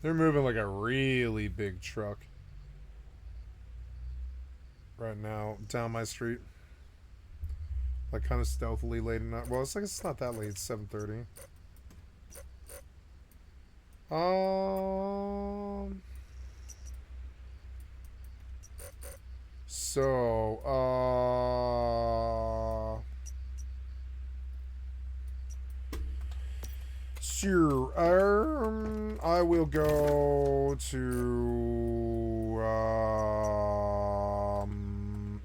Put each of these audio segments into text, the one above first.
They're moving like a really big truck right now down my street. Like kind of stealthily late at night. Well, it's not that late. It's 7:30. Um. So, sure. I will go to,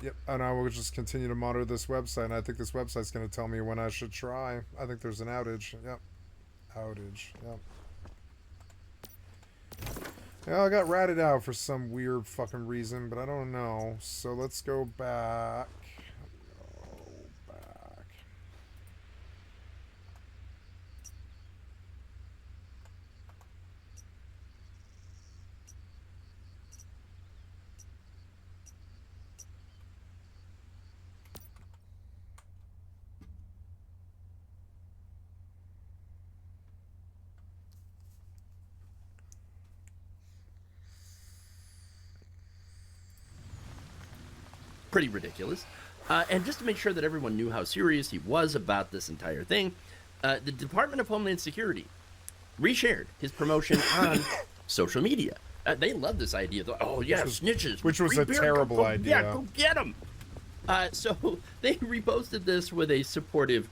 yep, and I will just continue to monitor this website, and I think this website's going to tell me when I should try. I think there's an outage. Yep. Outage. Yep. Yeah, I got ratted out for some weird fucking reason, but I don't know. So let's go back. Go back. Pretty ridiculous. And just to make sure that everyone knew how serious he was about this entire thing, the Department of Homeland Security reshared his promotion on social media. They love this idea. Oh, yeah, snitches. Which was a terrible idea. Yeah, go get them. So they reposted this with a supportive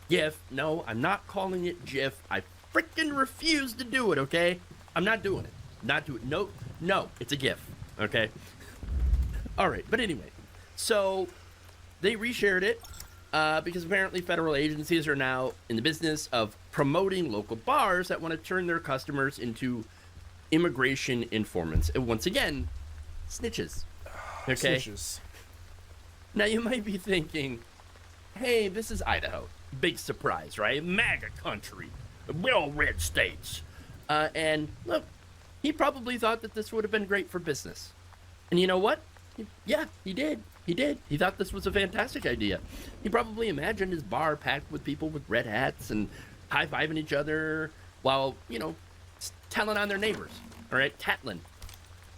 GIF. No, I'm not calling it GIF. I freaking refuse to do it, okay? I'm not doing it. Not do it. No, it's a GIF, okay? All right, but anyway. So they reshared it because apparently federal agencies are now in the business of promoting local bars that want to turn their customers into immigration informants. And once again, snitches. Okay? Snitches. Now you might be thinking, hey, this is Idaho. Big surprise, right? MAGA country. Well-red states. And look, he probably thought that this would have been great for business. And you know what? Yeah, he did. He did. He thought this was a fantastic idea. He probably imagined his bar packed with people with red hats and high-fiving each other while, telling on their neighbors. All right, tattling.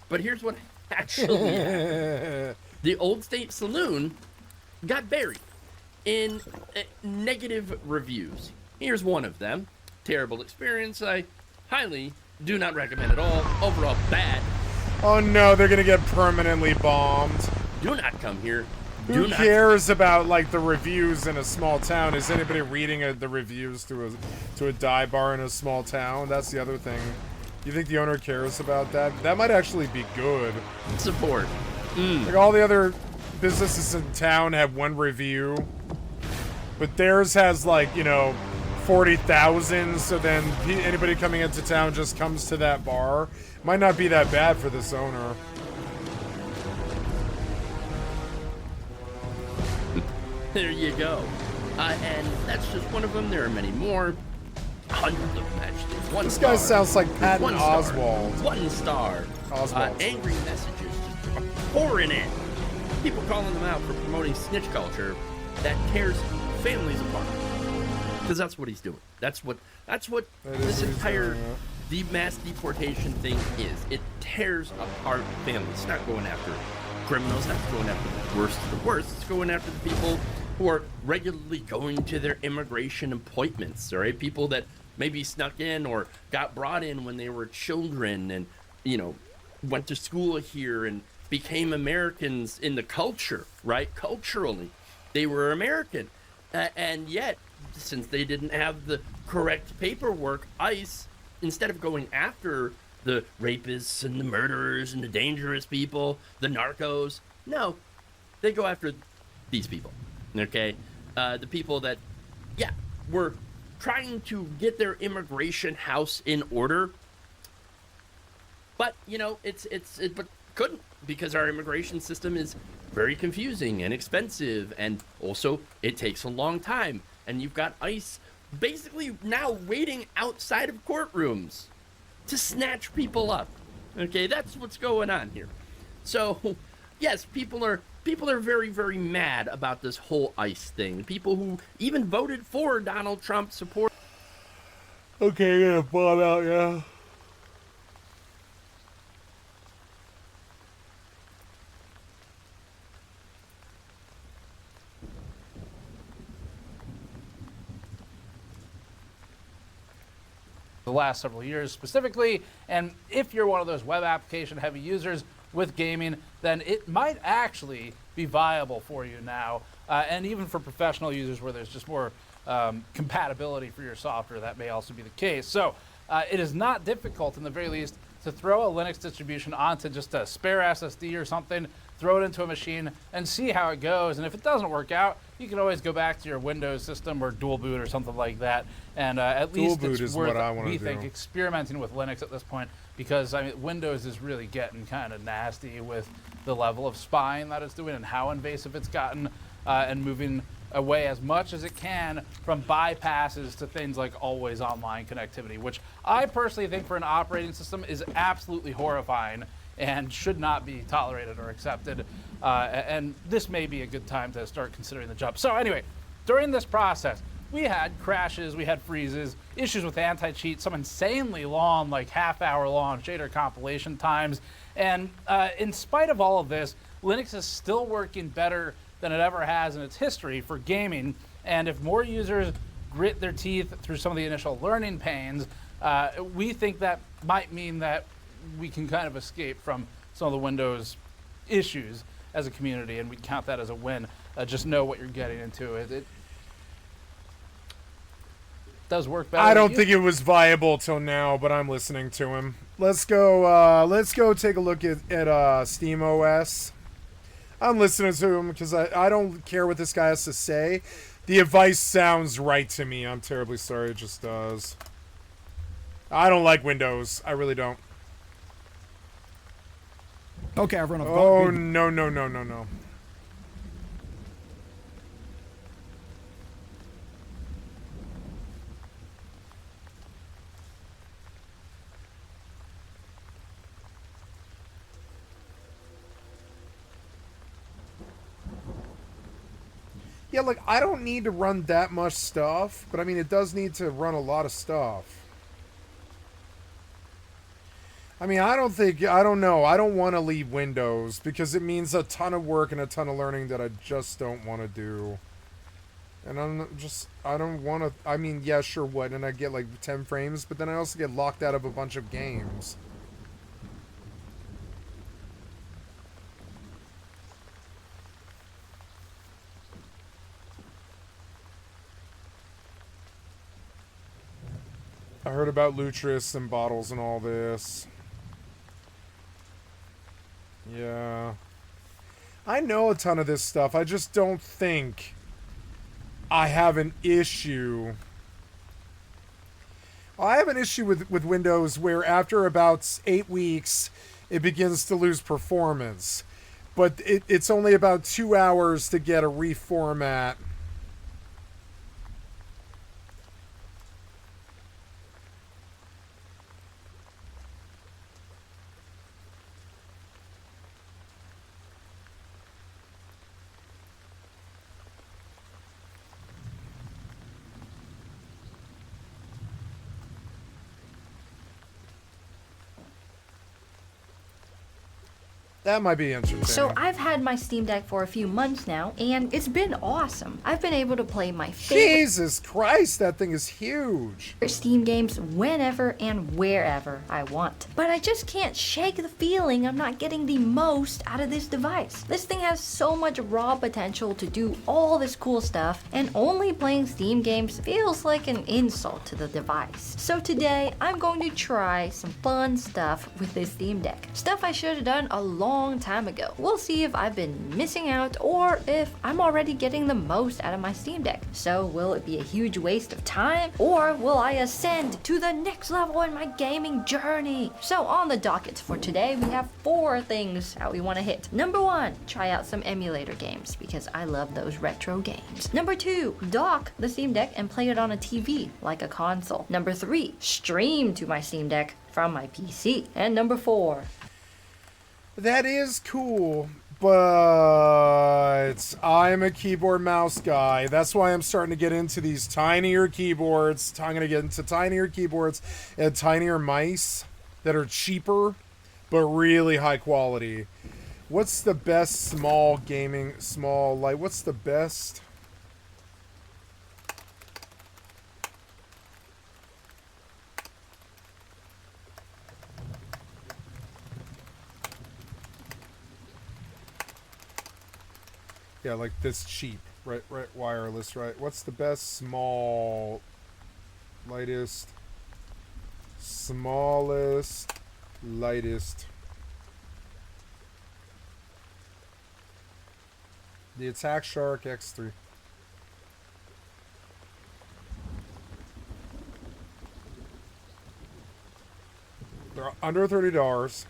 But here's what actually happened. The Old State Saloon got buried in negative reviews. Here's one of them. Terrible experience. I highly do not recommend at all. Overall, bad. Oh no, they're gonna get permanently bombed. Do not come here. Who cares about like the reviews in a small town? Is anybody reading the reviews to a dive bar in a small town? That's the other thing. You think the owner cares about that? That might actually be good. Support. Like all the other businesses in town have one review, but theirs has like 40,000. So then anybody coming into town just comes to that bar. Might not be that bad for this owner. There you go. And that's just one of them. There are many more. Hundreds of them, actually. This guy sounds like Patton Oswalt. 1 star. Oswald. Angry messages just pouring in. People calling them out for promoting snitch culture that tears families apart. Because that's what he's doing. That's what this entire mass deportation thing is. It tears apart families. It's not going after criminals. It's not going after the worst of the worst. It's going after the people who are regularly going to their immigration appointments. All right, people that maybe snuck in or got brought in when they were children, and went to school here and became Americans in the culture. Right, culturally, they were American, and yet since they didn't have the correct paperwork, ICE, instead of going after the rapists and the murderers and the dangerous people, the narcos, no, they go after these people, okay? The people that, were trying to get their immigration house in order, but, but couldn't, because our immigration system is very confusing and expensive, and also it takes a long time, and you've got ICE basically now waiting outside of courtrooms to snatch people up. Okay, that's what's going on here. So, yes, people are very, very mad about this whole ICE thing. People who even voted for Donald Trump support. Okay, you're gonna bomb out, yeah. the last several years specifically. And if you're one of those web application heavy users with gaming, then it might actually be viable for you now. And even for professional users where there's just more compatibility for your software, that may also be the case. So it is not difficult, in the very least, to throw a Linux distribution onto just a spare SSD or something, throw it into a machine, and see how it goes. And if it doesn't work out, you can always go back to your Windows system or dual boot or something like that. And at least it's worth, we think, experimenting with Linux at this point, because I mean, Windows is really getting kind of nasty with the level of spying that it's doing and how invasive it's gotten, and moving away as much as it can from bypasses to things like always online connectivity, which I personally think for an operating system is absolutely horrifying and should not be tolerated or accepted. And this may be a good time to start considering the jump. So anyway, during this process, we had crashes, we had freezes, issues with anti-cheat, some insanely long, like half-hour long shader compilation times. And in spite of all of this, Linux is still working better than it ever has in its history for gaming. And if more users grit their teeth through some of the initial learning pains, we think that might mean that we can kind of escape from some of the Windows issues as a community, and we count that as a win. Just know what you're getting into. It does work better. I don't think it was viable till now, but I'm listening to him. Let's go take a look at Steam OS. I'm listening to him because I don't care what this guy has to say. The advice sounds right to me. I'm terribly sorry, it just does. I don't like Windows. I really don't. Okay, everyone. Oh, no. Yeah, like, I don't need to run that much stuff, but I mean, it does need to run a lot of stuff. I mean, I don't know. I don't want to leave Windows because it means a ton of work and a ton of learning that I just don't want to do. And I don't want to, I mean, yeah, sure, what? And I get like 10 frames, but then I also get locked out of a bunch of games. I heard about Lutris and bottles and all this. Yeah. I know a ton of this stuff. I just don't think I have an issue. I have an issue with Windows where after about 8 weeks, it begins to lose performance. But it's only about 2 hours to get a reformat. That might be interesting. So I've had my Steam Deck for a few months now, and it's been awesome. I've been able to play my favorite Jesus Christ, that thing is huge. Steam games whenever and wherever I want. But I just can't shake the feeling I'm not getting the most out of this device. This thing has so much raw potential to do all this cool stuff, and only playing Steam games feels like an insult to the device. So today, I'm going to try some fun stuff with this Steam Deck. Stuff I should have done a long time ago. We'll see if I've been missing out or if I'm already getting the most out of my Steam Deck. So will it be a huge waste of time, or will I ascend to the next level in my gaming journey? So on the docket for today, we have 4 things that we want to hit. Number 1, try out some emulator games because I love those retro games. Number 2, dock the Steam Deck and play it on a TV like a console. Number 3, stream to my Steam Deck from my PC. And number 4, that is cool, but I'm a keyboard mouse guy. That's why I'm starting to get into these tinier keyboards. I'm going to get into tinier keyboards and tinier mice that are cheaper, but really high quality. What's the best small gaming, what's the best? Yeah, like this cheap, right? Wireless, right? What's the best small, lightest, smallest, lightest? The Attack Shark X3. They're under $30.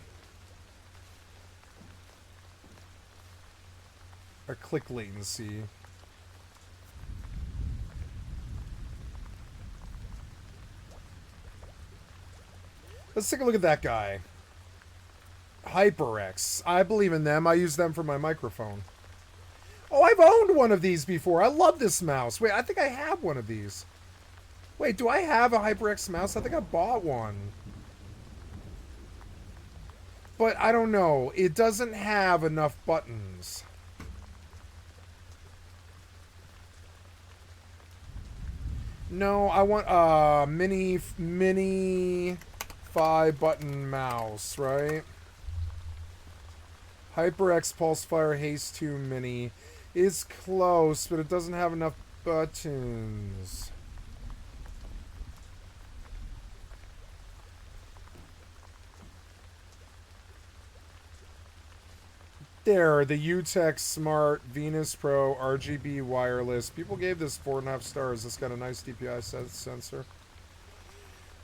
A click latency. Let's take a look at that guy. HyperX. I believe in them. I use them for my microphone. Oh, I've owned one of these before. I love this mouse. Wait, I think I have one of these. Wait, do I have a HyperX mouse? I think I bought one. But I don't know. It doesn't have enough buttons. No, I want a mini 5-button mouse, right? HyperX Pulsefire Haste 2 Mini is close, but it doesn't have enough buttons. There, the UTech Smart Venus Pro RGB wireless. People gave this 4.5 stars. It's got a nice DPI sensor.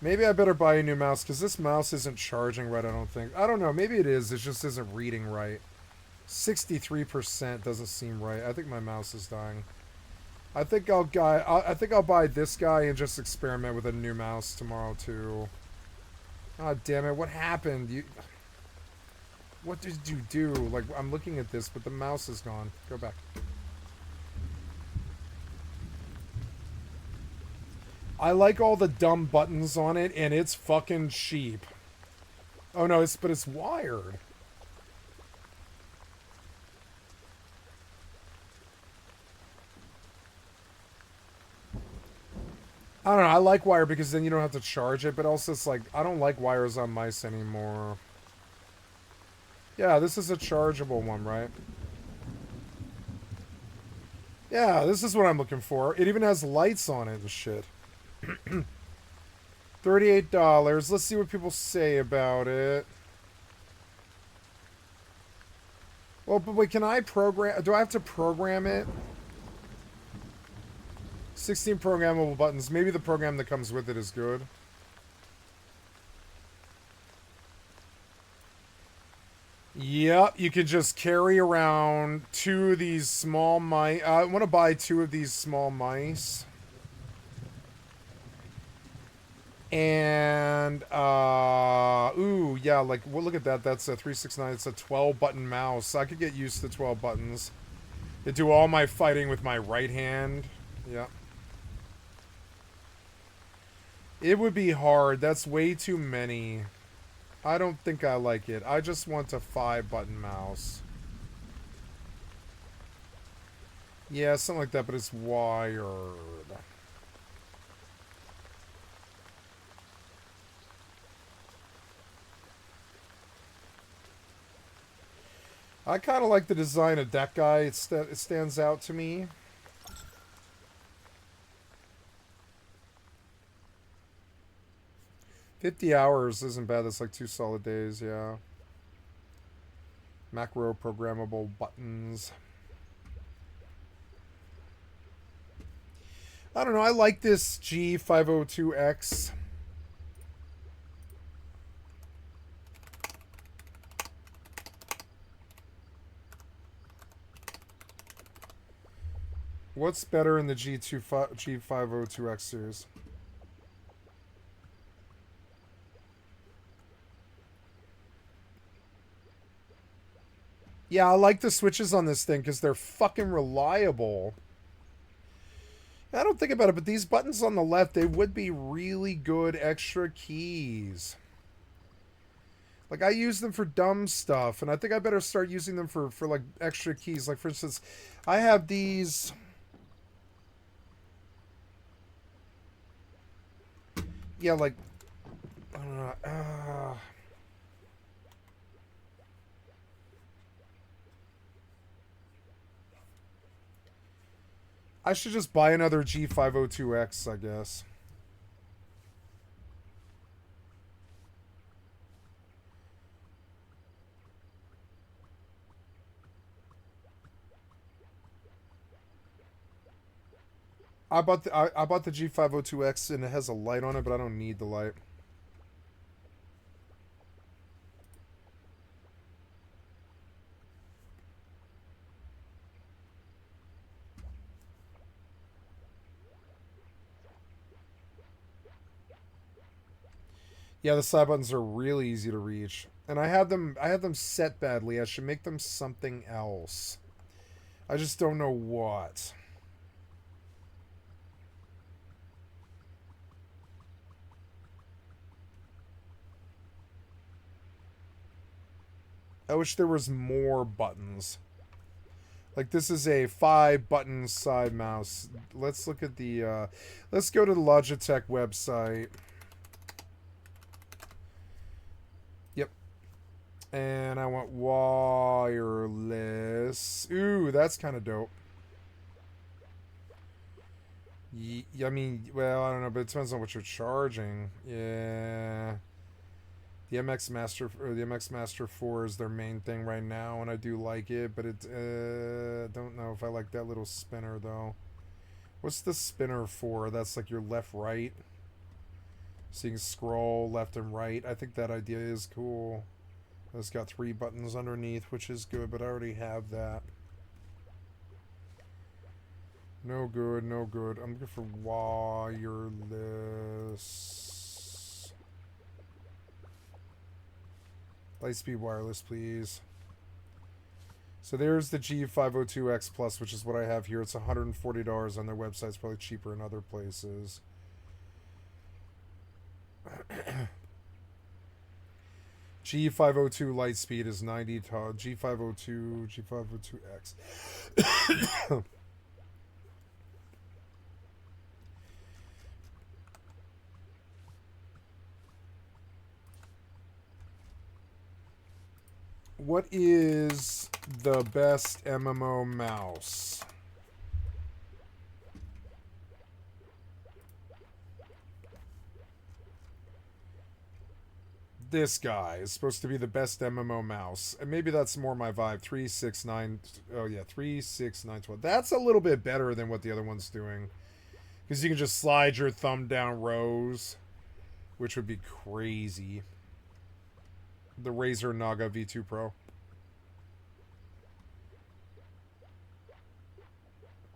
Maybe I better buy a new mouse, because this mouse isn't charging right, I don't think. I don't know. Maybe it is. It just isn't reading right. 63% doesn't seem right. I think my mouse is dying. I think I'll buy this guy and just experiment with a new mouse tomorrow, too. Oh, damn it. What happened? What did you do? Like, I'm looking at this, but the mouse is gone. Go back. I like all the dumb buttons on it, and it's fucking cheap. Oh no, but it's wired. I don't know, I like wire because then you don't have to charge it, but also it's like, I don't like wires on mice anymore. Yeah, this is a chargeable one, right? Yeah, this is what I'm looking for. It even has lights on it and shit. $38. Let's see what people say about it. Well, but wait, can I program... Do I have to program it? 16 programmable buttons. Maybe the program that comes with it is good. Yep, you could just carry around 2 of these small mice. I want to buy 2 of these small mice. And, ooh, yeah, like, well, look at that. That's a 369. It's a 12-button mouse. I could get used to 12 buttons. To do all my fighting with my right hand. Yeah. It would be hard. That's way too many. I don't think I like it. I just want a 5-button mouse. Yeah, something like that, but it's wired. I kind of like the design of that guy. It stands out to me. $50 hours isn't bad. That's like 2 solid days, yeah. Macro programmable buttons. I don't know. I like this G502X. What's better in the G502X series? Yeah, I like the switches on this thing because they're fucking reliable. I don't think about it, but these buttons on the left, they would be really good extra keys. Like, I use them for dumb stuff, and I think I better start using them for like, extra keys. Like, for instance, I have these... Yeah, like... I don't know. I should just buy another G502X, I guess. I bought the G502X and it has a light on it, but I don't need the light. Yeah, the side buttons are really easy to reach. And I have them set badly. I should make them something else. I just don't know what. I wish there was more buttons. Like, this is a 5-button side mouse. Let's look at the, let's go to the Logitech website. Yep. And I want wireless. Ooh, that's kind of dope. I mean, well, I don't know, but it depends on what you're charging. Yeah. The MX Master 4 is their main thing right now, and I do like it, but it, don't know if I like that little spinner, though. What's the spinner for? That's like your left-right. So you can scroll left and right. I think that idea is cool. It's got 3 buttons underneath, which is good, but I already have that. No good, no good. I'm looking for wireless. Lightspeed wireless, please. So there's the G502X Plus, which is what I have here. It's $140 on their website. It's probably cheaper in other places. G502 Lightspeed is 90. G502X. What is the best MMO mouse? This guy is supposed to be the best MMO mouse. And maybe that's more my vibe. 369. Oh, yeah. 36912. That's a little bit better than what the other one's doing. Because you can just slide your thumb down rows, which would be crazy. The Razer Naga V2 Pro.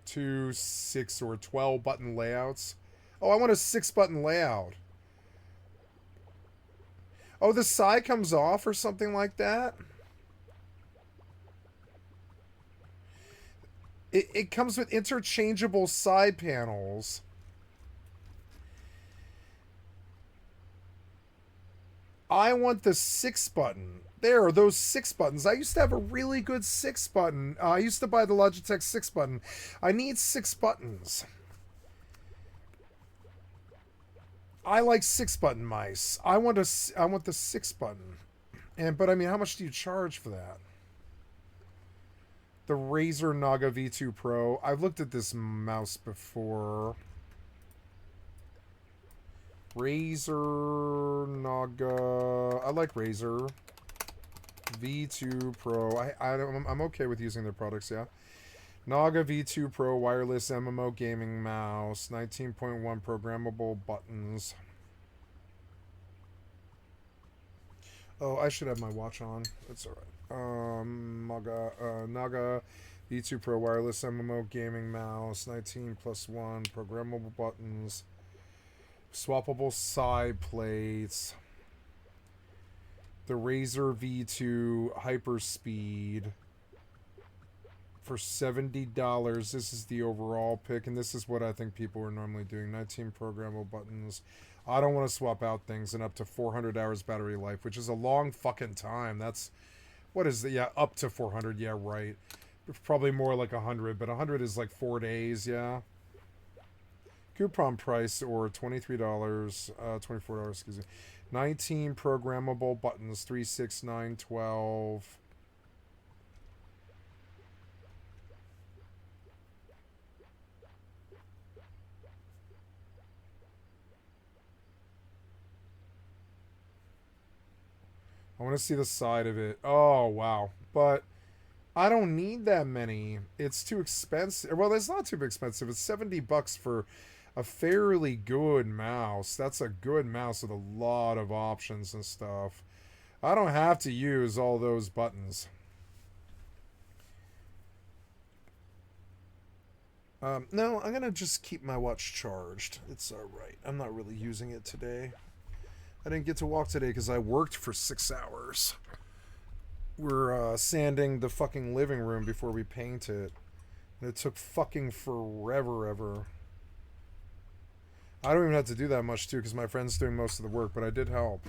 2, 6, or 12 button layouts. Oh, I want a 6-button layout. Oh, the side comes off or something like that? It comes with interchangeable side panels. I want the 6-button. There are those 6 buttons. I used to have a really good 6-button. I used to buy the Logitech 6-button. I need 6 buttons. I like 6-button mice. I want the 6-button. But I mean, how much do you charge for that? The Razer Naga V2 Pro. I've looked at this mouse before. Razer Naga. I like Razer V2 Pro. I'm okay with using their products, yeah. Naga V2 Pro wireless MMO gaming mouse, 19.1 programmable buttons. Oh, I should have my watch on. That's all right. Naga V2 Pro wireless MMO gaming mouse, 19+1 programmable buttons. Swappable side plates. The Razer V2 Hyperspeed for $70. This is the overall pick, and this is what I think people are normally doing. 19 programmable buttons. I don't want to swap out things, and up to 400 hours battery life, which is a long fucking time. That's, what is it? Yeah, up to 400. Yeah, right. Probably more like 100, but 100 is like 4 days, yeah. Coupon price or $23, $24, excuse me. 19 programmable buttons, 3, 6, 9, 12. I want to see the side of it. Oh, wow. But I don't need that many. It's too expensive. Well, it's not too expensive. It's $70 for a fairly good mouse. That's a good mouse with a lot of options and stuff. I don't have to use all those buttons. No, I'm going to just keep my watch charged. It's alright. I'm not really using it today. I didn't get to walk today because I worked for 6 hours. We're sanding the fucking living room before we paint it. And it took fucking forever ever. I don't even have to do that much too because my friend's doing most of the work, but I did help.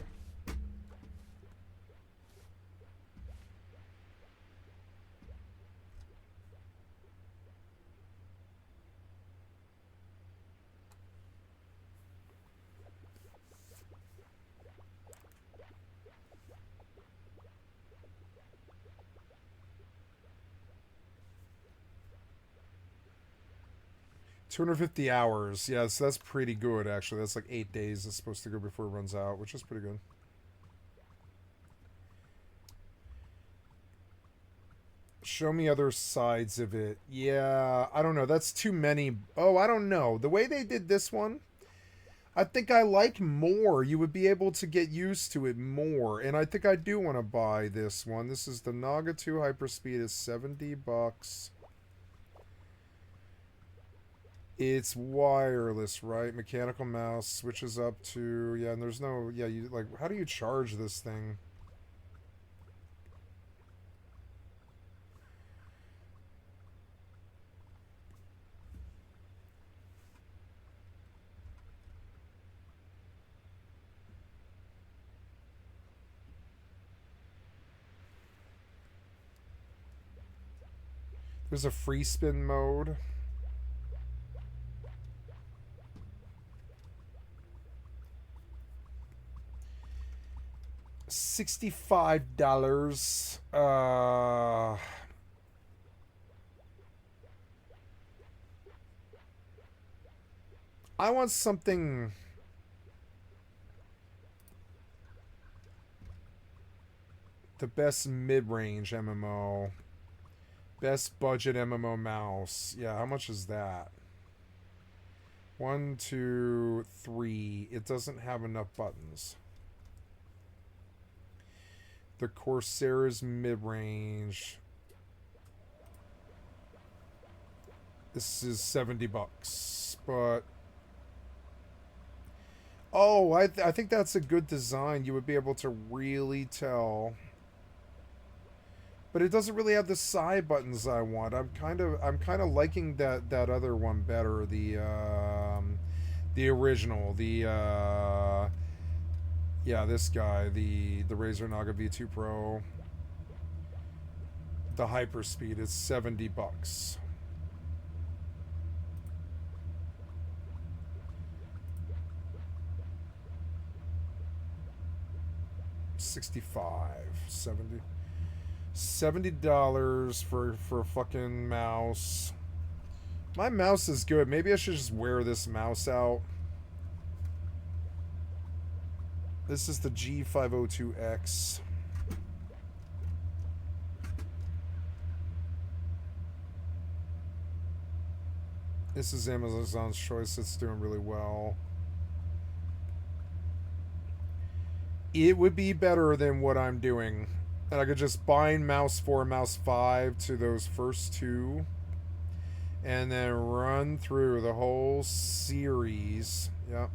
$250 hours. Yeah, so that's pretty good, actually. That's like 8 days it's supposed to go before it runs out, which is pretty good. Show me other sides of it. Yeah, I don't know. That's too many. Oh, I don't know. The way they did this one, I think I like more. You would be able to get used to it more. And I think I do want to buy this one. This is the Naga 2 Hyperspeed. Is $70. It's wireless, right? Mechanical mouse switches up to, yeah, and there's no, yeah, you, like, how do you charge this thing? There's a free spin mode. $65. I want something. The best mid-range MMO. Best budget MMO mouse. Yeah, how much is that? 1, 2, 3. It doesn't have enough buttons. The Corsair's mid-range. This is $70, but oh, I think that's a good design. You would be able to really tell, but it doesn't really have the side buttons I want. I'm kind of liking that other one better. The original. Yeah, this guy, the Razer Naga V2 Pro, the Hyperspeed is $70. $70 for a fucking mouse. My mouse is good. Maybe I should just wear this mouse out. This is the G502X. This is Amazon's choice. It's doing really well. It would be better than what I'm doing. And I could just bind mouse 4, mouse 5 to those first two. And then run through the whole series. Yep.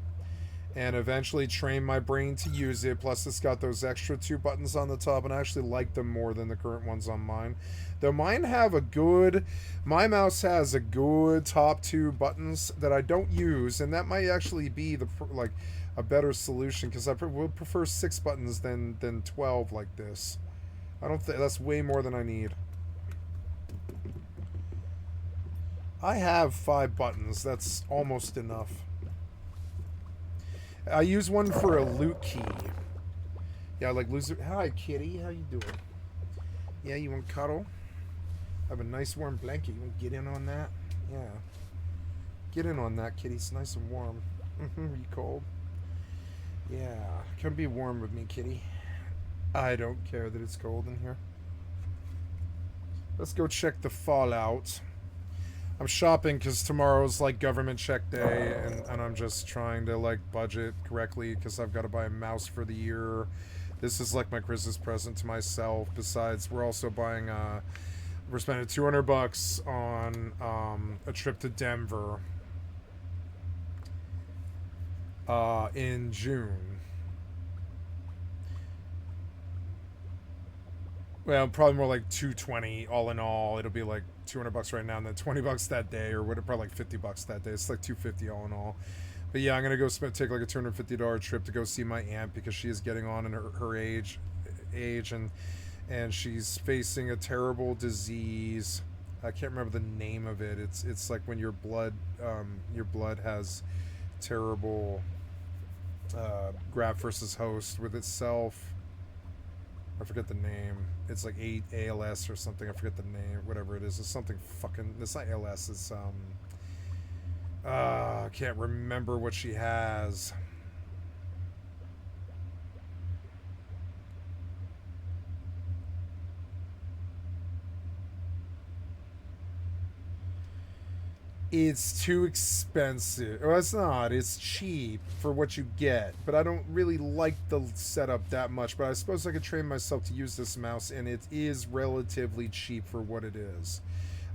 And eventually train my brain to use it. Plus it's got those extra 2 buttons on the top, and I actually like them more than the current ones on mine. Though mine have a good, my mouse has a good top 2 buttons that I don't use, and that might actually be the like a better solution, because I would prefer 6 buttons than 12 like this. I don't think that's way more than I need. I have 5 buttons. That's almost enough. I use one for a loot key. Yeah, like loser. Hi, kitty. How you doing? Yeah, you want cuddle? I have a nice warm blanket. You want to get in on that? Yeah. Get in on that, kitty. It's nice and warm. Are you cold? Yeah. Come be warm with me, kitty. I don't care that it's cold in here. Let's go check the Fallout. I'm shopping because tomorrow's like government check day, and I'm just trying to like budget correctly because I've got to buy a mouse for the year. This is like my Christmas present to myself. Besides, we're also buying we're spending $200 on a trip to Denver in June. Well, probably more like $220 all in all. It'll be like $200 right now, and then $20 that day, or what? Probably like $50 that day. It's like $250 all in all. But yeah, I'm gonna go take like a $250 trip to go see my aunt because she is getting on in her age, and she's facing a terrible disease. I can't remember the name of it. It's like when your blood has terrible graft versus host with itself. I forget the name. It's like ALS or something. I forget the name. Whatever it is. It's something fucking... It's not ALS. It's, I can't remember what she has. It's too expensive. Well, it's not. It's cheap for what you get. But I don't really like the setup that much. But I suppose I could train myself to use this mouse. And it is relatively cheap for what it is.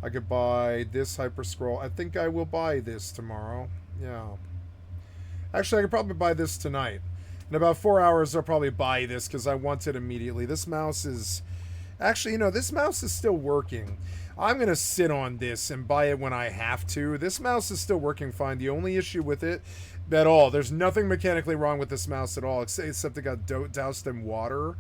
I could buy this Hyper Scroll. I think I will buy this tomorrow. Yeah. Actually, I could probably buy this tonight. In about 4 hours, I'll probably buy this because I want it immediately. This mouse is... Actually, you know, this mouse is still working. I'm going to sit on this and buy it when I have to. This mouse is still working fine. The only issue with it at all, there's nothing mechanically wrong with this mouse at all, except it got doused in water.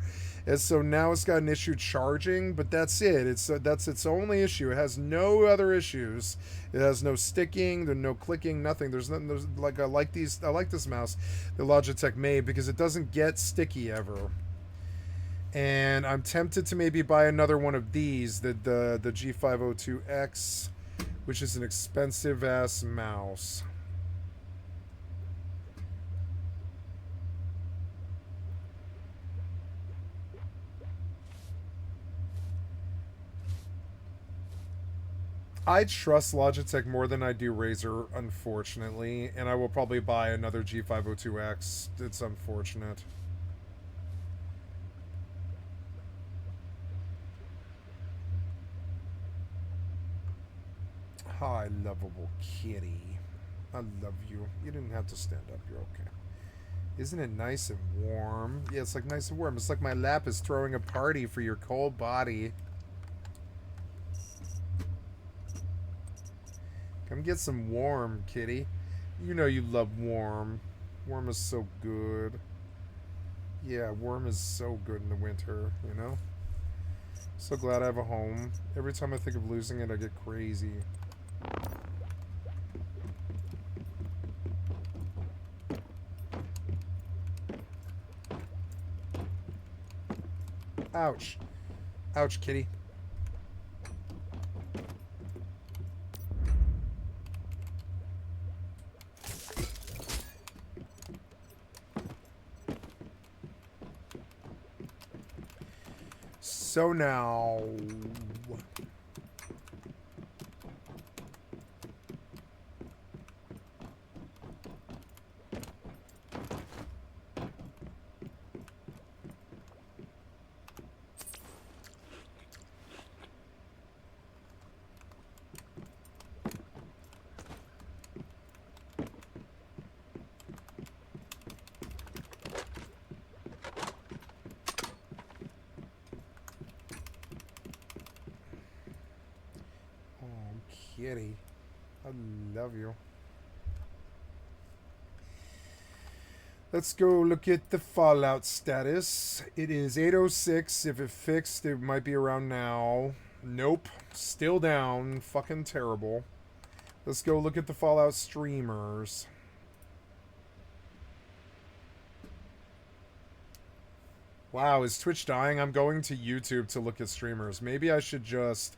And so now it's got an issue charging, but that's it. That's its only issue. It has no other issues. It has no sticking, there's no clicking, nothing. There's nothing. There's like I like this mouse that Logitech made because it doesn't get sticky ever. And I'm tempted to maybe buy another one of these, the G502X, which is an expensive ass mouse. I trust Logitech more than I do Razer, unfortunately, and I will probably buy another G502X. It's unfortunate. Hi, lovable kitty. I love you. You didn't have to stand up. You're okay. Isn't it nice and warm? Yeah, it's like nice and warm. It's like my lap is throwing a party for your cold body. Come get some warm, kitty. You know you love warm. Warm is so good. Yeah, warm is so good in the winter, you know? So glad I have a home. Every time I think of losing it, I get crazy. Ouch. Ouch, kitty. So now... Kitty, I love you. Let's go look at the Fallout status. It is 8:06. If it fixed, it might be around now. Nope. Still down. Fucking terrible. Let's go look at the Fallout streamers. Wow, is Twitch dying? I'm going to YouTube to look at streamers. Maybe I should just...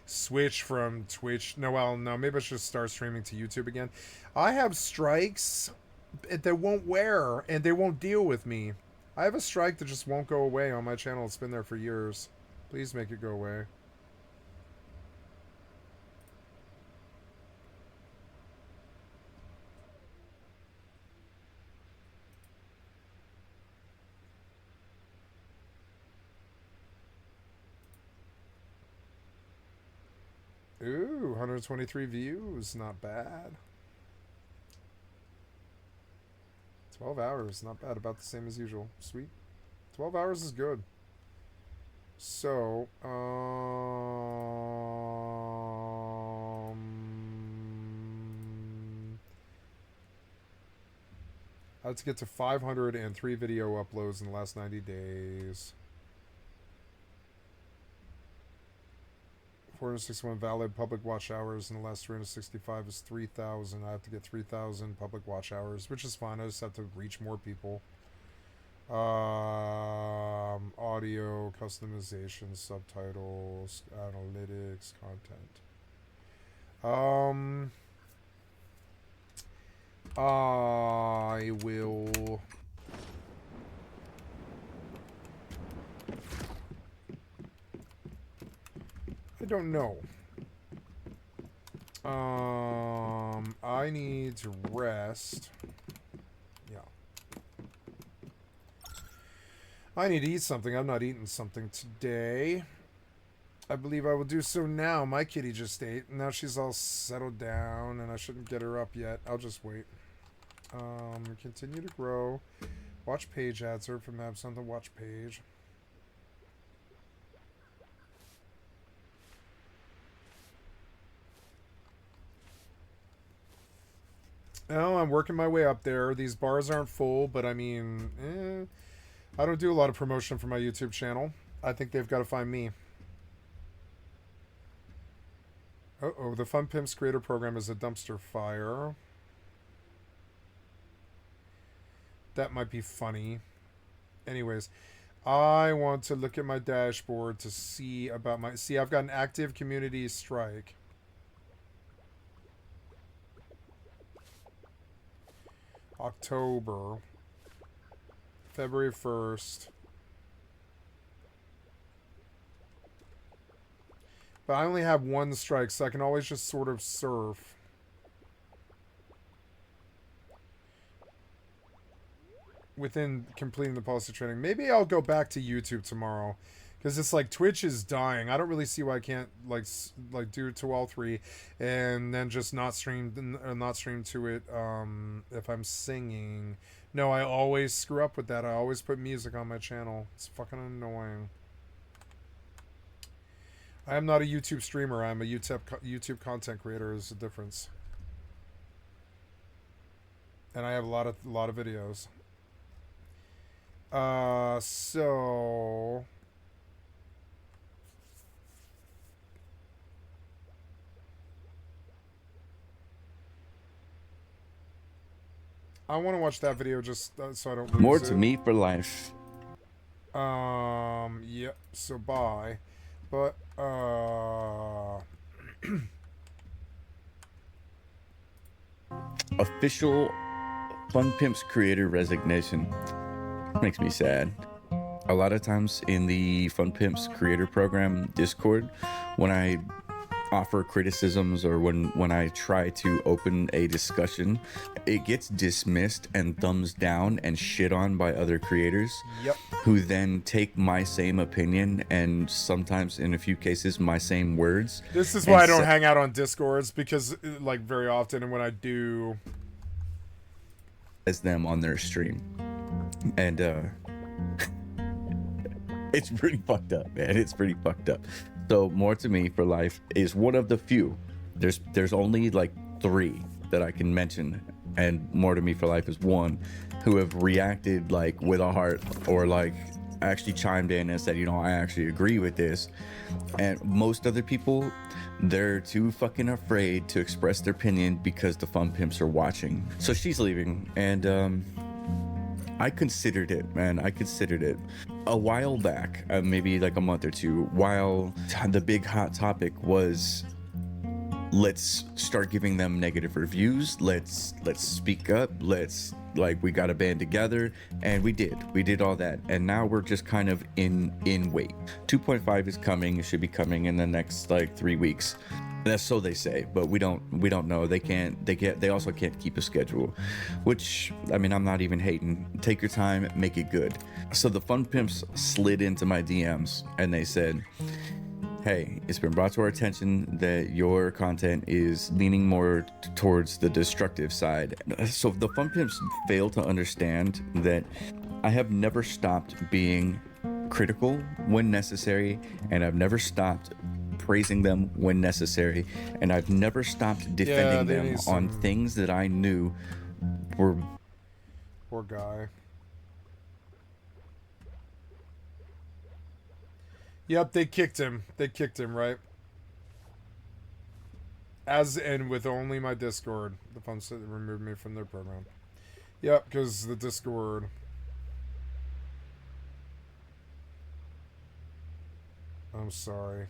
switch from Twitch. No, well, no. Maybe I should start streaming to YouTube again. I have strikes that won't wear, and they won't deal with me. I have a strike that just won't go away on my channel. It's been there for years. Please make it go away. Ooh, 123 views. Not bad. 12 hours. Not bad. About the same as usual. Sweet. 12 hours is good. So, I had to get to 503 video uploads in the last 90 days. 461 valid public watch hours in the last 365 is 3,000. I have to get 3,000 public watch hours, which is fine. I just have to reach more people. Audio, customization, subtitles, analytics, content. I will... I don't know. I need to rest. Yeah. I need to eat something. I'm not eating something today. I believe I will do so now. My kitty just ate. Now she's all settled down, and I shouldn't get her up yet. I'll just wait. Continue to grow. Watch page ads. Serve from apps on the watch page. Oh, I'm working my way up there. These bars aren't full, but I mean, I don't do a lot of promotion for my YouTube channel. I think they've got to find me. Uh-oh, the Fun Pimps Creator Program is a dumpster fire. That might be funny. Anyways, I want to look at my dashboard to see about my... See, I've got an active community strike. October. February 1st. But I only have one strike, so I can always just sort of surf. Within completing the policy training. Maybe I'll go back to YouTube tomorrow. Because it's like Twitch is dying. I don't really see why I can't like do it to all three, and then just not stream to it if I'm singing. No, I always screw up with that. I always put music on my channel. It's fucking annoying. I am not a YouTube streamer. I'm a YouTube content creator. Is the difference. And I have a lot of videos. So. I want to watch that video just so I don't lose More it. to me for life. Yep. So bye. But Official Fun Pimps creator resignation. Makes me sad. A lot of times in the Fun Pimps creator program Discord, when I offer criticisms or when I try to open a discussion, it gets dismissed and thumbs down and shit on by other creators. Yep. Who then take my same opinion and sometimes in a few cases my same words. This is why I don't hang out on Discords, because like very often, and when I do, as them on their stream. And it's pretty fucked up, man. It's pretty fucked up. So More to Me for Life is one of the few. There's only like 3 that I can mention, and More to Me for Life is one, who have reacted like with a heart, or like actually chimed in and said, you know, I actually agree with this. And most other people, they're too fucking afraid to express their opinion because the Fun Pimps are watching. So she's leaving, and I considered it, man. I considered it a while back, maybe like a month or two, while the big hot topic was, let's start giving them negative reviews. Let's speak up. Let's like we got to band together, and we did all that, and now we're just kind of in wait. 2.5 is coming. It should be coming in the next like 3 weeks. That's so they say, but we don't know. They also can't keep a schedule, which, I mean, I'm not even hating. Take your time, make it good. So the Fun Pimps slid into my DMs and they said, hey, it's been brought to our attention that your content is leaning more towards the destructive side. So the Fun Pimps fail to understand that I have never stopped being critical when necessary, and I've never stopped praising them when necessary, and I've never stopped defending them on things that I knew were... Poor guy. Yep, they kicked him. They kicked him, right? As and with only my Discord. The fun set removed me from their program. Yep, because the Discord. I'm sorry.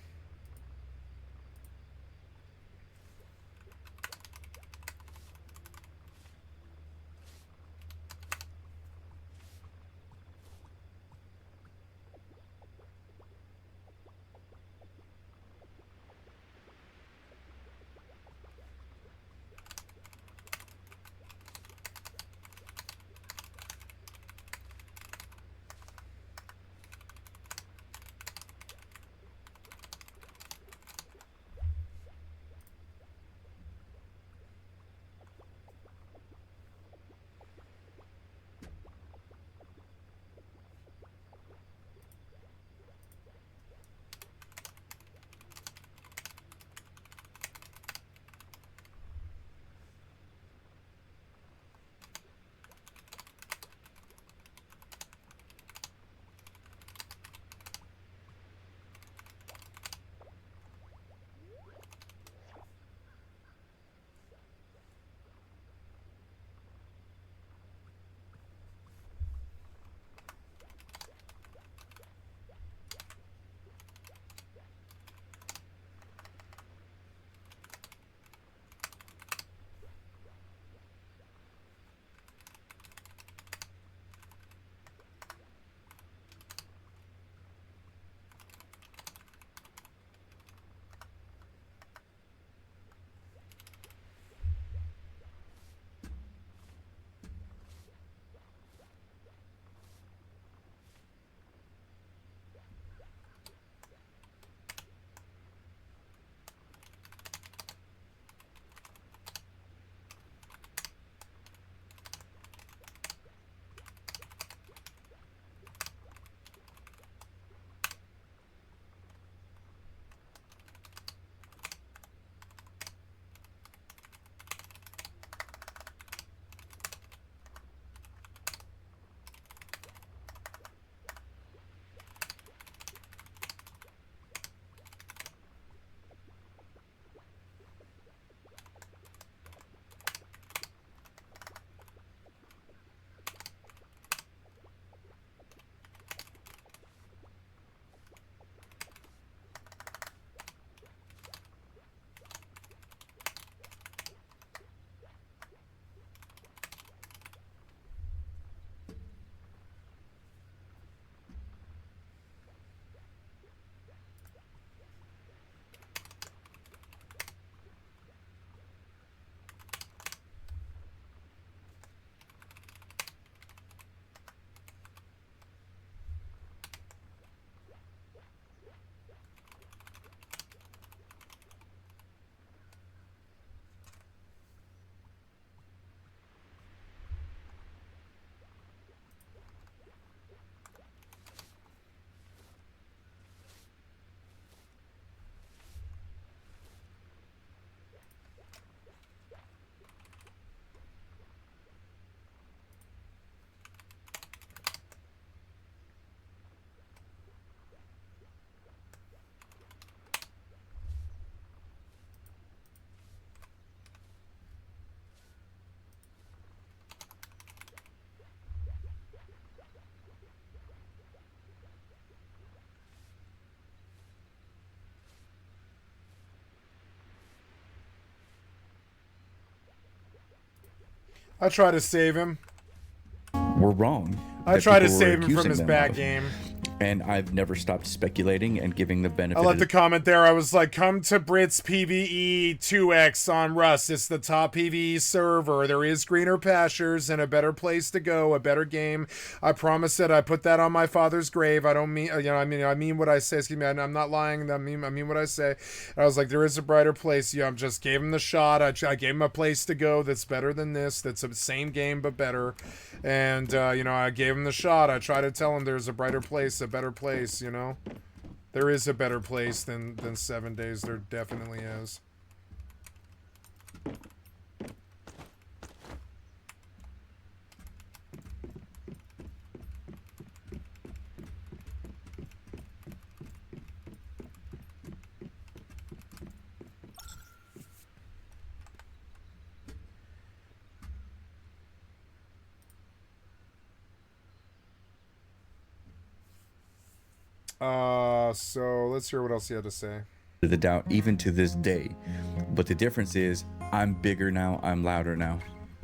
I try to save him. were wrong. I that try to people were save him from accusing his them bad of. game. And I've never stopped speculating and giving the benefit. I left the comment there. I was like, come to Brits PvE 2X on Rust. It's the top PvE server. There is greener pastures and a better place to go, a better game. I promise it. I put that on my father's grave. I don't mean, I mean what I say. Excuse me. I'm not lying. I mean what I say. And I was like, there is a brighter place. I just gave him the shot. I gave him a place to go that's better than this. That's the same game, but better. And, I gave him the shot. I try to tell him there's a brighter place, a better place, There is a better place than 7 days. There definitely is. So let's hear what else he had to say. The doubt, even to this day. But the difference is, I'm bigger now. I'm louder now.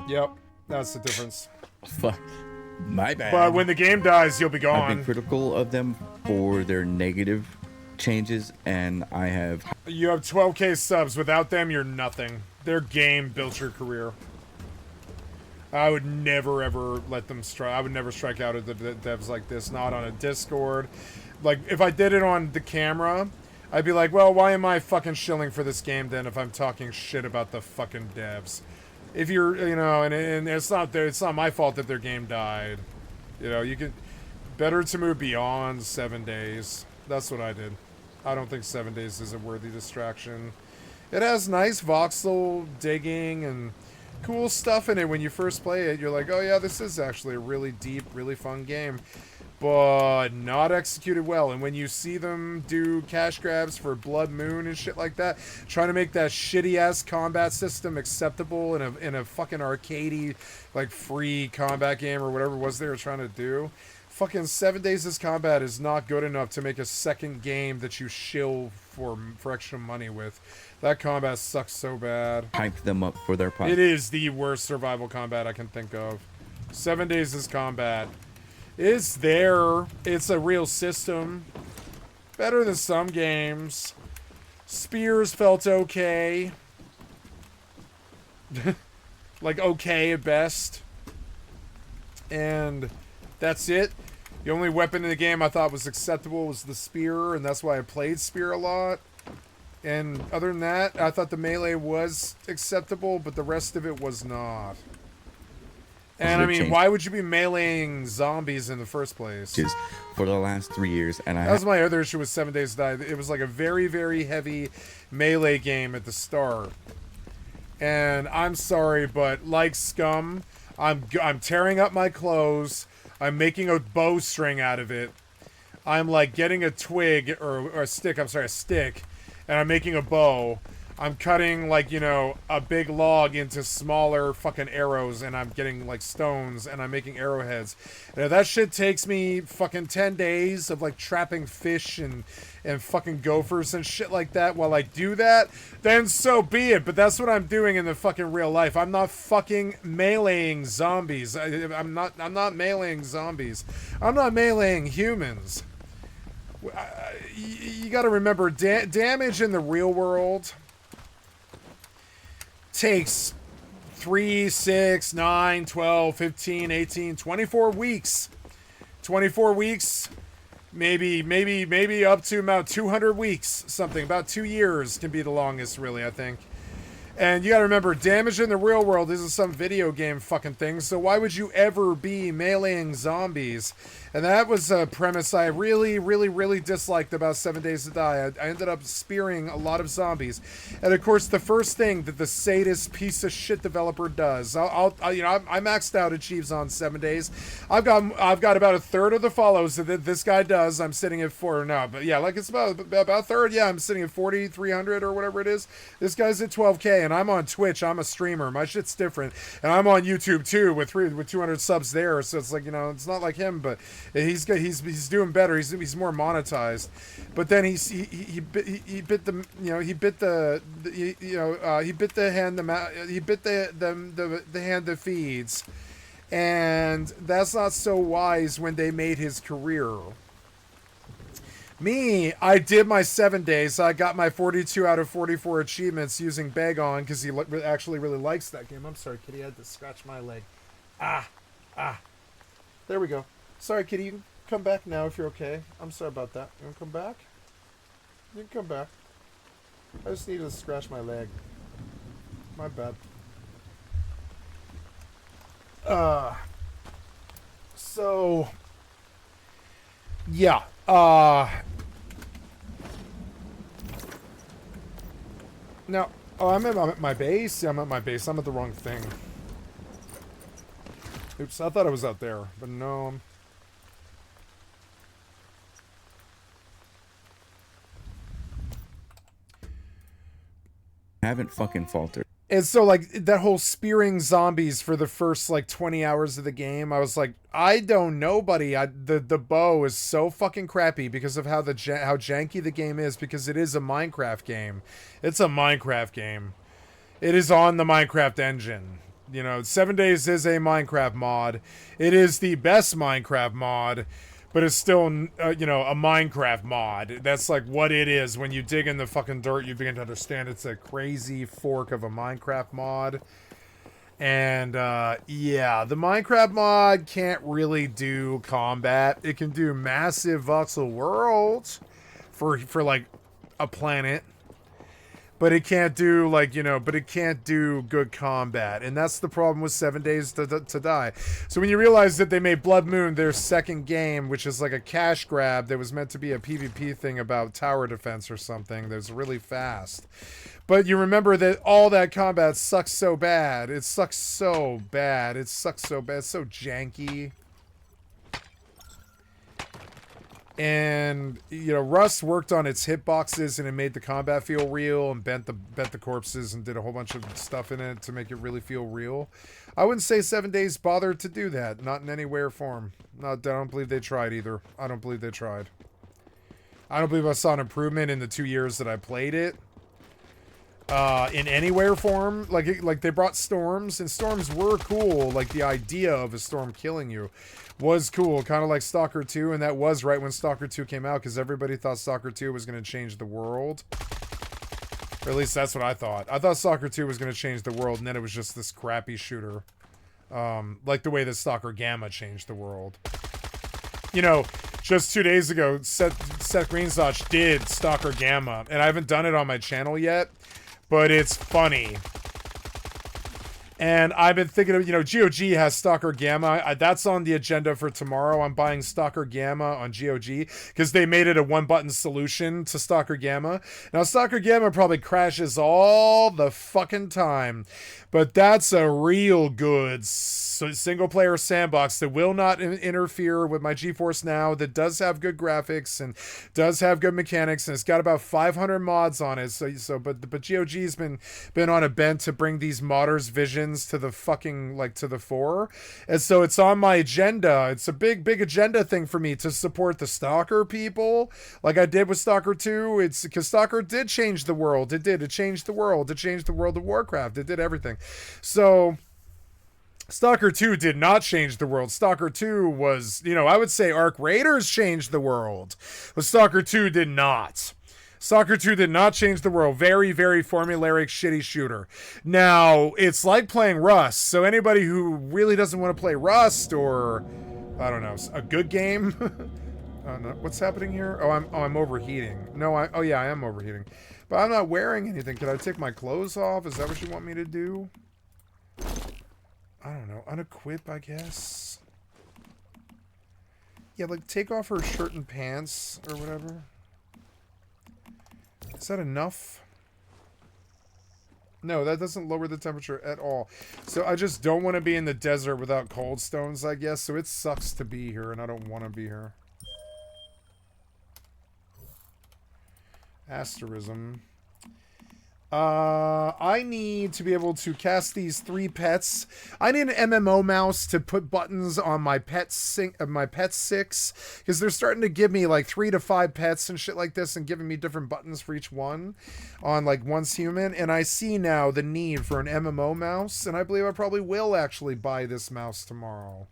Yep, that's the difference. Fuck, my bad. But when the game dies, you'll be I've gone. been critical of them for their negative changes, and I have. You have 12K subs. Without them, you're nothing. Their game built your career. I would never ever let them strike. I would never strike out at the devs like this. Not on a Discord. Like, if I did it on the camera, I'd be like, well, why am I fucking shilling for this game then if I'm talking shit about the fucking devs? If you're, and it's not my fault that their game died. You could, better to move beyond 7 days. That's what I did. I don't think 7 days is a worthy distraction. It has nice voxel digging and cool stuff in it when you first play it. You're like, oh yeah, this is actually a really deep, really fun game. But not executed well. And when you see them do cash grabs for Blood Moon and shit like that, trying to make that shitty ass combat system acceptable in a fucking arcadey, like, free combat game or whatever it was they were trying to do, fucking 7 Days' combat is not good enough to make a second game that you shill for extra money with. That combat sucks so bad. Hype them up for their product. It is the worst survival combat I can think of. 7 Days' combat. It's there. It's a real system. Better than some games. Spears felt okay. Like, okay at best. And that's it. The only weapon in the game I thought was acceptable was the spear, and that's why I played spear a lot. And other than that, I thought the melee was acceptable, but the rest of it was not. And I mean, why would you be meleeing zombies in the first place? For the last 3 years, and that was my other issue with 7 Days to Die. It was like a very, very heavy melee game at the start. And I'm sorry, but like Scum, I'm tearing up my clothes. I'm making a bowstring out of it. I'm like getting a twig or a stick. I'm sorry, a stick, and I'm making a bow. I'm cutting, like, a big log into smaller fucking arrows, and I'm getting, like, stones, and I'm making arrowheads. And if that shit takes me fucking 10 days of, like, trapping fish and fucking gophers and shit like that while I do that, then so be it. But that's what I'm doing in the fucking real life. I'm not fucking meleeing zombies. I'm not meleeing zombies. I'm not meleeing humans. You gotta remember, damage in the real world takes 3, 6, 9, 12, 15, 18, 24 weeks. 24 weeks, maybe up to about 200 weeks, something. About 2 years can be the longest, really, I think. And you gotta remember, damage in the real world isn't some video game fucking thing, so why would you ever be meleeing zombies? And that was a premise I really, really, really disliked about 7 Days to Die. I ended up spearing a lot of zombies. And of course, the first thing that the sadist piece of shit developer does, I maxed out achieves on 7 days. I've got about a third of the follows that this guy does. I'm sitting at 4 now, but yeah, like it's about a third. Yeah, I'm sitting at 4,300 or whatever it is. This guy's at 12K, and I'm on Twitch. I'm a streamer. My shit's different, and I'm on YouTube too with 200 subs there. So it's like, it's not like him, but he's doing better. He's more monetized. But then he bit the hand that feeds, And that's not so wise when they made his career. Me, I did my 7 days. I got my 42 out of 44 achievements using Bagon because he actually really likes that game. I'm sorry, Kitty. I had to scratch my leg. Ah. There we go. Sorry, Kitty. You can come back now if you're okay. I'm sorry about that. You want to come back? You can come back. I just needed to scratch my leg. My bad. So... yeah. Now, I'm at my base. Yeah, I'm at my base. I'm at the wrong thing. Oops, I thought I was out there, but no. Haven't fucking faltered. And so, like, that whole spearing zombies for the first, like, 20 hours of the game, I was like, I don't know, buddy. The bow is so fucking crappy because of how how janky the game is, because it is a Minecraft game. It's a Minecraft game. It is on the Minecraft engine. You know, 7 Days is a Minecraft mod. It is the best Minecraft mod, but it's still, you know, a Minecraft mod. That's like what it is. When you dig in the fucking dirt, you begin to understand it's a crazy fork of a Minecraft mod. And, yeah, the Minecraft mod can't really do combat. It can do massive voxel worlds for like, a planet. But it can't do, like, you know, but it can't do good combat. And that's the problem with 7 Days to Die. So when you realize that they made Blood Moon their second game, which is like a cash grab that was meant to be a PvP thing about tower defense or something, that was really fast. But you remember that all that combat sucks so bad. It sucks so bad. It sucks so bad. It's so janky. And, you know, Rust worked on its hitboxes and it made the combat feel real and bent the corpses and did a whole bunch of stuff in it to make it really feel real. I wouldn't say 7 Days bothered to do that. Not in any way or form. I don't believe they tried either. I don't believe they tried. I don't believe I saw an improvement in the 2 years that I played it. In any way or form. Like they brought storms, and storms were cool. Like, the idea of a storm killing you was cool, kind of like Stalker 2, and that was right when Stalker 2 came out, because everybody thought Stalker 2 was going to change the world. Or at least that's what I thought. I thought Stalker 2 was going to change the world, and then it was just this crappy shooter. Like the way that Stalker Gamma changed the world. You know, just 2 days ago, Seth Greensotch did Stalker Gamma, and I haven't done it on my channel yet, but it's funny. And I've been thinking of, you know, GOG has Stalker Gamma. That's on the agenda for tomorrow. I'm buying Stalker Gamma on GOG because they made it a one-button solution to Stalker Gamma. Now, Stalker Gamma probably crashes all the fucking time, but that's a real good single-player sandbox that will not interfere with my GeForce Now, that does have good graphics and does have good mechanics, and it's got about 500 mods on it. But GOG's been on a bent to bring these modders' visions to the fucking, like, to the fore, and so it's on my agenda. It's a big agenda thing for me to support the Stalker people, like I did with Stalker 2. It's because Stalker did change the world. It changed the world. It changed the world of Warcraft. It did everything. So Stalker 2 did not change the world. Stalker 2 was, you know, I would say Arc Raiders changed the world, but Stalker 2 did not. Stalker 2 did not change the world. Very, very formulaic, shitty shooter. Now, it's like playing Rust, so anybody who really doesn't want to play Rust, or, I don't know, a good game. No, what's happening here? Oh, I'm overheating. No, oh yeah, I am overheating. But I'm not wearing anything. Can I take my clothes off? Is that what you want me to do? I don't know. Unequip, I guess. Yeah, like, take off her shirt and pants, or whatever. Is that enough? No, that doesn't lower the temperature at all. So I just don't want to be in the desert without cold stones, I guess. So it sucks to be here, and I don't want to be here. Asterism. I need to be able to cast these 3 pets. I need an MMO mouse to put buttons on my pet 6, because they're starting to give me like 3 to 5 pets and shit like this, and giving me different buttons for each one on like Once Human. And I see now the need for an MMO mouse, and I believe I probably will actually buy this mouse tomorrow.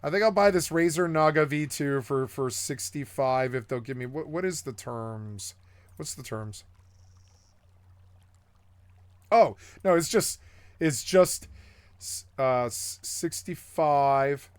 I think I'll buy this Razer Naga V2 for 65 if they'll give me... What is the terms? What's the terms? Oh, no, it's just 65.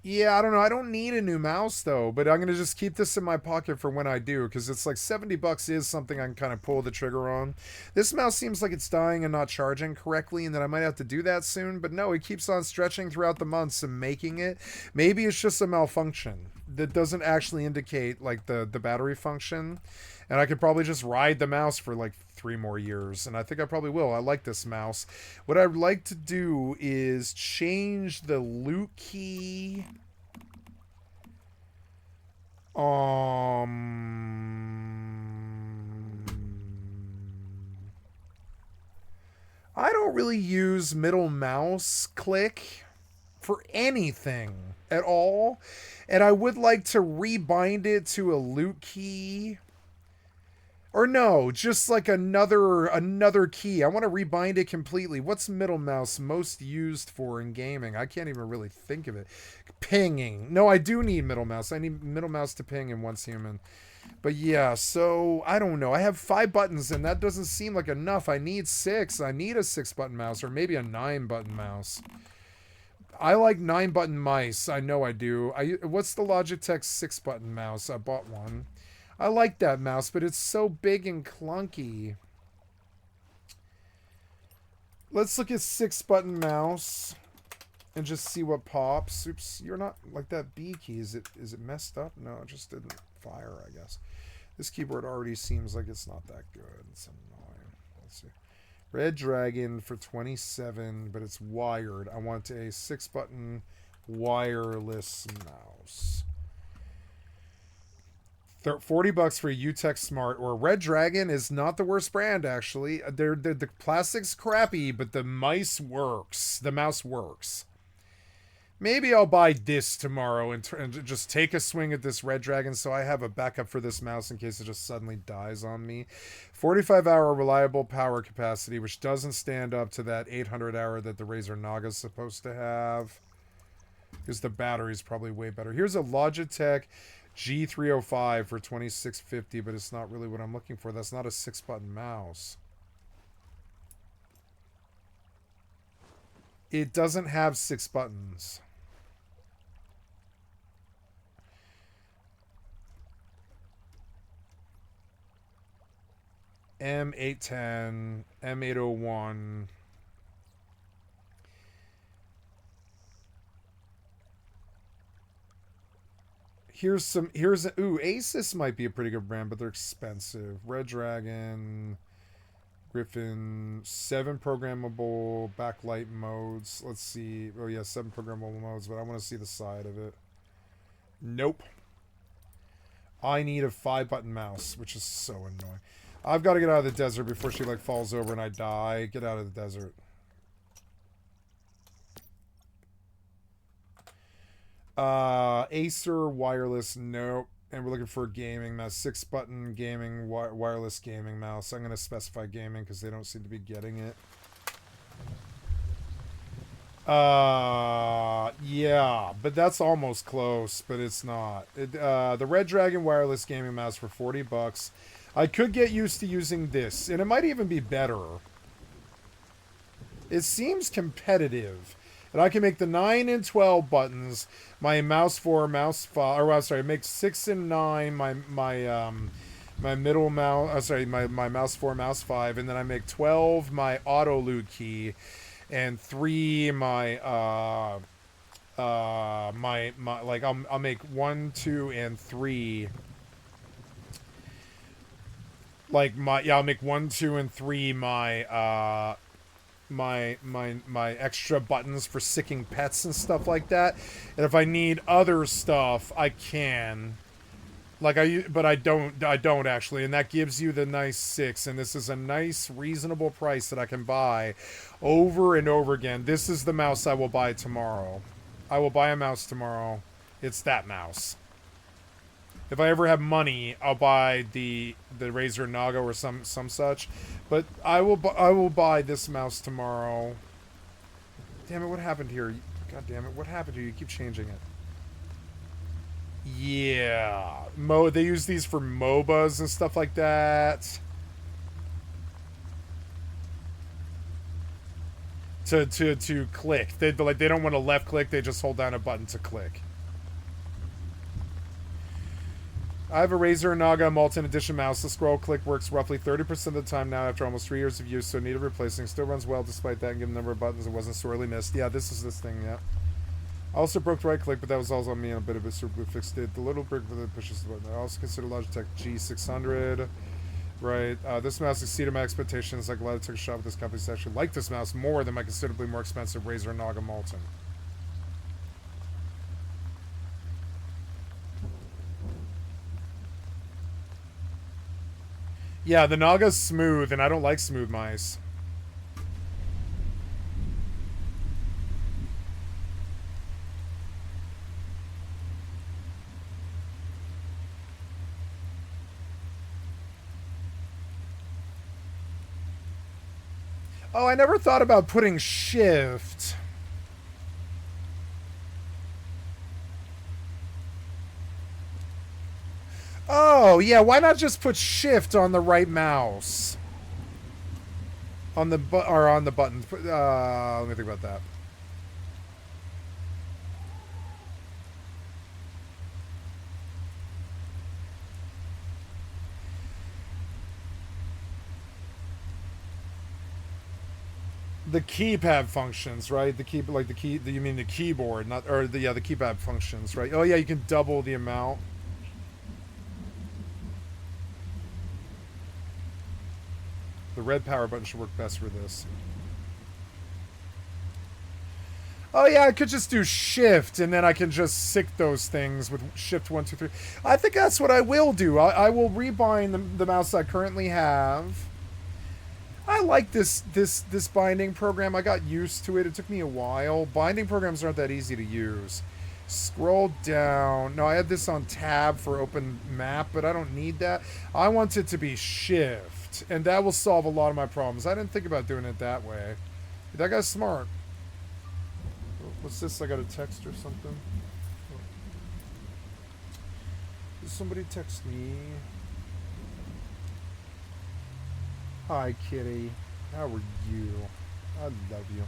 Yeah, I don't know. I don't need a new mouse, though, but I'm going to just keep this in my pocket for when I do, because it's like $70 is something I can kind of pull the trigger on. This mouse seems like it's dying and not charging correctly, and that I might have to do that soon, but no, it keeps on stretching throughout the months and making it. Maybe it's just a malfunction that doesn't actually indicate, like, the battery function, and I could probably just ride the mouse for, like, 3 more years, and I think I probably will. I like this mouse. What I'd like to do is change the loot key. I don't really use middle mouse click for anything at all, and I would like to rebind it to a loot key. Or no, just like another key. I want to rebind it completely. What's middle mouse most used for in gaming? I can't even really think of it. Pinging. No, I do need middle mouse. I need middle mouse to ping in Once Human. But yeah, so I don't know. I have 5 buttons and that doesn't seem like enough. I need 6. I need a 6-button mouse or maybe a 9-button mouse. I like 9-button mice. I know I do. What's the Logitech 6-button mouse? I bought one. I like that mouse, but it's so big and clunky. Let's look at 6-button mouse and just see what pops. Oops, you're not like that B key. Is it messed up? No, it just didn't fire, I guess. This keyboard already seems like it's not that good. It's annoying. Let's see. Red Dragon for 27, but it's wired. I want a 6-button wireless mouse. $40 for a UTech Smart or Red Dragon is not the worst brand, actually. The plastic's crappy, but the mouse works. The mouse works. Maybe I'll buy this tomorrow and just take a swing at this Red Dragon so I have a backup for this mouse in case it just suddenly dies on me. 45-hour reliable power capacity, which doesn't stand up to that 800-hour that the Razer Naga is supposed to have. Because the battery's probably way better. Here's a Logitech G305 for $26.50, but it's not really what I'm looking for. That's not a 6-button mouse. It doesn't have 6 buttons. M810, M801. Ooh, Asus might be a pretty good brand, but they're expensive. Red Dragon, Griffin, 7 programmable backlight modes. Let's see. Oh yeah, 7 programmable modes, but I want to see the side of it. Nope. I need a 5-button mouse, which is so annoying. I've got to get out of the desert before she like falls over and I die. Get out of the desert. Acer wireless, nope. And we're looking for a gaming mouse, 6-button gaming wireless gaming mouse. I'm going to specify gaming because they don't seem to be getting it. Yeah, but that's almost close, but it's not. The Red Dragon wireless gaming mouse for $40. I could get used to using this, and it might even be better. It seems competitive. And I can make the 9 and 12 buttons my mouse 4, mouse 5, or I'm sorry, make 6 and 9 my middle mouse, my mouse 4, mouse 5, and then I make 12 my auto loot key, and 3 my my like I'll make 1, 2, and 3. Like I'll make 1, 2, and 3 my my extra buttons for sicking pets and stuff like that. And if I need other stuff, I can. Like but I don't actually, and that gives you the nice 6, and this is a nice reasonable price that I can buy over and over again. This is the mouse I will buy tomorrow. I will buy a mouse tomorrow. It's that mouse. If I ever have money, I'll buy the Razer Naga or some such, but I will buy this mouse tomorrow. Damn it, what happened here? God damn it, what happened here? You keep changing it. Yeah, they use these for MOBAs and stuff like that. To click. They don't want to left click. They just hold down a button to click. I have a Razer Naga Molten Edition mouse. The scroll click works roughly 30% of the time now after almost 3 years of use, so need of replacing. Still runs well despite that, and given the number of buttons, it wasn't sorely missed. Yeah, this is this thing. Yeah. I also broke the right click, but that was also on me and a bit of a super fixed it. The little brick that pushes the button. I also consider Logitech G600. Right. This mouse exceeded my expectations. Like a lot of took a shot with this company. I actually like this mouse more than my considerably more expensive Razer Naga Molten. Yeah, the Naga's smooth, and I don't like smooth mice. Oh, I never thought about putting shift. Oh, yeah, why not just put shift on the right mouse? On the on the button. Let me think about that. The keypad functions, right? The key, like the key. You mean the keyboard, not or the the keypad functions, right? Oh yeah, you can double the amount. The red power button should work best for this. Oh yeah, I could just do shift, and then I can just sick those things with shift 1, 2, 3. I think that's what I will do. I will rebind the mouse I currently have. I like this binding program. I got used to it. It took me a while. Binding programs aren't that easy to use. Scroll down. No, I had this on tab for open map, but I don't need that. I want it to be shift, and that will solve a lot of my problems. I didn't think about doing it that way. That guy's smart. What's this? I got a text or something? Did somebody text me? Hi, kitty. How are you? I love you.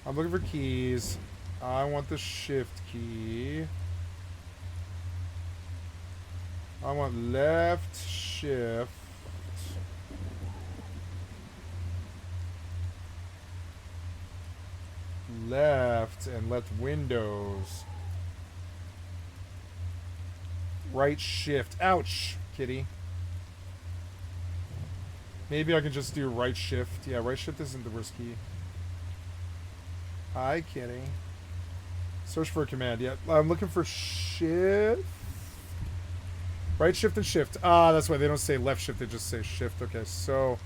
I'm looking for keys. I want the shift key. I want left shift. Left and left Windows. Right shift. Ouch, kitty. Maybe I can just do right shift. Yeah, right shift isn't the worst key. Hi, kitty. Search for a command. Yeah, I'm looking for shift. Right shift and shift. Ah, that's why they don't say left shift. They just say shift. Okay, so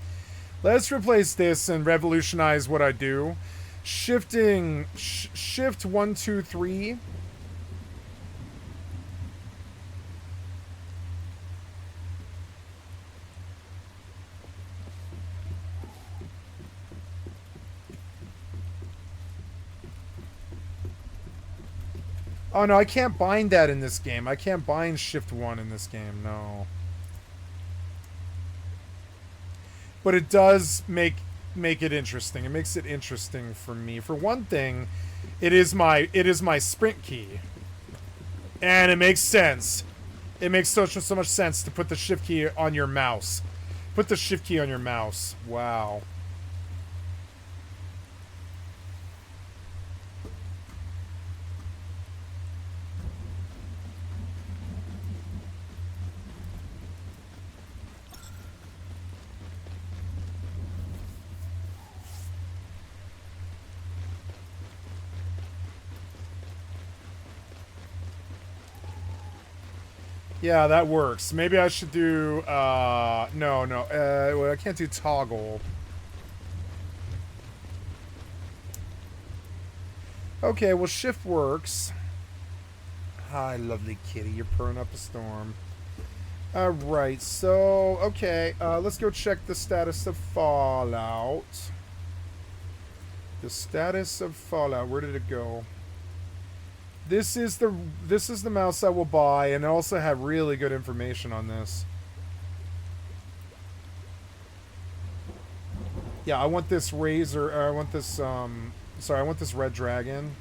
let's replace this and revolutionize what I do. Shifting. Shift 1, 2, 3. Oh no, I can't bind that in this game. I can't bind shift 1 in this game, no. But it does make it interesting. It makes it interesting for me. For one thing, it is my sprint key. And it makes sense. It makes so much sense to put the shift key on your mouse. Put the shift key on your mouse. Wow. Yeah, that works. Maybe I should do, no, well, I can't do toggle. Okay, well, shift works. Hi, lovely kitty. You're purring up a storm. Alright, so, okay, let's go check the status of Fallout. The status of Fallout, where did it go? This is the mouse I will buy, and I also have really good information on this. Yeah, I want this razor, I want this, sorry, I want this red dragon.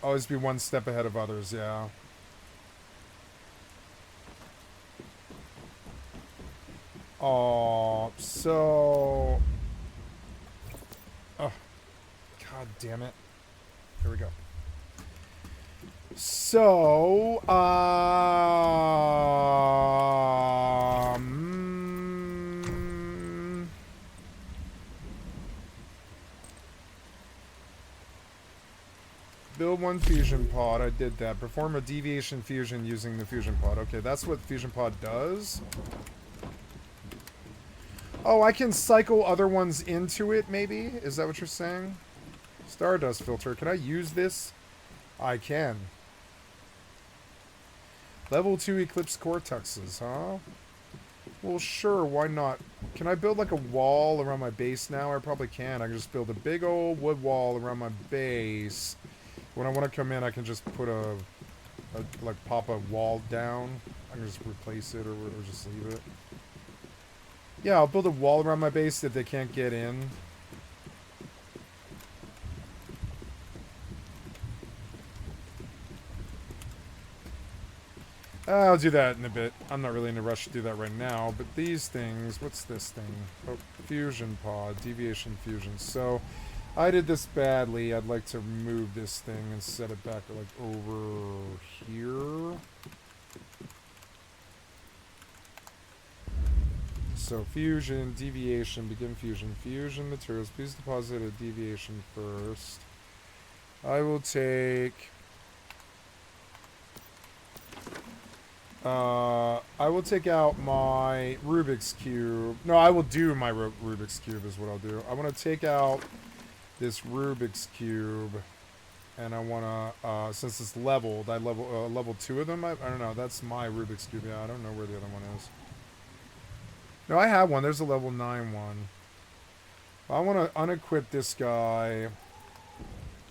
Always be one step ahead of others, yeah. Oh, so... Oh, god damn it. Here we go. So, build one fusion pod. I did that. Perform a deviation fusion using the fusion pod. Okay, that's what fusion pod does. Oh, I can cycle other ones into it, maybe? Is that what you're saying? Stardust filter. Can I use this? I can. Level 2 Eclipse Cortexes, huh? Well, sure, why not? Can I build like a wall around my base now? I probably can. I can just build a big old wood wall around my base. When I want to come in, I can just put like pop a wall down. I can just replace it or just leave it. Yeah, I'll build a wall around my base that they can't get in. I'll do that in a bit. I'm not really in a rush to do that right now, but these things, what's this thing? Oh, fusion pod, deviation fusion. So, I did this badly. I'd like to remove this thing and set it back like over here. So fusion, deviation, begin fusion. Fusion materials. Please deposit a deviation first. I will take... I will take out my Rubik's Cube. No, I will do my Rubik's Cube is what I'll do. I want to take out this Rubik's Cube. And I want to, since it's leveled, I level 2 of them. I don't know. That's my Rubik's Cube. Yeah, I don't know where the other one is. No, I have one. There's a level 9 one. I want to unequip this guy.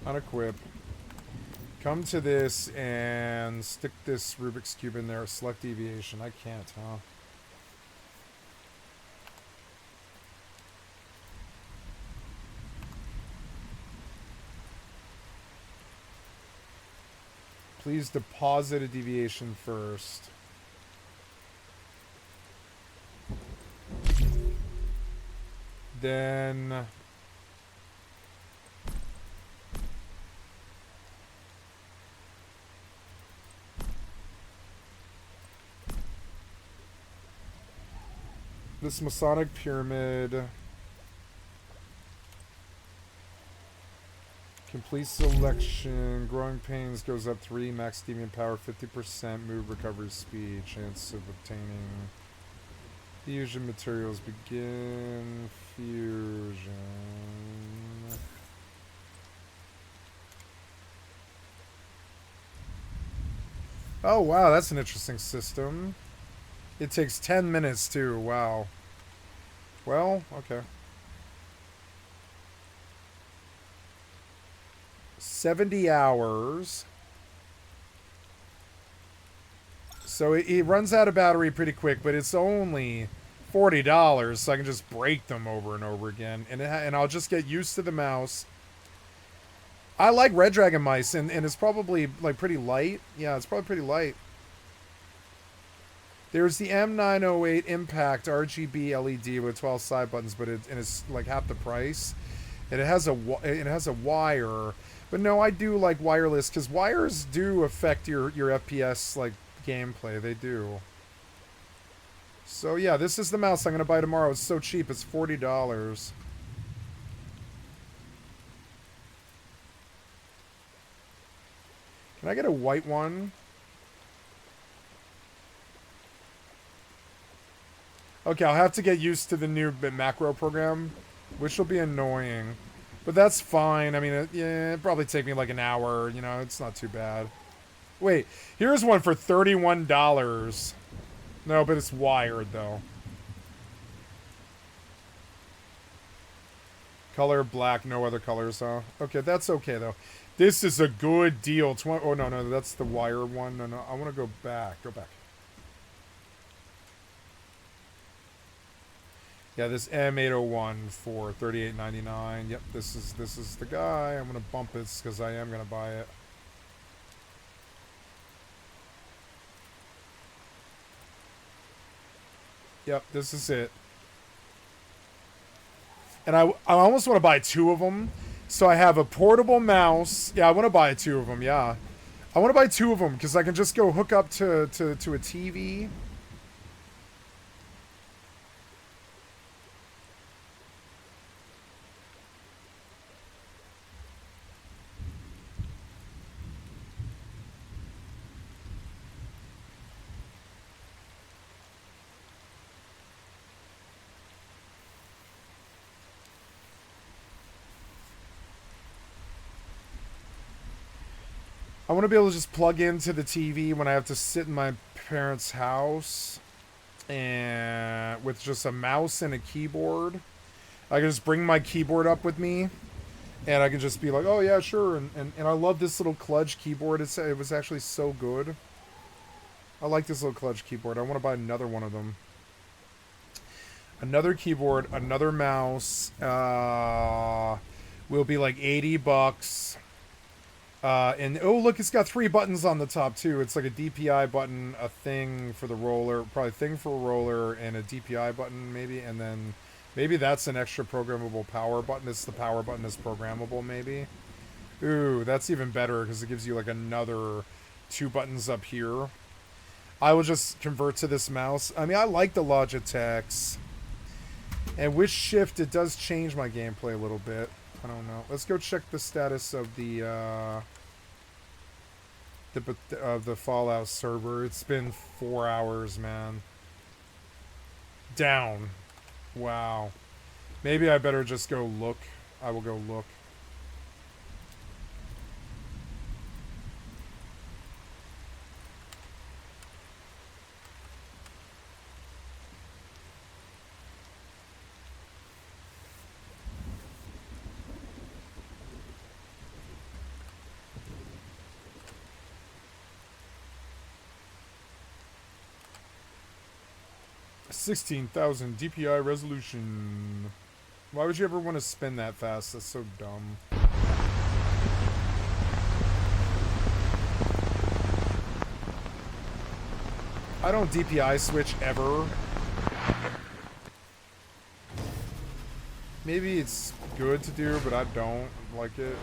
Unequip. Come to this and stick this Rubik's Cube in there. Select deviation. I can't, huh? Please deposit a deviation first. Then... this Masonic Pyramid. Complete selection. Growing Pains goes up 3. Max deviant power 50%. Move recovery speed. Chance of obtaining... Fusion materials. Begin fusion. Oh, wow. That's an interesting system. It takes 10 minutes, too. Wow. Well, okay. 70 hours. So it runs out of battery pretty quick, but it's only $40, so I can just break them over and over again. And I'll just get used to the mouse. I like Red Dragon mice, and it's probably, like, pretty light. Yeah, it's probably pretty light. There's the M908 Impact RGB LED with 12 side buttons, but it's like half the price. And it has a wire. But no, I do like wireless, because wires do affect your FPS, like, gameplay. They do. So, yeah, this is the mouse I'm going to buy tomorrow. It's so cheap. It's $40. Can I get a white one? Okay, I'll have to get used to the new macro program, which will be annoying. But that's fine. I mean, yeah, it'll probably take me like an hour. You know, it's not too bad. Wait, here's one for $31. No, but it's wired, though. Color black, no other colors, huh? Okay, that's okay, though. This is a good deal. Oh, no, that's the wire one. No, I want to go back. Go back. Yeah, this M801 for $38.99. Yep, this is the guy. I'm gonna bump this because I am gonna buy it. Yep, this is it. And I almost want to buy 2 of them. So I have a portable mouse. Yeah, I want to buy 2 of them, yeah. I want to buy 2 of them because I can just go hook up to a TV. I want to be able to just plug into the TV when I have to sit in my parents' house and with just a mouse and a keyboard. I can just bring my keyboard up with me and I can just be like, oh yeah, sure. And I love this little Kludge keyboard. It was actually so good. I like this little Kludge keyboard. I want to buy another one of them. Another keyboard, another mouse. Will be like $80. And oh look, it's got 3 buttons on the top too. It's like a DPI button, a thing for the roller, probably thing for a roller, and a DPI button maybe, and then maybe that's an extra programmable power button. It's the power button is programmable maybe. Ooh, that's even better because it gives you like another 2 buttons up here. I will just convert to this mouse. I mean, I like the Logitechs, and with shift it does change my gameplay a little bit. I don't know. Let's go check the status of the Fallout server. It's been 4 hours, man. Down. Wow. Maybe I better just go look. I will go look. $16,000 DPI resolution. Why would you ever want to spin that fast? That's so dumb. I don't DPI switch ever. Maybe it's good to do, but I don't like it.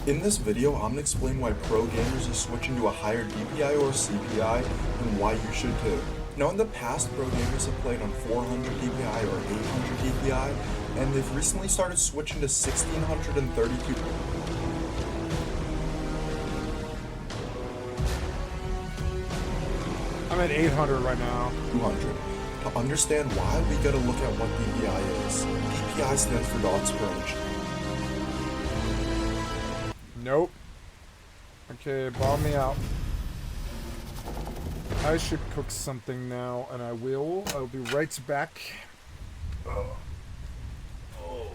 In this video, I'm going to explain why pro gamers are switching to a higher DPI or CPI and why you should too. Now in the past, pro gamers have played on 400 DPI or 800 DPI, and they've recently started switching to 1632. I'm at 800 right now. 200. To understand why, we gotta look at what DPI is. DPI stands for dots per inch. Nope. Okay, bomb me out. I should cook something now, and I will. I'll be right back. Oh. Oh. Okay,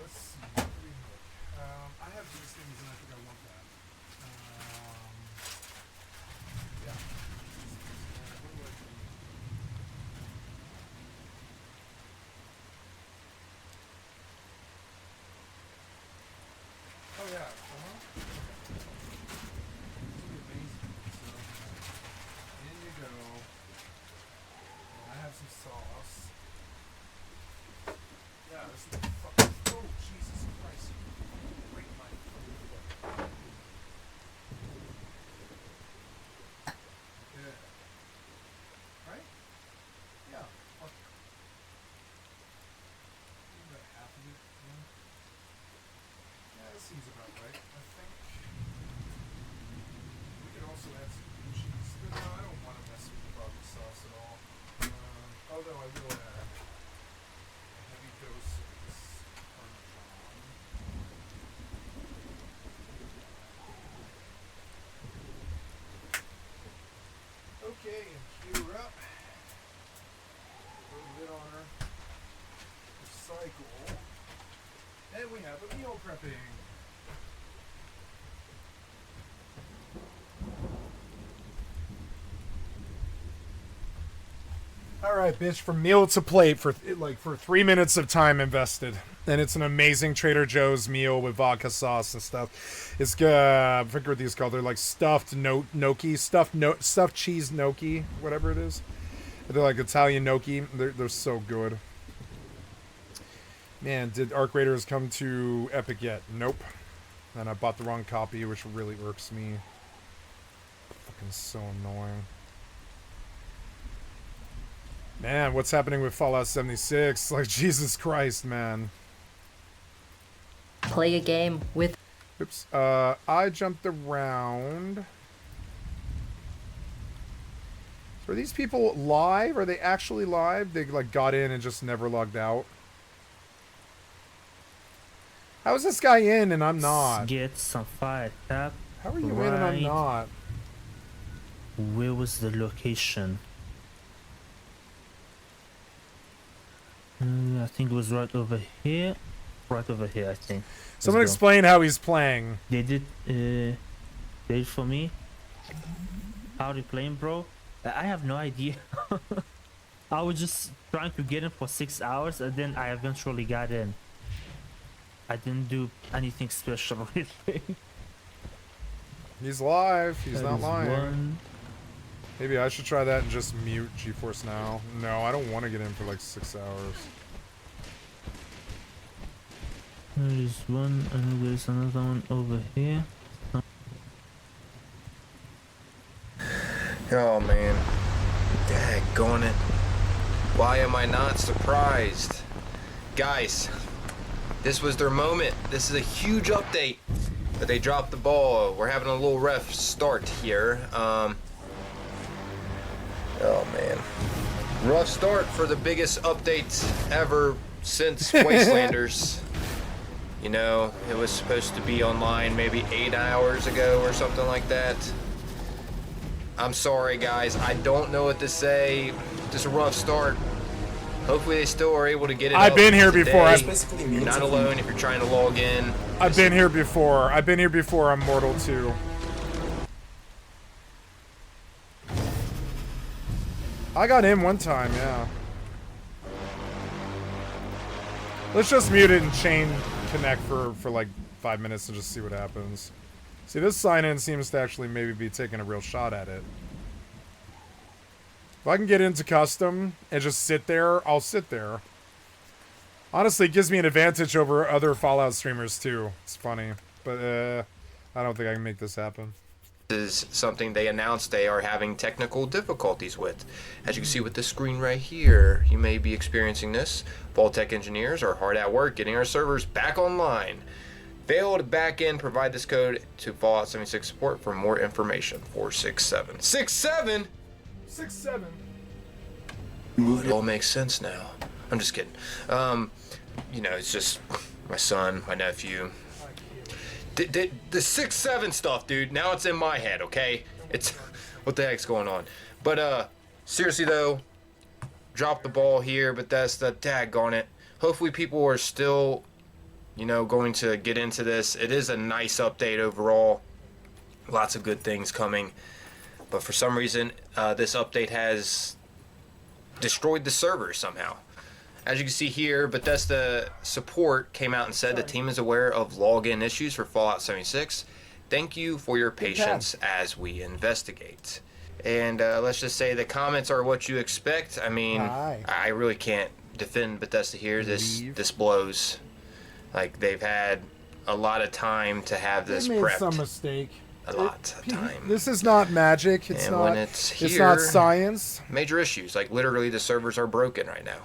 let's see. What do we make? I have these things, and I think I want that. Yeah. What do I do? Oh yeah. In you go. And I have some sauce. Yeah, this is fucking. Oh Jesus Christ! Break my fucking foot. Alright, cool. And we have a meal prepping. Alright, bitch, from meal to plate for 3 minutes of time invested. And it's an amazing Trader Joe's meal with vodka sauce and stuff. It's good. I forget what these called. They're like stuffed gnocchi, stuffed cheese gnocchi, whatever it is. They're like Italian gnocchi. They're so good. Man, did Arc Raiders come to Epic yet? Nope. And I bought the wrong copy, which really irks me. Fucking so annoying. Man, what's happening with Fallout 76? Like, Jesus Christ, man. Play a game with... Oops. I jumped around. Are these people live? Are they actually live? They, like, got in and just never logged out? How is this guy in and I'm not? Get some fire tap. How are you in and I'm not? Where was the location? I think it was right over here. Right over here, I think. Someone explain how he's playing. They did for me. How they playing, bro? I have no idea. I was just trying to get in for 6 hours and then I eventually got in. I didn't do anything special, really. He's live. He's not lying. One. Maybe I should try that and just mute GeForce Now. No, I don't want to get in for like 6 hours. There is one, and there's another one over here. Oh man. Daggone it. Why am I not surprised? Guys, this was their moment. This is a huge update. But they dropped the ball. We're having a little rough start here. Oh man. Rough start for the biggest update ever since Wastelanders. You know, it was supposed to be online maybe 8 hours ago or something like that. I'm sorry guys, I don't know what to say. Just a rough start. Hopefully they still are able to get it I've up been here today. before. You're not alone if you're trying to log in. I've been here before. I've been here before. I'm Mortal 2. I got in one time, yeah. Let's just mute it and chain connect for like 5 minutes and just see what happens. See, this sign-in seems to actually maybe be taking a real shot at it. If I can get into custom and just sit there, I'll sit there. Honestly, it gives me an advantage over other Fallout streamers too. It's funny, but I don't think I can make this happen. This is something they announced they are having technical difficulties with. As you can see with this screen right here, you may be experiencing this. Vault-Tec engineers are hard at work getting our servers back online. Failed backend, provide this code to Fallout 76 support for more information. 467. 67? 6-7. It all makes sense now. I'm just kidding. You know, it's just my son, my nephew. The 6-7 stuff, dude. Now it's in my head, okay? It's what the heck's going on? But seriously though, drop the ball here, but that's the daggone it. Hopefully people are still, you know, going to get into this. It is a nice update overall. Lots of good things coming. But for some reason, this update has destroyed the server somehow. As you can see here, Bethesda support came out and said the team is aware of login issues for Fallout 76. Thank you for your patience as we investigate. And let's just say the comments are what you expect. I mean, I really can't defend Bethesda here. This blows. Like, they've had a lot of time to have this They made prepped. some mistake. A lot of time. This is not magic. It's And not. when it's It's here, not science. major issues. Like, literally, the servers are broken right now.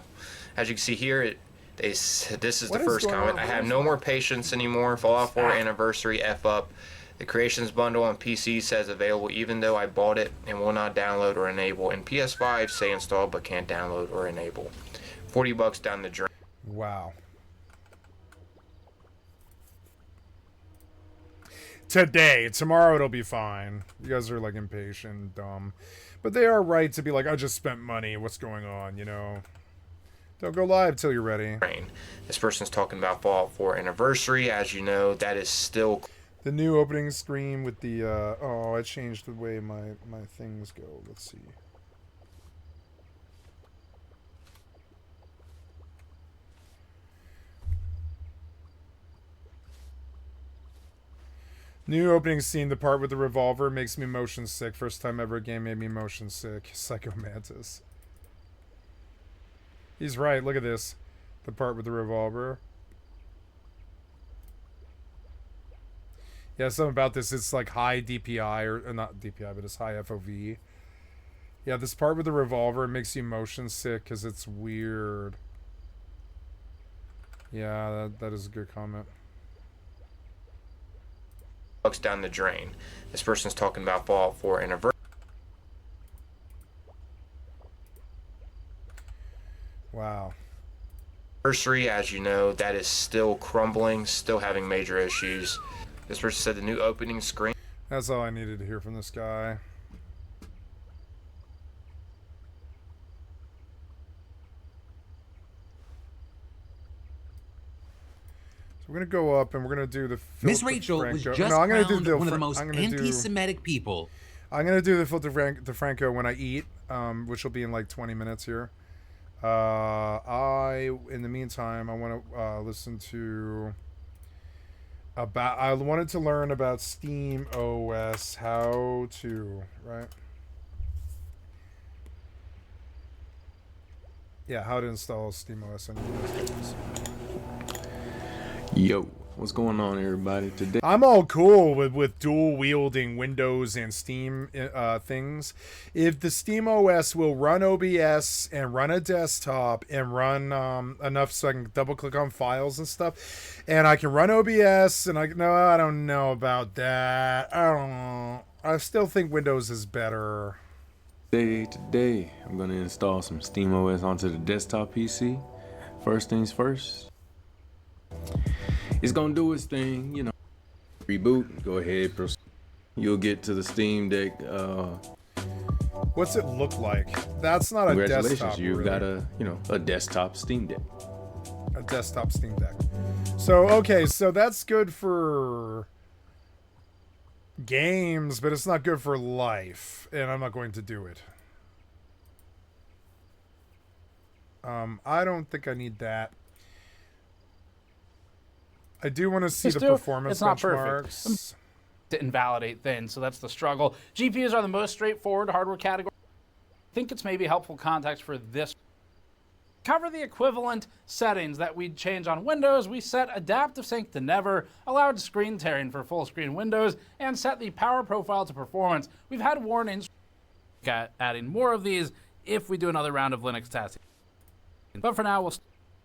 As you can see here, this is What the is first going comment. on? I have no more patience anymore. Fallout 4 Anniversary F up. The Creations Bundle on PC says available even though I bought it and will not download or enable. And PS5 say install but can't download or enable. $40 down the drain. Wow. Today. Tomorrow it'll be fine. You guys are like impatient and dumb. But they are right to be like, I just spent money. What's going on, you know? Don't go live till you're ready. This person's talking about Fallout 4 Anniversary. As you know, that is still... The new opening screen with the, oh, I changed the way my things go. Let's see. New opening scene, the part with the revolver makes me motion sick. First time ever a game made me motion sick. Psycho Mantis. He's right, look at this. The part with the revolver. Yeah, something about this, it's like high DPI, or not DPI, but it's high FOV. Yeah, this part with the revolver makes you motion sick because it's weird. Yeah, that is a good comment. Bucks down the drain. This person's talking about Fallout 4 Anniversary. Wow. As you know, that is still crumbling, still having major issues. This person said the new opening screen. That's all I needed to hear from this guy. So we're gonna go up and we're gonna do the. Miss Rachel was just no, I'm gonna do crowned the, one of the most anti-Semitic people. I'm gonna do the filter Franco when I eat, which will be in like 20 minutes here. In the meantime, I want to listen to. I wanted to learn about Steam OS, how to, right? Yeah, how to install Steam OS on your device. Yo, what's going on, everybody? Today I'm all cool with dual wielding Windows and Steam things. If the Steam OS will run OBS and run a desktop and run enough so I can double click on files and stuff, and I can run OBS, and I don't know about that. I don't know. I still think Windows is better. today I'm gonna install some Steam OS onto the desktop PC. First things first. It's gonna do its thing, you know. Reboot, go ahead, proceed. You'll get to the Steam Deck. What's it look like? That's not a Congratulations, desktop. you've really. got a desktop Steam Deck. A desktop Steam Deck. So okay, so that's good for games, but it's not good for life, and I'm not going to do it. I don't think I need that. I do want to see the performance benchmarks. To invalidate things, so that's the struggle. GPUs are the most straightforward hardware category. I think it's maybe helpful context for this. Cover the equivalent settings that we'd change on Windows. We set adaptive sync to never, allowed screen tearing for full screen Windows, and set the power profile to performance. We've had warnings adding more of these if we do another round of Linux testing. But for now,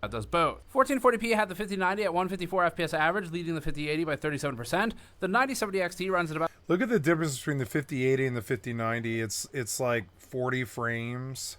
that does both. 1440p had the 5090 at 154 FPS average, leading the 5080 by 37%. The 9070 XT runs at about... Look at the difference between the 5080 and the 5090. It's like 40 frames.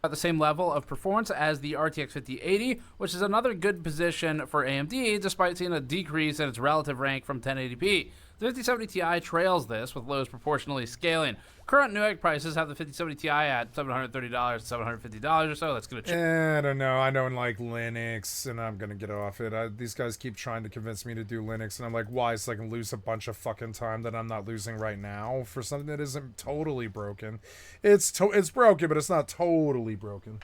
At the same level of performance as the RTX 5080, which is another good position for AMD, despite seeing a decrease in its relative rank from 1080p. The 5070 Ti trails this, with lows proportionally scaling. Current Newegg prices have the 5070 Ti at $730 to $750 or so. That's going to change. I don't know. I don't like Linux, and I'm going to get off it. These guys keep trying to convince me to do Linux, and I'm like, why? So I can lose a bunch of fucking time that I'm not losing right now for something that isn't totally broken. It's broken, but it's not totally broken.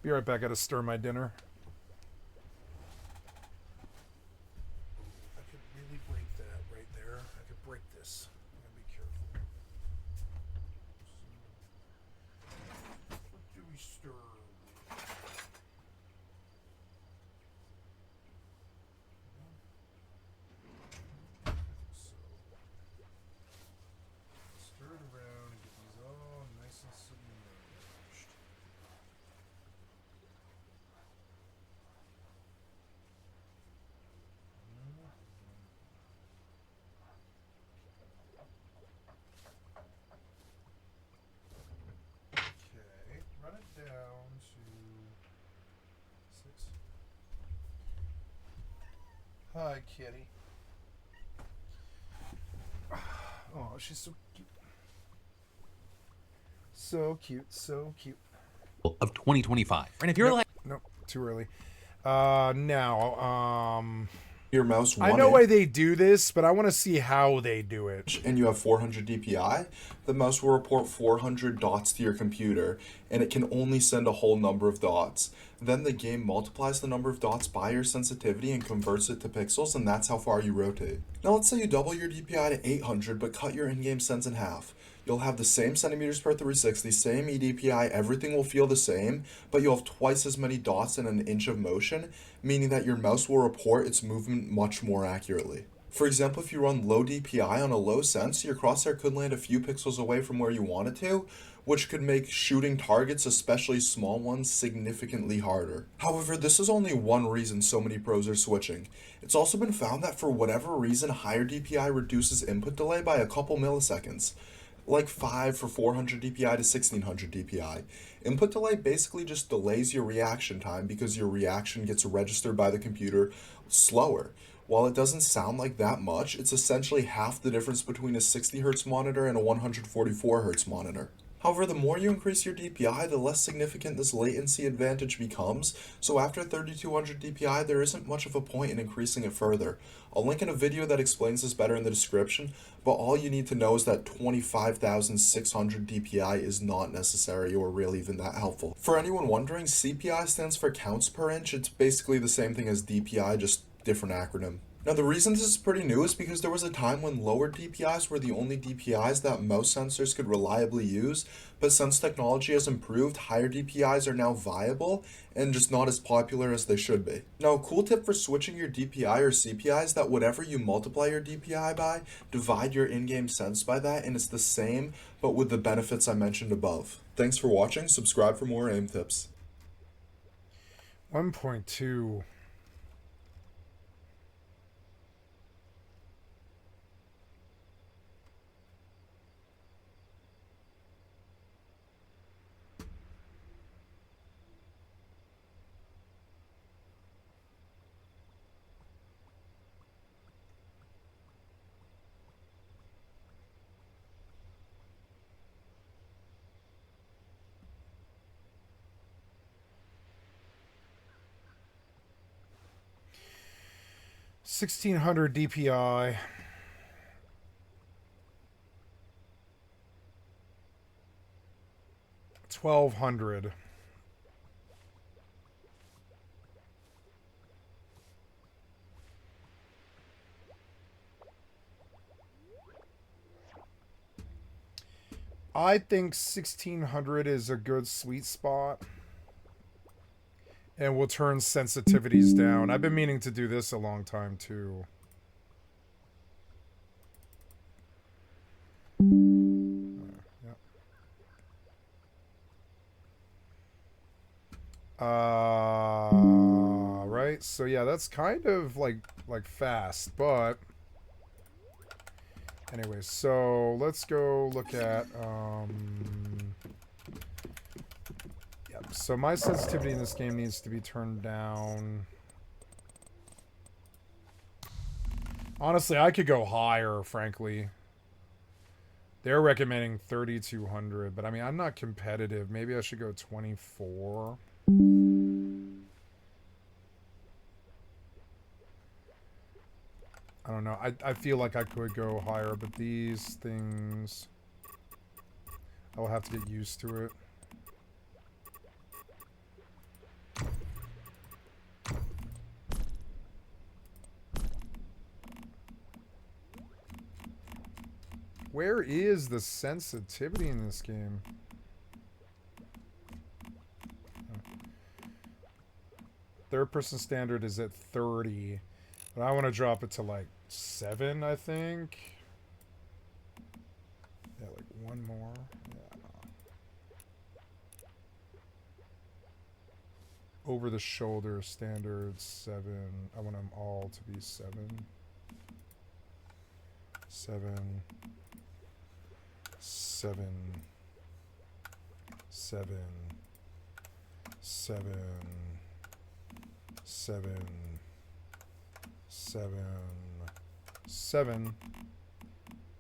Be right back. I got to stir my dinner. I could really break that right there. I could break this. I'm going to be careful. What do we stir? Stir it around and get these all nice and submerged. Okay, run it down to 6. Hi, kitty. Oh, she's so cute. So cute, so cute. Of 2025. And if you're like, nope, too early. Now, Your mouse I know why they do this, but I want to see how they do it. And you have 400 DPI, the mouse will report 400 dots to your computer, and it can only send a whole number of dots. Then the game multiplies the number of dots by your sensitivity and converts it to pixels, and that's how far you rotate. Now let's say you double your DPI to 800, but cut your in-game sense in half. You'll have the same centimeters per 360, same eDPI, everything will feel the same, but you'll have twice as many dots in an inch of motion, meaning that your mouse will report its movement much more accurately. For example, if you run low DPI on a low sense, your crosshair could land a few pixels away from where you want it to, which could make shooting targets, especially small ones, significantly harder. However, this is only one reason so many pros are switching. It's also been found that for whatever reason, higher DPI reduces input delay by a couple milliseconds. Like 5 for 400 DPI to 1600 DPI. Input delay basically just delays your reaction time because your reaction gets registered by the computer slower. While it doesn't sound like that much, it's essentially half the difference between a 60 Hz monitor and a 144 Hz monitor. However, the more you increase your DPI, the less significant this latency advantage becomes, so after 3200 DPI, there isn't much of a point in increasing it further. I'll link in a video that explains this better in the description, but all you need to know is that 25,600 DPI is not necessary or really even that helpful. For anyone wondering, CPI stands for counts per inch. It's basically the same thing as DPI, just different acronym. Now the reason this is pretty new is because there was a time when lower DPIs were the only DPIs that most sensors could reliably use, but since technology has improved, higher DPIs are now viable and just not as popular as they should be. Now a cool tip for switching your DPI or CPI is that whatever you multiply your DPI by, divide your in-game sense by that, and it's the same but with the benefits I mentioned above. Thanks for watching, subscribe for more aim tips. 1.2. $1,600 DPI. $1,200. I think 1,600 is a good sweet spot. And we'll turn sensitivities down. I've been meaning to do this a long time, too. Right? So, yeah, that's kind of, like fast, but... Anyway, so let's go look at... So my sensitivity in this game needs to be turned down. Honestly, I could go higher, frankly. They're recommending 3,200, but I mean, I'm not competitive. Maybe I should go 24. I don't know. I feel like I could go higher, but these things... I'll have to get used to it. Where is the sensitivity in this game? Third person standard is at 30. But I want to drop it to like 7, I think. Yeah, like one more. Yeah. Over the shoulder standard 7. I want them all to be 7. 7. 7. 7. 7. 7. 7. 7.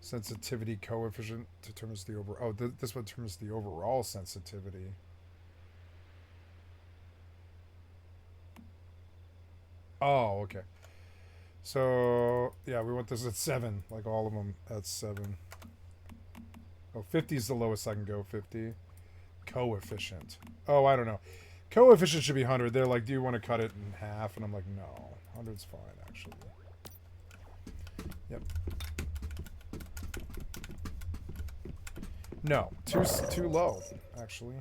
Sensitivity coefficient determines the overall. Oh, this one determines the overall sensitivity. Oh, okay. So, yeah, we want this at 7. Like all of them at 7. Oh, 50 is the lowest I can go. 50. Coefficient. Oh, I don't know. Coefficient should be 100. They're like, do you want to cut it in half? And I'm like, no. 100's fine, actually. Yep. No. Too low, actually.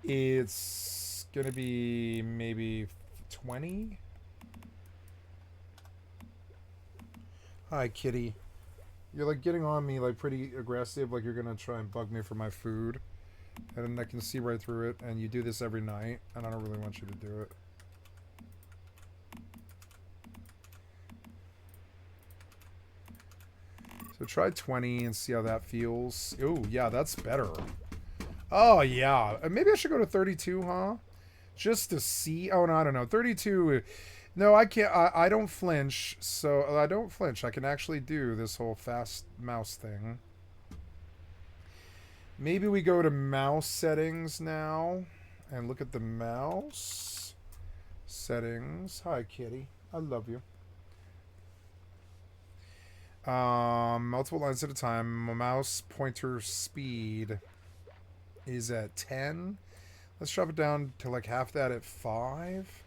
It's gonna be maybe 20. Hi, kitty. You're like getting on me like pretty aggressive, like you're gonna try and bug me for my food. And I can see right through it, and you do this every night, and I don't really want you to do it. So try 20 and see how that feels. Ooh, yeah, that's better. Oh, yeah. Maybe I should go to 32, huh? Just to see. Oh, no, I don't know. 32. No, I can't. I don't flinch. So I don't flinch. I can actually do this whole fast mouse thing. Maybe we go to mouse settings now and look at the mouse settings. Hi, kitty. I love you. Multiple lines at a time. Mouse pointer speed is at 10. Let's drop it down to like half that at 5.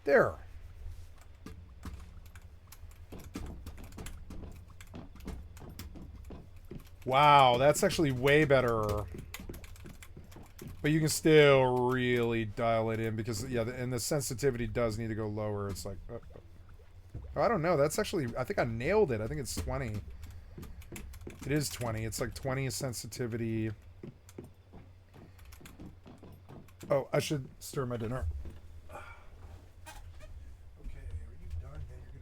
There. Wow, that's actually way better. But you can still really dial it in because, yeah, and the sensitivity does need to go lower. It's like, I don't know. That's actually, I think I nailed it. I think it's 20. It is 20. It's like 20 sensitivity. Oh, I should stir my dinner. Okay, are you done? Yeah, you're good.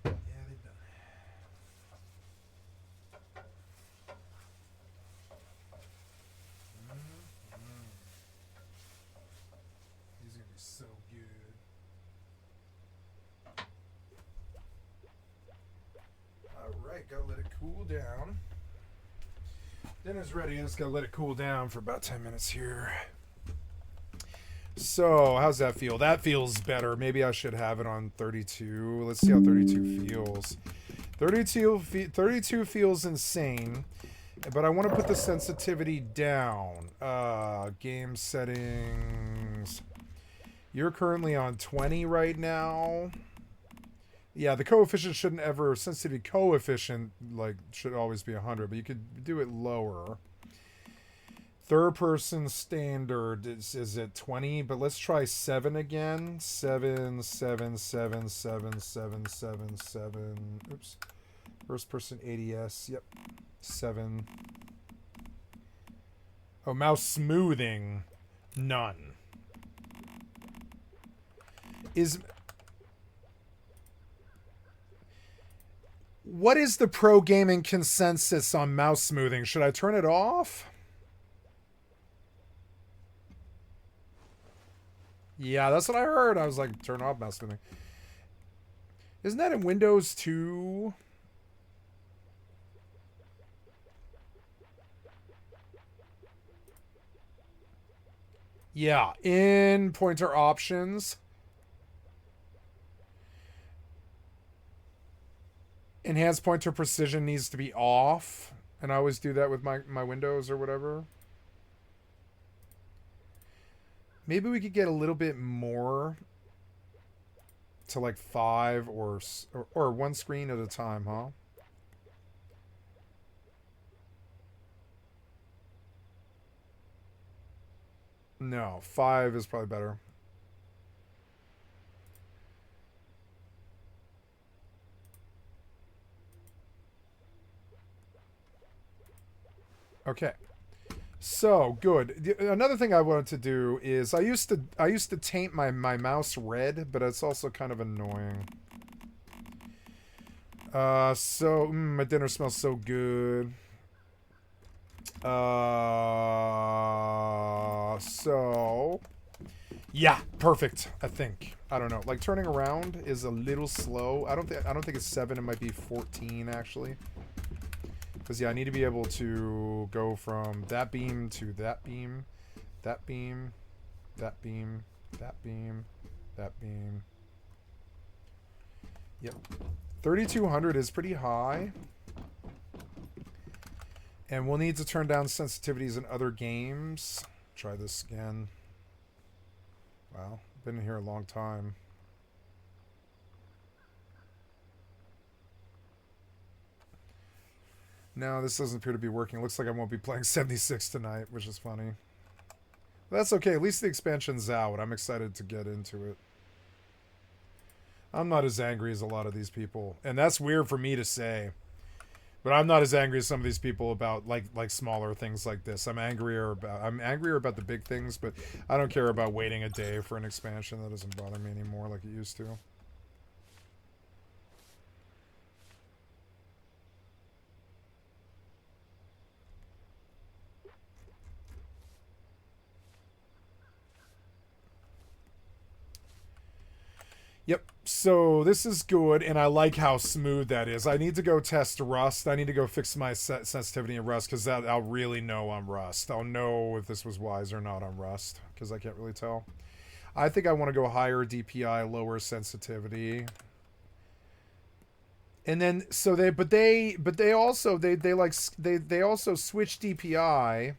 Okay. Yeah, they're done. These are gonna be so good. Alright, gotta let it cool down. Dinner's ready. I just gotta let it cool down for about 10 minutes here. So, how's that feel? That feels better. Maybe I should have it on 32. Let's see how 32 feels. 32 feels insane. But I want to put the sensitivity down. Game settings. You're currently on 20 right now. Yeah, the coefficient shouldn't ever... Sensitivity coefficient, like, should always be 100, but you could do it lower. Third person standard is at 20, but let's try 7 again. 7, 7, 7, 7, 7, 7, 7. Oops. First person ADS. Yep. 7. Oh, mouse smoothing. None. What is the pro gaming consensus on mouse smoothing? Should I turn it off? Yeah, that's what I heard. I was like, turn off mouse smoothing. Isn't that in Windows 2? Yeah, in pointer options. Enhanced pointer precision needs to be off. And I always do that with my Windows or whatever. Maybe we could get a little bit more to like 5 or one screen at a time, huh? No, 5 is probably better. Okay. So, good. Another thing I wanted to do is I used to taint my mouse red, but it's also kind of annoying. My dinner smells so good. So yeah, perfect. I think. I don't know. Like turning around is a little slow. I don't think it's 7. It might be 14 actually. Because yeah, I need to be able to go from that beam to that beam, that beam, that beam, that beam, that beam. Yep. 3200 is pretty high. And we'll need to turn down sensitivities in other games. Try this again. Wow, been in here a long time. No, this doesn't appear to be working. Looks like I won't be playing 76 tonight, which is funny. That's okay. At least the expansion's out. I'm excited to get into it. I'm not as angry as a lot of these people. And that's weird for me to say. But I'm not as angry as some of these people about like smaller things like this. I'm angrier about the big things, but I don't care about waiting a day for an expansion. That doesn't bother me anymore like it used to. Yep, so this is good, and I like how smooth that is. I need to go test Rust. I need to go fix my sensitivity in Rust, because I'll really know on Rust. I'll know if this was wise or not on Rust, because I can't really tell. I think I want to go higher DPI, lower sensitivity. And then, so they also switch DPI.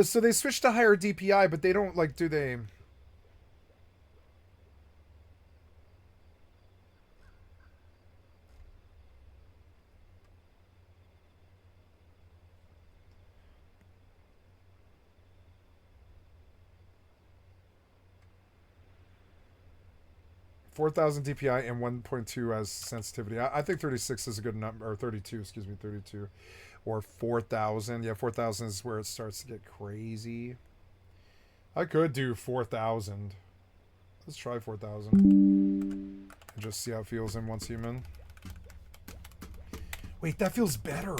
So they switch to higher DPI, but they don't, like, do they... $4,000 DPI and 1.2 as sensitivity. I think 36 is a good number, or 32, excuse me, 32. Or 4,000. Yeah, 4,000 is where it starts to get crazy. I could do 4,000. Let's try 4,000. And just see how it feels in once human. Wait, that feels better.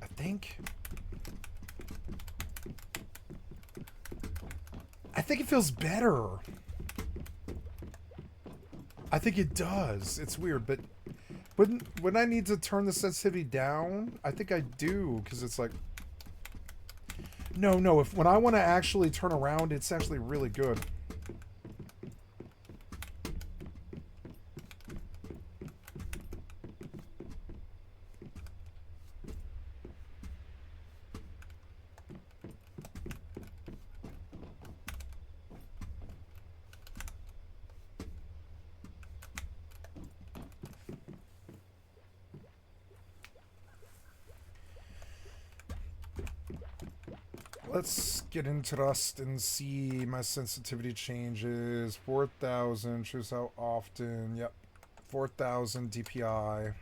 I think. I think it feels better. I think it does. It's weird, but when I need to turn the sensitivity down, I think I do, because it's like... No, when I want to actually turn around, it's actually really good. Let's get into Rust and see my sensitivity changes. 4,000, choose how often. Yep, 4,000 DPI.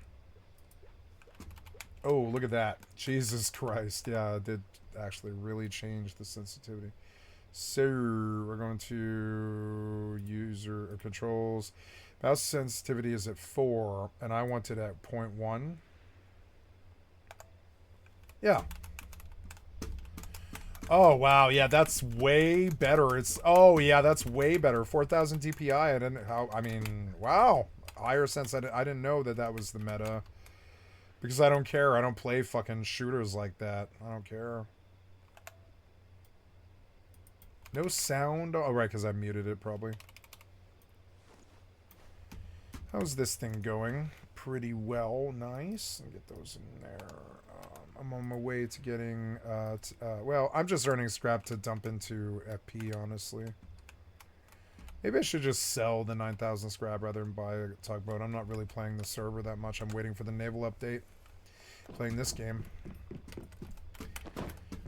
Oh, look at that. Jesus Christ. Yeah, it did actually really change the sensitivity. So, we're going to user or controls. Mouse sensitivity is at 4, and I want it at 0.1. Yeah. Oh, wow. Yeah, that's way better. Oh, yeah, that's way better. 4,000 DPI. I mean, wow. Higher sense. I didn't know that was the meta. Because I don't care. I don't play fucking shooters like that. I don't care. No sound. Oh, right, because I muted it probably. How's this thing going? Pretty well. Nice. I'll get those in there. I'm on my way to getting, well, I'm just earning scrap to dump into FP, honestly. Maybe I should just sell the 9,000 scrap rather than buy a tugboat. I'm not really playing the server that much. I'm waiting for the naval update. Playing this game.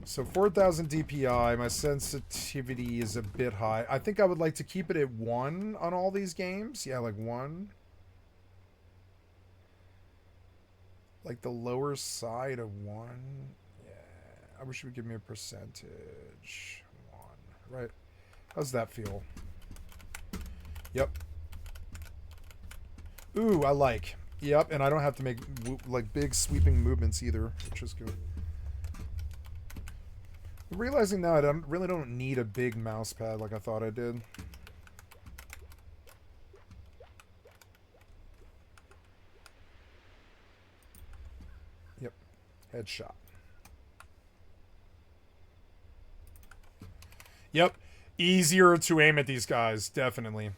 So 4,000 DPI, my sensitivity is a bit high. I think I would like to keep it at 1 on all these games. Yeah, like 1. Like the lower side of 1. Yeah. I wish you would give me a percentage. 1. Right. How's that feel? Yep. Ooh, I like. Yep, and I don't have to make like big sweeping movements either, which is good. I'm realizing now I really don't need a big mouse pad like I thought I did. Yep, headshot. Yep, easier to aim at these guys, definitely.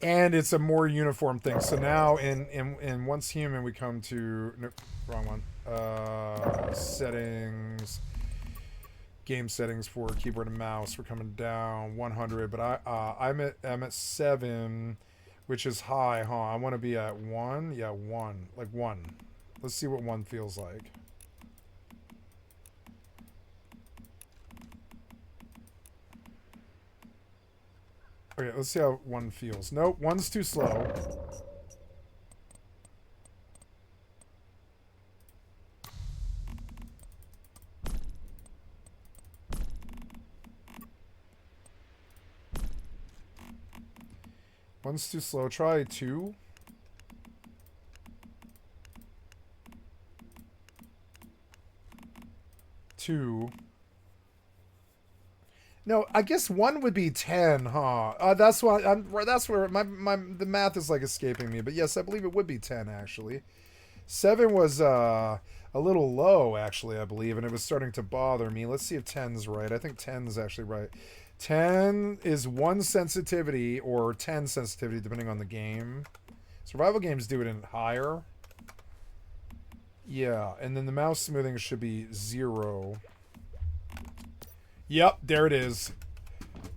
And it's a more uniform thing. So now in Once Human we come to nope, wrong one. Settings, game settings for keyboard and mouse. We're coming down 100, but I'm at 7, which is high, huh? I want to be at 1. Yeah, 1, like 1. Let's see what 1 feels like. Okay, let's see how 1 feels. Nope, 1's too slow. One's too slow. Try 2. No, I guess 1 would be 10, huh? That's why that's where the math is like escaping me. But yes, I believe it would be 10 actually. 7 was a little low actually, I believe, and it was starting to bother me. Let's see if 10's right. I think 10's actually right. 10 is 1 sensitivity or 10 sensitivity depending on the game. Survival games do it in higher. Yeah, and then the mouse smoothing should be 0. Yep, there it is.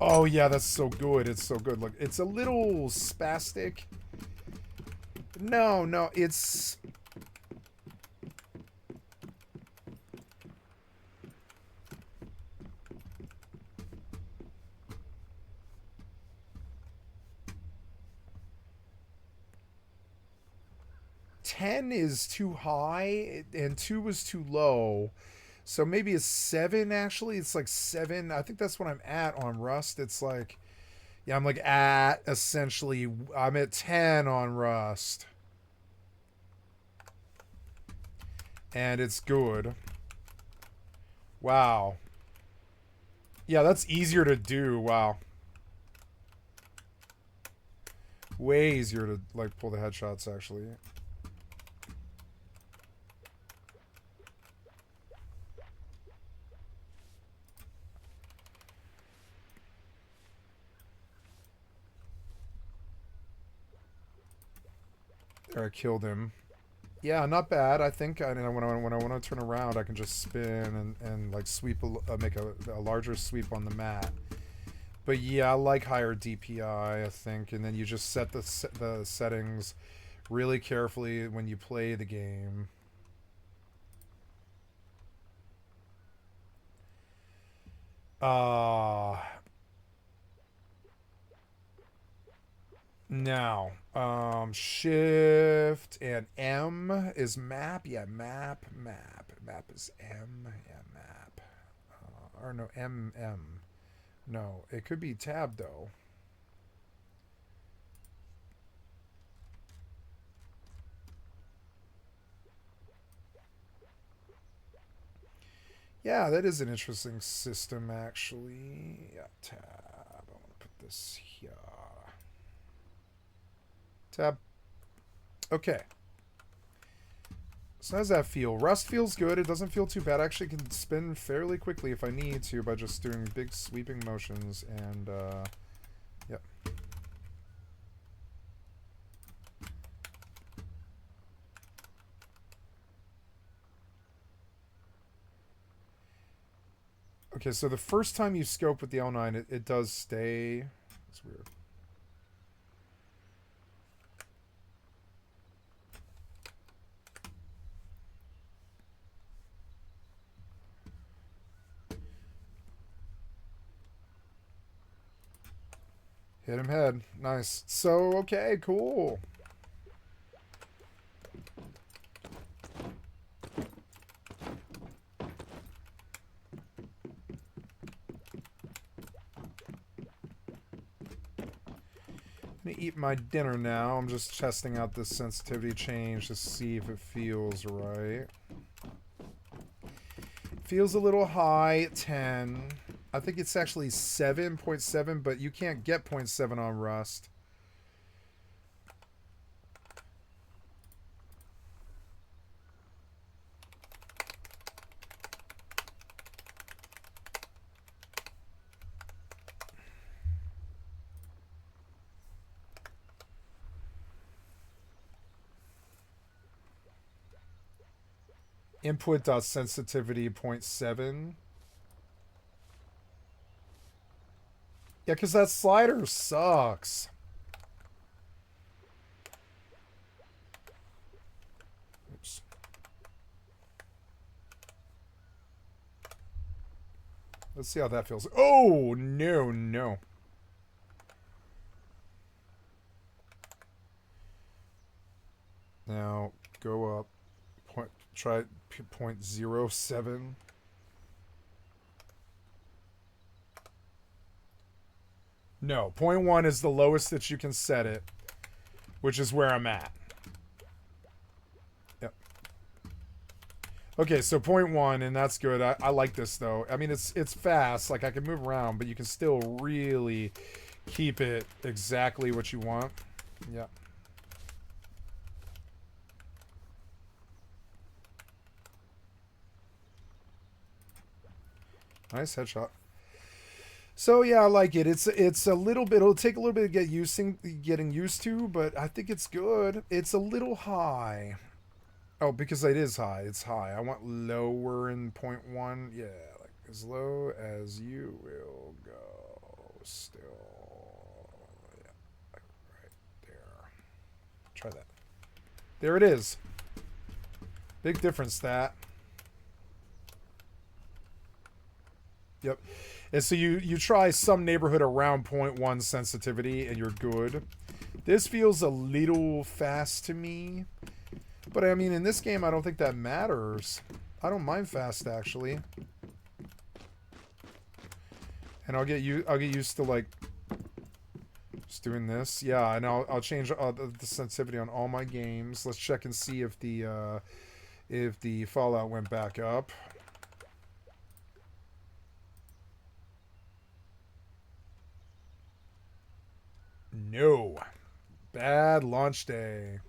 Oh yeah, that's so good. It's so good. Look, it's a little spastic. No, it's... $10 is too high, and 2 was too low. So maybe a 7, actually. It's like 7. I think that's what I'm at on Rust. It's like... Yeah, I'm like at, essentially... I'm at 10 on Rust. And it's good. Wow. Yeah, that's easier to do. Wow. Way easier to, like, pull the headshots, actually. There, I killed him. Yeah, not bad. I think when I want to turn around, I can just spin and like sweep, make a larger sweep on the mat. But yeah, I like higher DPI, I think, and then you just set the settings really carefully when you play the game. Now, shift and M is map. Yeah, map. Map is M. Yeah, map. Or no, M. No, it could be tab though. Yeah, that is an interesting system actually. Yeah, tab. I want to put this here. Tab. Okay. So how does that feel? Rust feels good. It doesn't feel too bad. I actually can spin fairly quickly if I need to by just doing big sweeping motions and yep. Okay, so the first time you scope with the L9, it does stay. That's weird. Hit him head. Nice. So, okay, cool. gonna eat my dinner now. I'm just testing out this sensitivity change to see if it feels right. Feels a little high at 10. I think it's actually 7.7, but you can't get 0.7 on Rust. Input.sensitivity 0.7. Yeah, because that slider sucks. Oops. Let's see how that feels. Oh, no, no. Now, go up. Try 0.07. No, 0.1 is the lowest that you can set it, which is where I'm at. Yep. Okay, so 0.1, and that's good. I like this, though. I mean, it's fast. Like, I can move around, but you can still really keep it exactly what you want. Yep. Nice headshot. So yeah, I like it. It's a little bit. It'll take a little bit of getting used to, but I think it's good. It's a little high. Oh, because it is high. It's high. I want lower in 0.1. Yeah, like as low as you will go. Still, yeah, like right there. Try that. There it is. Big difference, that. Yep. And so you try some neighborhood around 0.1 sensitivity and you're good. This feels a little fast to me. But I mean, in this game, I don't think that matters. I don't mind fast, actually. And I'll get used to, like, just doing this. Yeah, and I'll change the sensitivity on all my games. Let's check and see if the Fallout went back up. No. Bad launch day.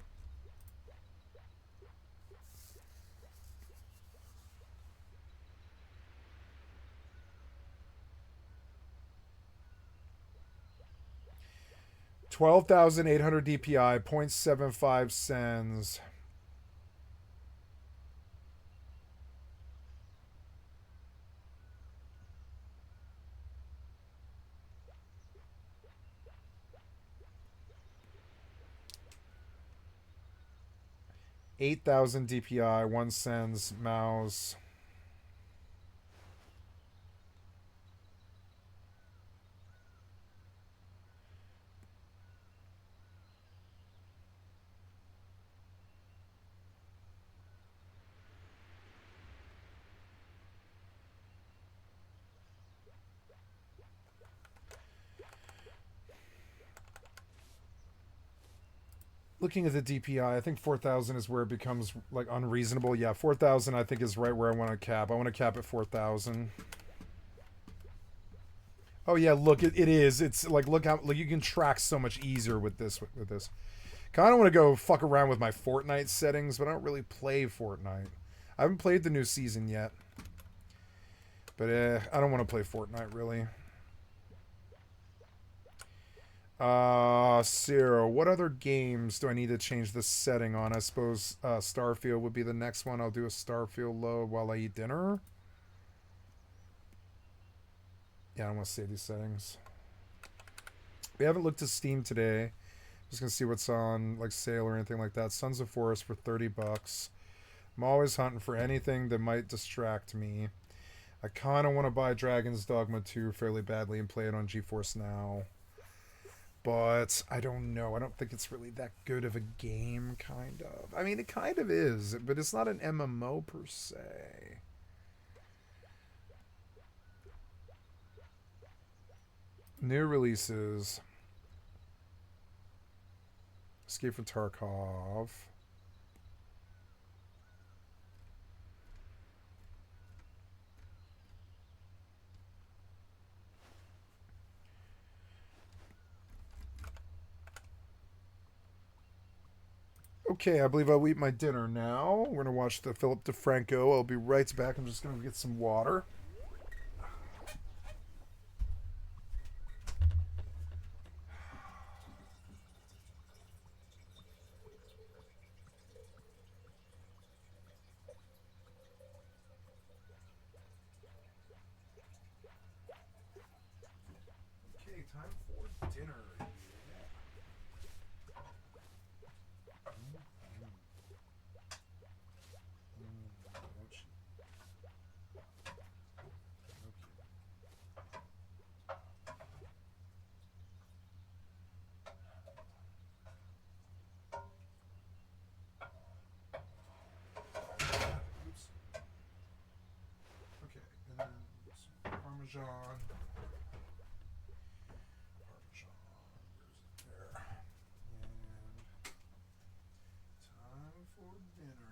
$12,800 DPI, 0.75 cents. $8,000 DPI, 1 cents mouse. Looking at the DPI, I think 4,000 is where it becomes, like, unreasonable. Yeah, 4,000 I think is right where I want to cap. I want to cap at 4,000. Oh yeah, look, it is. It's like, look how, like, you can track so much easier with this. Kind of want to go fuck around with my Fortnite settings, but I don't really play Fortnite. I haven't played the new season yet. But I don't want to play Fortnite, really. So what other games do I need to change the setting on? I suppose Starfield would be the next one. I'll do a Starfield load while I eat dinner. Yeah, I don't want to save these settings. We haven't looked at Steam today. Just gonna see what's on, like, sale or anything like that. Sons of Forest for $30. I'm always hunting for anything that might distract me. I kind of want to buy Dragon's Dogma 2 fairly badly and play it on GeForce Now. But I don't know. I don't think it's really that good of a game, kind of. I mean, it kind of is, but it's not an MMO per se. New releases. Escape from Tarkov. Okay, I believe I'll eat my dinner now. We're gonna watch the Philip DeFranco. I'll be right back. I'm just gonna get some water. Okay, time for dinner. Oops. Okay, and then some Parmesan. There. And time for dinner.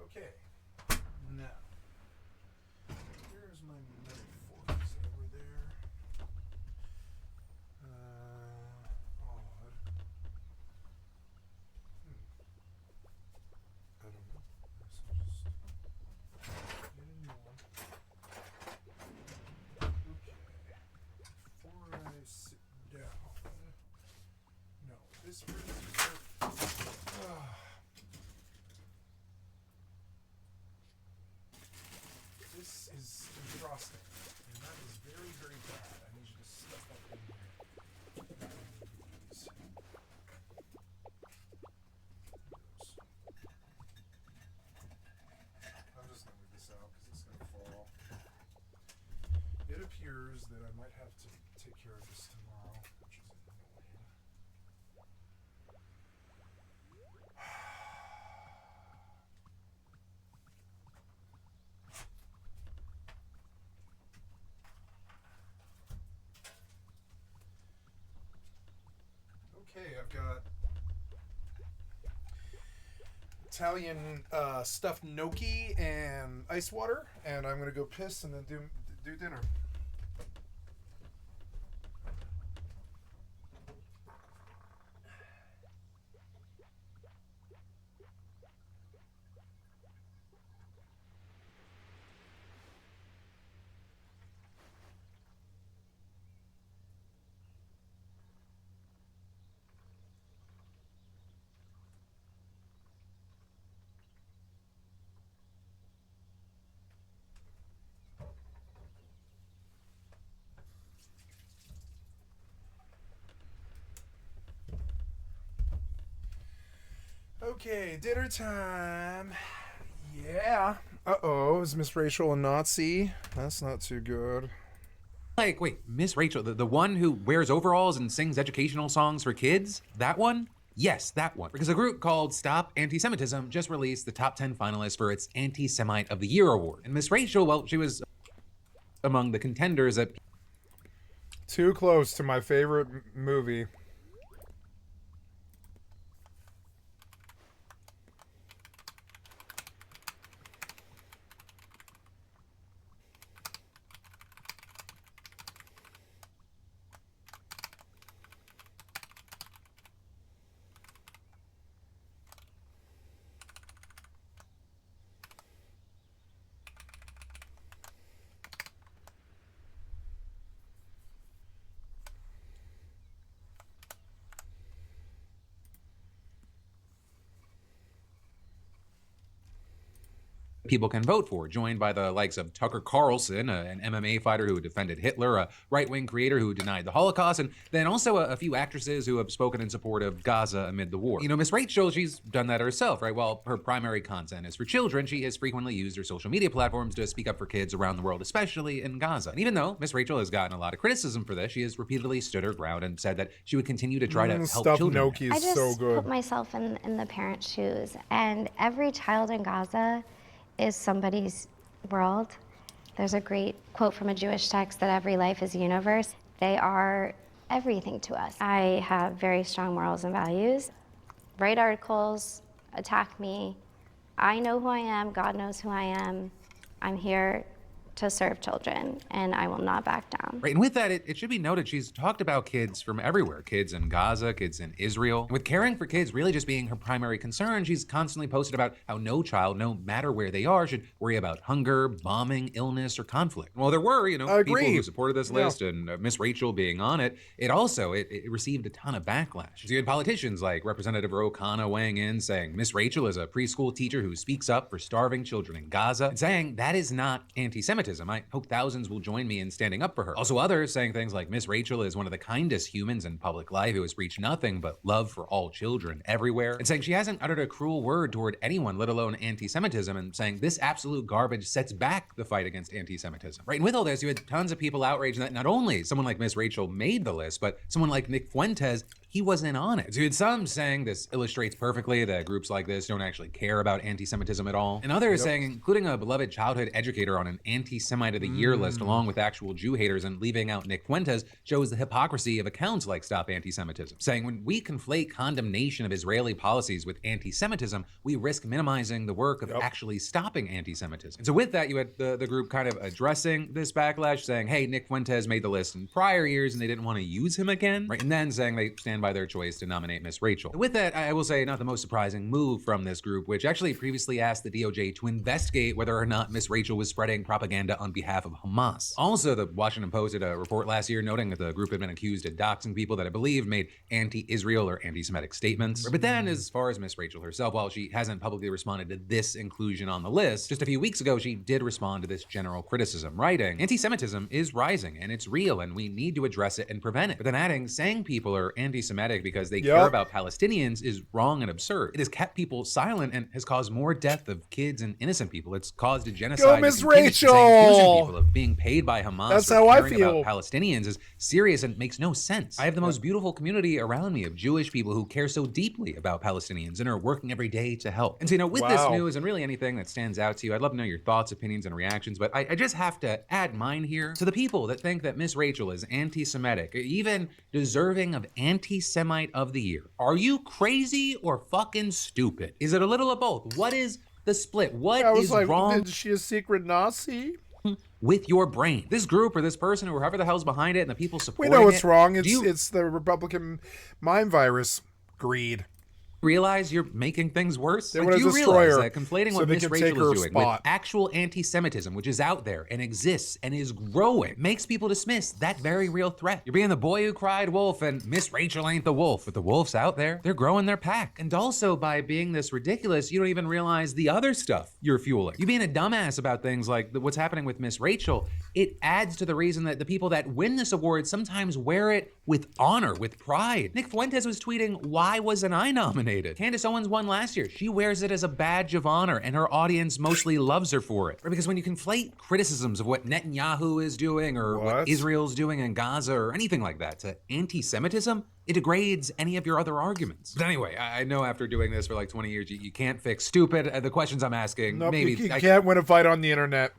Okay. Now, here's my knife fork. Is it over there? Odd. I don't know. Guess I'll just get a new one. Okay. Before I sit down. No, this this is exhausting, and that is very, very bad. I need you to stuff up in here. Please. I'm just gonna leave this out because it's gonna fall. It appears that I might have to take care of this tomorrow, which is annoying. Okay, I've got Italian stuffed gnocchi and ice water, and I'm gonna go piss and then do dinner. Okay, dinner time. Yeah. Uh-oh, is Miss Rachel a Nazi? That's not too good. Like, wait, Miss Rachel, the one who wears overalls and sings educational songs for kids? That one? Yes, that one. Because a group called Stop Anti-Semitism just released the top 10 finalists for its Anti-Semite of the Year award. And Miss Rachel, well, she was among the contenders at... Too close to my favorite movie. people can vote for, joined by the likes of Tucker Carlson, an MMA fighter who defended Hitler, a right-wing creator who denied the Holocaust, and then also a few actresses who have spoken in support of Gaza amid the war. You know, Miss Rachel, she's done that herself, right? While her primary content is for children, she has frequently used her social media platforms to speak up for kids around the world, especially in Gaza. And even though Miss Rachel has gotten a lot of criticism for this, she has repeatedly stood her ground and said that she would continue to try to help children. Gnocchi is I just so good. put myself in the parents' shoes, and every child in Gaza is somebody's world. There's a great quote from a Jewish text that every life is a universe. They are everything to us. I have very strong morals and values. Write articles, attack me. I know who I am, God knows who I am. I'm here to serve children, and I will not back down. Right, and with that, it should be noted she's talked about kids from everywhere. Kids in Gaza, kids in Israel. And with caring for kids really just being her primary concern, she's constantly posted about how no child, no matter where they are, should worry about hunger, bombing, illness, or conflict. Well, there were, people who supported this list, and Miss Rachel being on it. It also received a ton of backlash. So you had politicians like Representative Ro Khanna weighing in, saying Miss Rachel is a preschool teacher who speaks up for starving children in Gaza, and saying that is not anti-Semitism. I hope thousands will join me in standing up for her. Also others saying things like Miss Rachel is one of the kindest humans in public life who has preached nothing but love for all children everywhere, and saying she hasn't uttered a cruel word toward anyone, let alone anti-Semitism, and saying this absolute garbage sets back the fight against anti-Semitism. Right, and with all this, you had tons of people outraged that not only someone like Miss Rachel made the list, but someone like Nick Fuentes, he wasn't on it. So you had some saying this illustrates perfectly that groups like this don't actually care about anti-Semitism at all. And others saying, including a beloved childhood educator on an anti-Semite of the year list along with actual Jew haters and leaving out Nick Fuentes shows the hypocrisy of accounts like Stop Anti-Semitism. Saying when we conflate condemnation of Israeli policies with anti-Semitism, we risk minimizing the work of actually stopping anti-Semitism. And so with that, you had the group kind of addressing this backlash, saying, hey, Nick Fuentes made the list in prior years and they didn't want to use him again. Right, and then saying they stand by their choice to nominate Miss Rachel. With that, I will say not the most surprising move from this group, which actually previously asked the DOJ to investigate whether or not Miss Rachel was spreading propaganda on behalf of Hamas. Also, the Washington Post did a report last year noting that the group had been accused of doxing people that I believe made anti-Israel or anti-Semitic statements. But then, as far as Miss Rachel herself, while she hasn't publicly responded to this inclusion on the list, just a few weeks ago, she did respond to this general criticism, writing, anti-Semitism is rising and it's real and we need to address it and prevent it. But then adding, saying people are anti-Semitic because they care about Palestinians is wrong and absurd. It has kept people silent and has caused more death of kids and innocent people. It's caused a genocide. Go, Miss Rachel! People of being paid by Hamas. That's for how I caring feel. about Palestinians is serious and makes no sense. I have the most beautiful community around me of Jewish people who care so deeply about Palestinians and are working every day to help. And so, with this news and really anything that stands out to you, I'd love to know your thoughts, opinions, and reactions, but I just have to add mine here. To the people that think that Miss Rachel is anti-Semitic, even deserving of anti-Semite of the year, are you crazy or fucking stupid? Is it a little of both? What is the split? What is wrong? Is she a secret Nazi? With your brain? This group or this person or whoever the hell's behind it and the people supporting We know what's it, wrong. It's the Republican mind virus. Greed. Realize you're making things worse? They Like, want do to you destroy realize her that conflating so what they Miss can take Rachel her is doing with spot. actual anti-Semitism, which is out there and exists and is growing, makes people dismiss that very real threat? You're being the boy who cried wolf, and Miss Rachel ain't the wolf, but the wolf's out there. They're growing their pack. And also, by being this ridiculous, you don't even realize the other stuff you're fueling. You being a dumbass about things like what's happening with Miss Rachel, it adds to the reason that the people that win this award sometimes wear it with honor, with pride. Nick Fuentes was tweeting, why wasn't I nominated? Candace Owens won last year. She wears it as a badge of honor, and her audience mostly loves her for it. Because when you conflate criticisms of what Netanyahu is doing or what Israel's doing in Gaza or anything like that to anti-Semitism, it degrades any of your other arguments. But anyway, I know after doing this for like 20 years, you can't fix stupid. The questions I'm asking, Nope, maybe you can't win a fight on the internet.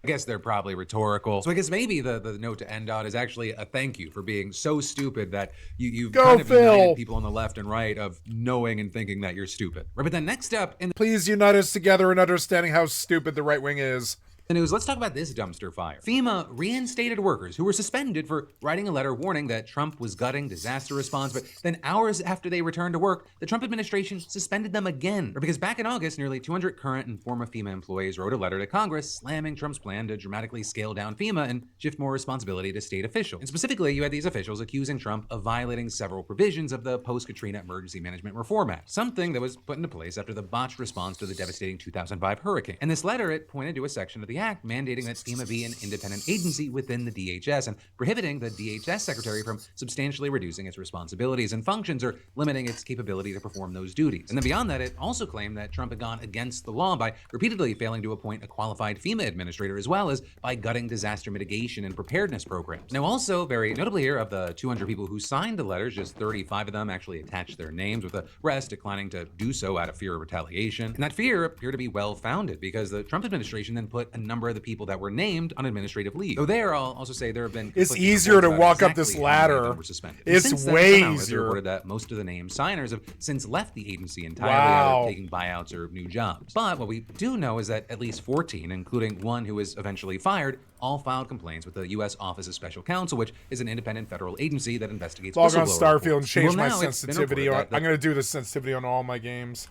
I guess they're probably rhetorical. So I guess maybe the note to end on is actually a thank you for being so stupid that you've kind of united people on the left and right of knowing and thinking that you're stupid. Right, but then next up in Please unite us together in understanding how stupid the right wing is. the news, let's talk about this dumpster fire. FEMA reinstated workers who were suspended for writing a letter warning that Trump was gutting disaster response, but then hours after they returned to work, the Trump administration suspended them again. Because back in August, nearly 200 current and former FEMA employees wrote a letter to Congress slamming Trump's plan to dramatically scale down FEMA and shift more responsibility to state officials. And specifically, you had these officials accusing Trump of violating several provisions of the post-Katrina Emergency Management Reform Act, something that was put into place after the botched response to the devastating 2005 hurricane. And this letter, it pointed to a section of the act mandating that FEMA be an independent agency within the DHS and prohibiting the DHS secretary from substantially reducing its responsibilities and functions or limiting its capability to perform those duties. And then beyond that, it also claimed that Trump had gone against the law by repeatedly failing to appoint a qualified FEMA administrator, as well as by gutting disaster mitigation and preparedness programs. Now, also, very notably here, of the 200 people who signed the letters, just 35 of them actually attached their names, with the rest declining to do so out of fear of retaliation. And that fear appeared to be well-founded, because the Trump administration then put a number of the people that were named on administrative leave. Though there, I'll also say there have been It's conflicting easier to reports walk about up this exactly how many of ladder. them were suspended. It's Since then, way somehow it's easier. reported that most of the named signers have since left the agency entirely, Wow. either taking buyouts or new jobs. But what we do know is that at least 14, including one who was eventually fired, all filed complaints with the U.S. Office of Special Counsel, which is an independent federal agency that investigates Log on whistleblower Starfield and reports. change Well, my now it's been sensitivity. reported that I'm going to do the sensitivity on all my games.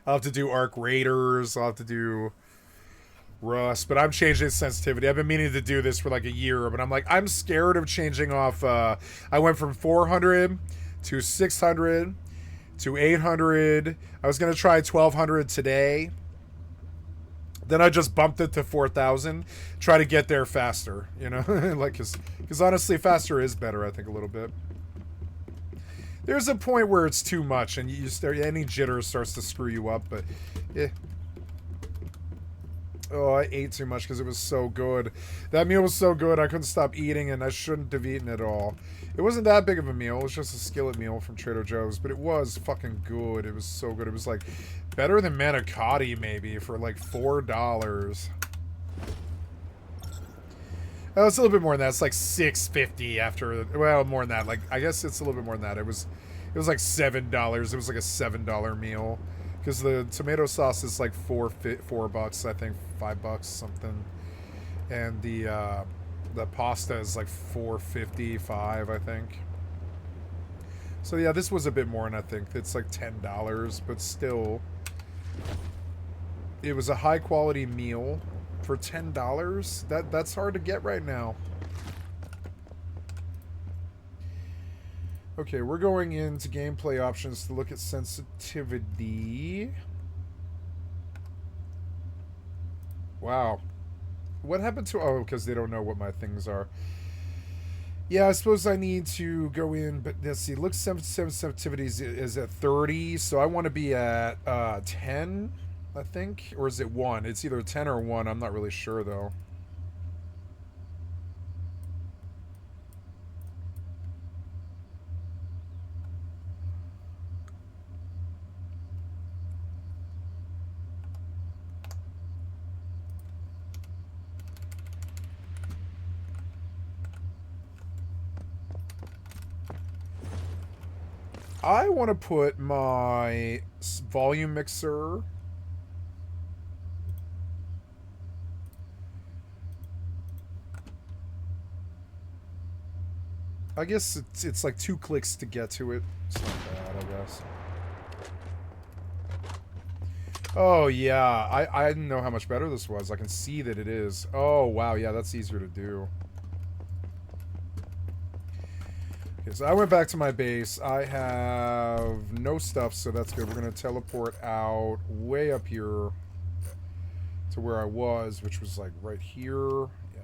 I'll have to do Arc Raiders. I'll have to do Rust, but I'm changing sensitivity. I've been meaning to do this for like a year, but I'm like, I'm scared of changing off. I went from 400 to 600 to 800. I was going to try 1200 today. Then I just bumped it to 4,000. Try to get there faster, you know? Like, because honestly, faster is better, I think, a little bit. There's a point where it's too much, and you start, any jitter starts to screw you up, but yeah. Oh, I ate too much because it was so good. That meal was so good, I couldn't stop eating, and I shouldn't have eaten it all. It wasn't that big of a meal. It was just a skillet meal from Trader Joe's, but it was fucking good. It was so good. It was, like, better than manicotti, maybe, for, like, $4. Oh, it's a little bit more than that. It's like $6.50 after, well, more than that. Like, I guess it's a little bit more than that. It was like $7. It was like a $7 meal. Because the tomato sauce is like $4, I think, $5 something, and the pasta is like $4.55, I think. So yeah, this was a bit more, and I think it's like $10, but still, it was a high quality meal for $10. That's hard to get right now. Okay, we're going into gameplay options to look at sensitivity. Wow. What happened to... Oh, because they don't know what my things are. Yeah, I suppose I need to go in, but let's see. Look, sensitivity is at 30, so I want to be at 10, I think. Or is it 1? It's either 10 or 1. I'm not really sure, though. I want to put my volume mixer I guess it's like 2 clicks to get to it. It's not bad, I guess. Oh yeah, I didn't know how much better this was. I can see that it is. Oh wow, yeah, that's easier to do. Okay, so I went back to my base. I have no stuff, so that's good. We're going to teleport out way up here to where I was, which was like right here. Yeah.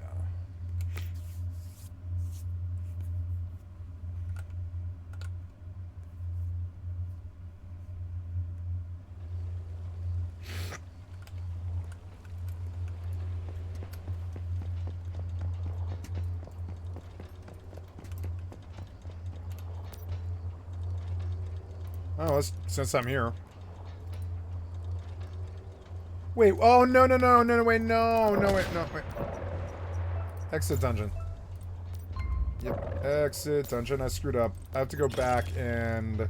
Oh, since I'm here. Wait, oh, no, wait, no, wait. Exit dungeon. Yep, exit dungeon. I screwed up. I have to go back and...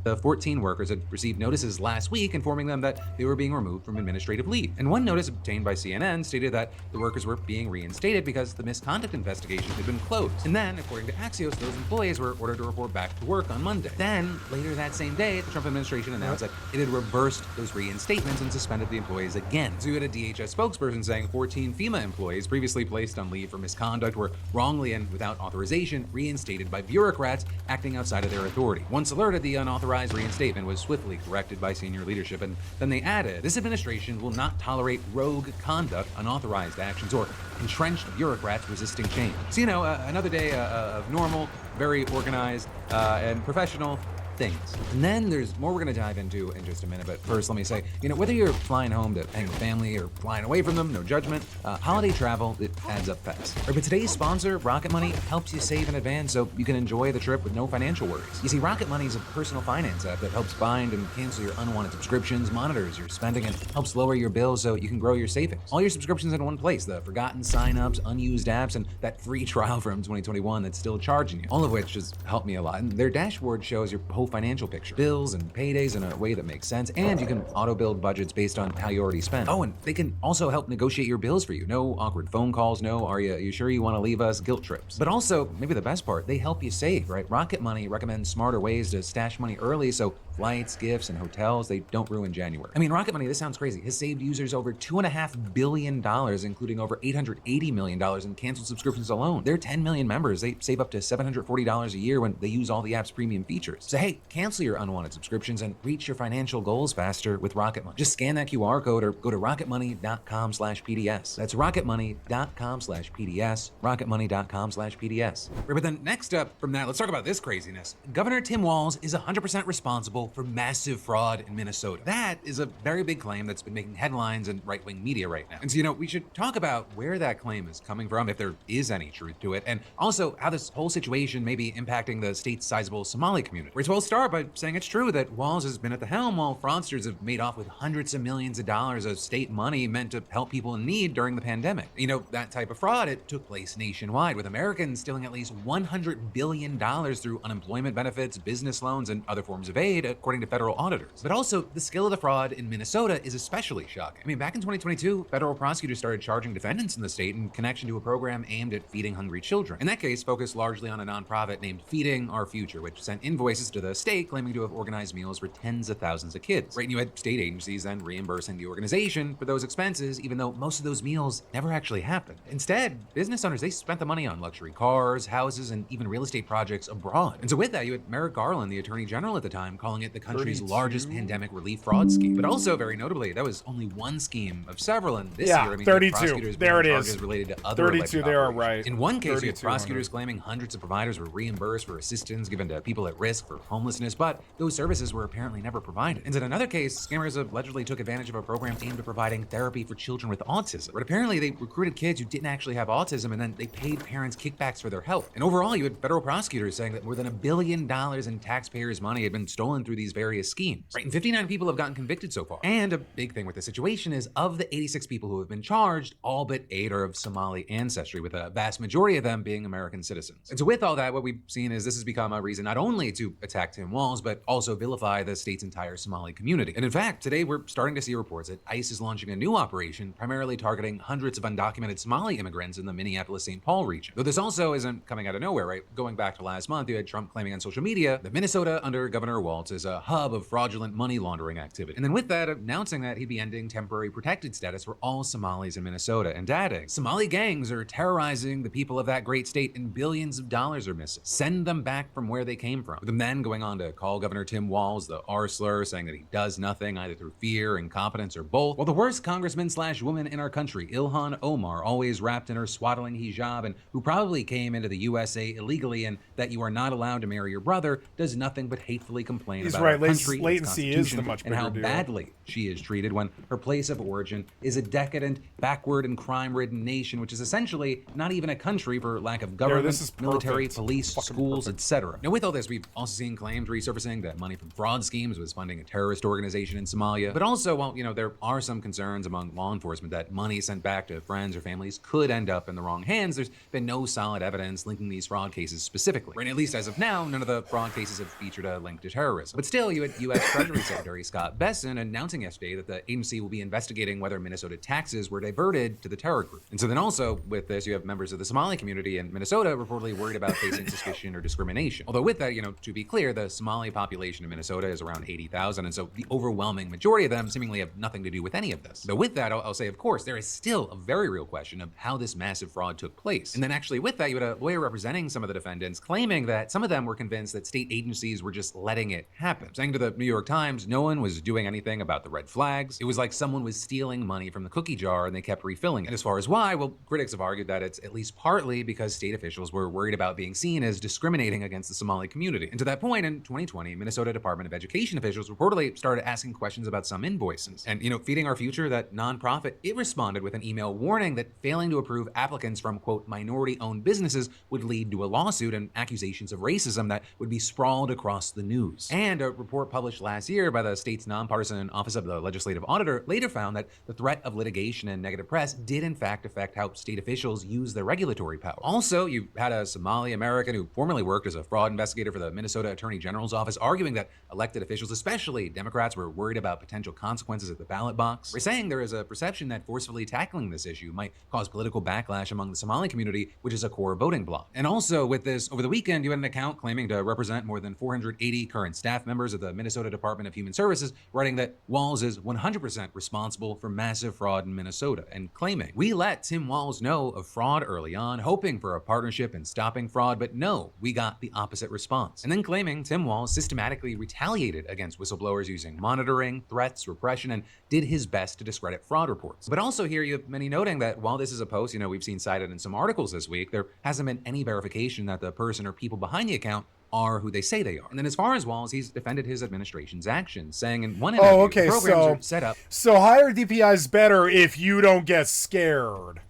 The 14 workers had received notices last week informing them that they were being removed from administrative leave. And one notice obtained by CNN stated that the workers were being reinstated because the misconduct investigation had been closed. And then, according to Axios, those employees were ordered to report back to work on Monday. Then, later that same day, the Trump administration announced that it had reversed those reinstatements and suspended the employees again. So you had a DHS spokesperson saying 14 FEMA employees previously placed on leave for misconduct were wrongly and without authorization reinstated by bureaucrats acting outside of their authority. Once alerted, the unauthorized unauthorized reinstatement was swiftly corrected by senior leadership, and then they added, this administration will not tolerate rogue conduct, unauthorized actions, or entrenched bureaucrats resisting change. So, another day of normal, very organized, and professional things. And then there's more we're going to dive into in just a minute, but first let me say, whether you're flying home to hang with family or flying away from them, no judgment, holiday travel, it adds up fast. Right, but today's sponsor, Rocket Money, helps you save in advance so you can enjoy the trip with no financial worries. You see, Rocket Money is a personal finance app that helps find and cancel your unwanted subscriptions, monitors your spending, and helps lower your bills so you can grow your savings. All your subscriptions in one place, the forgotten signups, unused apps, and that free trial from 2021 that's still charging you, all of which has helped me a lot. And their dashboard shows your whole financial picture, bills and paydays in a way that makes sense, and you can auto build budgets based on how you already spend. Oh, and they can also help negotiate your bills for you. No awkward phone calls, no are you sure you want to leave us guilt trips. But also, maybe the best part, they help you save, right? Rocket Money recommends smarter ways to stash money early so flights, gifts, and hotels, they don't ruin January. I mean, Rocket Money, this sounds crazy, has saved users over $2.5 billion, including over $880 million in canceled subscriptions alone. Their 10 million members, they save up to $740 a year when they use all the app's premium features. So hey, cancel your unwanted subscriptions and reach your financial goals faster with Rocket Money. Just scan that QR code or go to rocketmoney.com/PDS. That's rocketmoney.com/PDS, rocketmoney.com/PDS. Right, but then next up from that, let's talk about this craziness. Governor Tim Walz is 100% responsible for massive fraud in Minnesota. That is a very big claim that's been making headlines in right-wing media right now. And so, we should talk about where that claim is coming from, if there is any truth to it, and also how this whole situation may be impacting the state's sizable Somali community. We'll start by saying it's true that Walz has been at the helm while fraudsters have made off with hundreds of millions of dollars of state money meant to help people in need during the pandemic. That type of fraud, it took place nationwide, with Americans stealing at least $100 billion through unemployment benefits, business loans, and other forms of aid, according to federal auditors. But also, the scale of the fraud in Minnesota is especially shocking. Back in 2022, federal prosecutors started charging defendants in the state in connection to a program aimed at feeding hungry children. In that case, focused largely on a nonprofit named Feeding Our Future, which sent invoices to the state claiming to have organized meals for tens of thousands of kids. Right, and you had state agencies then reimbursing the organization for those expenses, even though most of those meals never actually happened. Instead, business owners, they spent the money on luxury cars, houses, and even real estate projects abroad. And so with that, you had Merrick Garland, the attorney general at the time, calling it the country's largest pandemic relief fraud scheme. But also, very notably, that was only one scheme of several, and this year, 32. There it is. Related to other 32, they are right. In one case, you had prosecutors claiming hundreds of providers were reimbursed for assistance given to people at risk for homelessness, but those services were apparently never provided. And in another case, scammers allegedly took advantage of a program aimed at providing therapy for children with autism. But apparently, they recruited kids who didn't actually have autism, and then they paid parents kickbacks for their help. And overall, you had federal prosecutors saying that more than $1 billion in taxpayers' money had been stolen through these various schemes. Right, and 59 people have gotten convicted so far. And a big thing with the situation is, of the 86 people who have been charged, all but 8 are of Somali ancestry, with a vast majority of them being American citizens. And so with all that, what we've seen is this has become a reason not only to attack Tim Walz, but also vilify the state's entire Somali community. And in fact, today we're starting to see reports that ICE is launching a new operation primarily targeting hundreds of undocumented Somali immigrants in the Minneapolis-St. Paul region. Though this also isn't coming out of nowhere, right? Going back to last month, you had Trump claiming on social media that Minnesota under Governor Walz is a hub of fraudulent money laundering activity. And then with that, announcing that he'd be ending temporary protected status for all Somalis in Minnesota, and adding, Somali gangs are terrorizing the people of that great state and billions of dollars are missing. Send them back from where they came from. With them then going on to call Governor Tim Walz the R slur, saying that he does nothing either through fear, incompetence, or both. Well, the worst congressman/woman in our country, Ilhan Omar, always wrapped in her swaddling hijab and who probably came into the USA illegally and that you are not allowed to marry your brother, does nothing but hatefully complain about our country, latency its is the much and bigger how deal. badly she is treated when her place of origin is a decadent, backward, and crime-ridden nation, which is essentially not even a country for lack of government, this is military, perfect. police, schools, etc. Now, with all this, we've also seen claims resurfacing that money from fraud schemes was funding a terrorist organization in Somalia. But also, well, there are some concerns among law enforcement that money sent back to friends or families could end up in the wrong hands. There's been no solid evidence linking these fraud cases specifically. Right, at least as of now, none of the fraud cases have featured a link to terrorism. But still, you had U.S. Treasury Secretary Scott Bessent announcing announcing yesterday that the agency will be investigating whether Minnesota taxes were diverted to the terror group. And so then also with this, you have members of the Somali community in Minnesota reportedly worried about facing suspicion or discrimination. Although with that, to be clear, the Somali population in Minnesota is around 80,000, and so the overwhelming majority of them seemingly have nothing to do with any of this. Though with that, I'll say, of course, there is still a very real question of how this massive fraud took place. And then actually with that, you had a lawyer representing some of the defendants claiming that some of them were convinced that state agencies were just letting it happen, saying to the New York Times no one was doing anything about the red flags. It was like someone was stealing money from the cookie jar and they kept refilling it. And as far as why, well, critics have argued that it's at least partly because state officials were worried about being seen as discriminating against the Somali community. And to that point, in 2020, Minnesota Department of Education officials reportedly started asking questions about some invoices. And, Feeding Our Future, that nonprofit, it responded with an email warning that failing to approve applicants from, quote, minority-owned businesses would lead to a lawsuit and accusations of racism that would be sprawled across the news. And a report published last year by the state's nonpartisan Office of the Legislative Auditor later found that the threat of litigation and negative press did in fact affect how state officials use their regulatory power. Also, you had a Somali American who formerly worked as a fraud investigator for the Minnesota Attorney General's office arguing that elected officials, especially Democrats, were worried about potential consequences at the ballot box. We're saying there is a perception that forcefully tackling this issue might cause political backlash among the Somali community, which is a core voting bloc. And also with this, over the weekend, you had an account claiming to represent more than 480 current staff members of the Minnesota Department of Human Services, writing that Walz is 100% responsible for massive fraud in Minnesota, and claiming, we let Tim Walz know of fraud early on, hoping for a partnership in stopping fraud, but no, we got the opposite response. And then claiming Tim Walz systematically retaliated against whistleblowers using monitoring, threats, repression, and did his best to discredit fraud reports. But also here you have many noting that while this is a post, we've seen cited in some articles this week, there hasn't been any verification that the person or people behind the account are who they say they are. And then as far as Walz, he's defended his administration's actions, saying in one interview, programs are set up. So higher DPI is better if you don't get scared.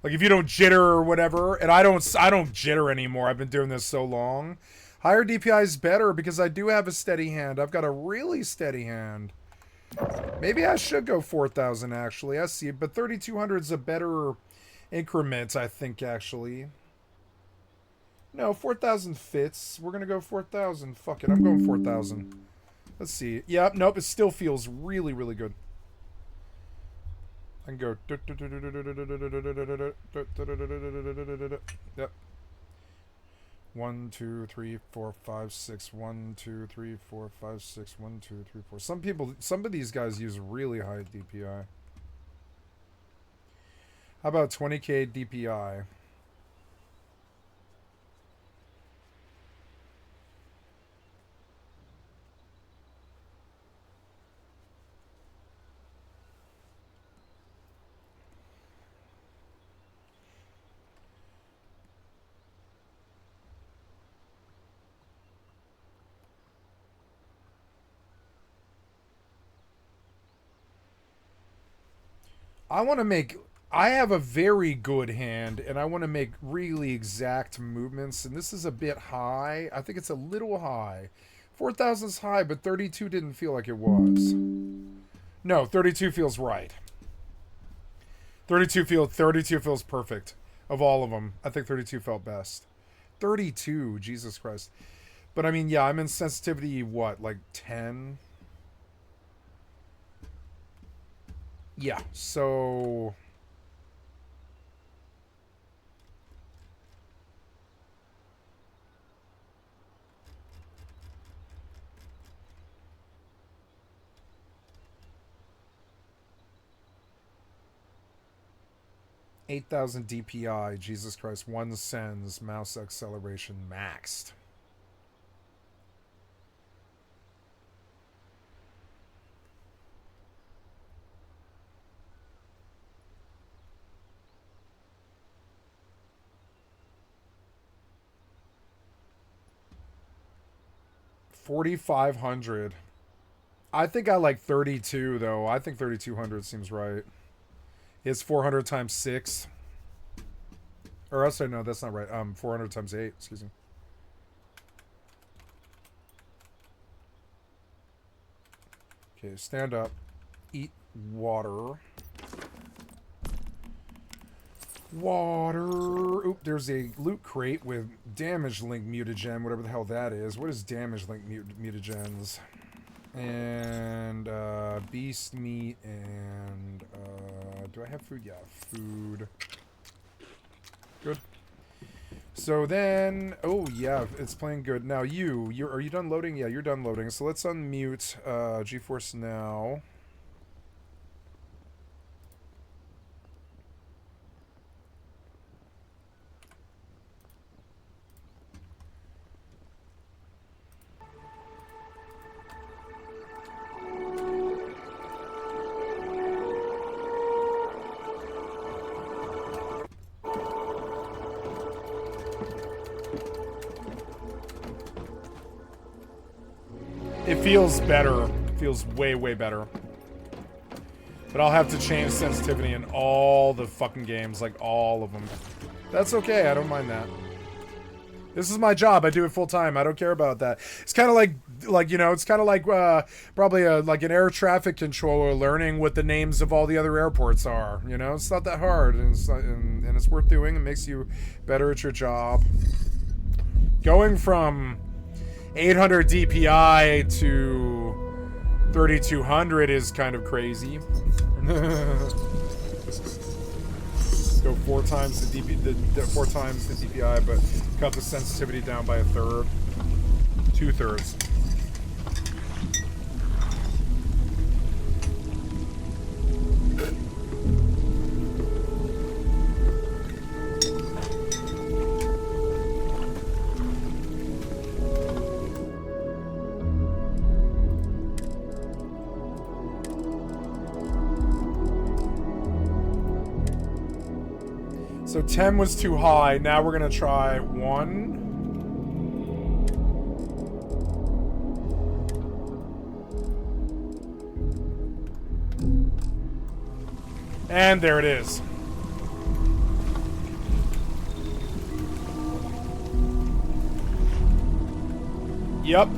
Like if you don't jitter or whatever, and I don't jitter anymore. I've been doing this so long. Higher DPI is better because I do have a steady hand. I've got a really steady hand. Maybe I should go 4,000 actually. I see, but 3,200 is a better increment, I think, actually. No, 4,000 fits. We're gonna go 4,000. Fuck it, I'm going 4,000. Let's see. Yeah, nope, it still feels really, really good. I can go. Yep. 1, 2, 3, 4, 5, 6. 1, 2, 3, 4, 5, 6. 1, 2, 3, 4. Some of these guys use really high DPI. How about 20k DPI? I have a very good hand, and I want to make really exact movements, and this is a bit high. I think it's a little high. 4,000 is high, but 32 didn't feel like it was. No, 32 feels right. 32 feels perfect. Of all of them, I think 32 felt best. 32, Jesus Christ. But I mean, yeah, I'm in sensitivity, what, like 10? Yeah, so... $8,000 DPI, Jesus Christ, 1 sends, mouse acceleration maxed. $4,500. I think I like 32 though. I think 3,200 seems right. It's 400 times 6. Or else, no, that's not right. 400 times 8, excuse me. Okay, stand up. Eat water. Water. Oop, there's a loot crate with damage link mutagen, whatever the hell that is. What is damage link mutagens? And beast meat and do I have food? Yeah, food. Good. So then, oh yeah, it's playing good. Now are you done loading? Yeah, you're done loading. So let's unmute GeForce Now. It feels better. It feels way, way better. But I'll have to change sensitivity in all the fucking games, like all of them. That's okay, I don't mind that. This is my job, I do it full time, I don't care about that. It's kind of like, you know, it's kind of like probably like an air traffic controller learning what the names of all the other airports are, you know? It's not that hard, and it's worth doing. It makes you better at your job. Going from 800 DPI to 3200 is kind of crazy. Go 4 times the DPI, but cut the sensitivity down by 1/3, 2/3. So 10 was too high. Now we're gonna try 1. And there it is. Yep.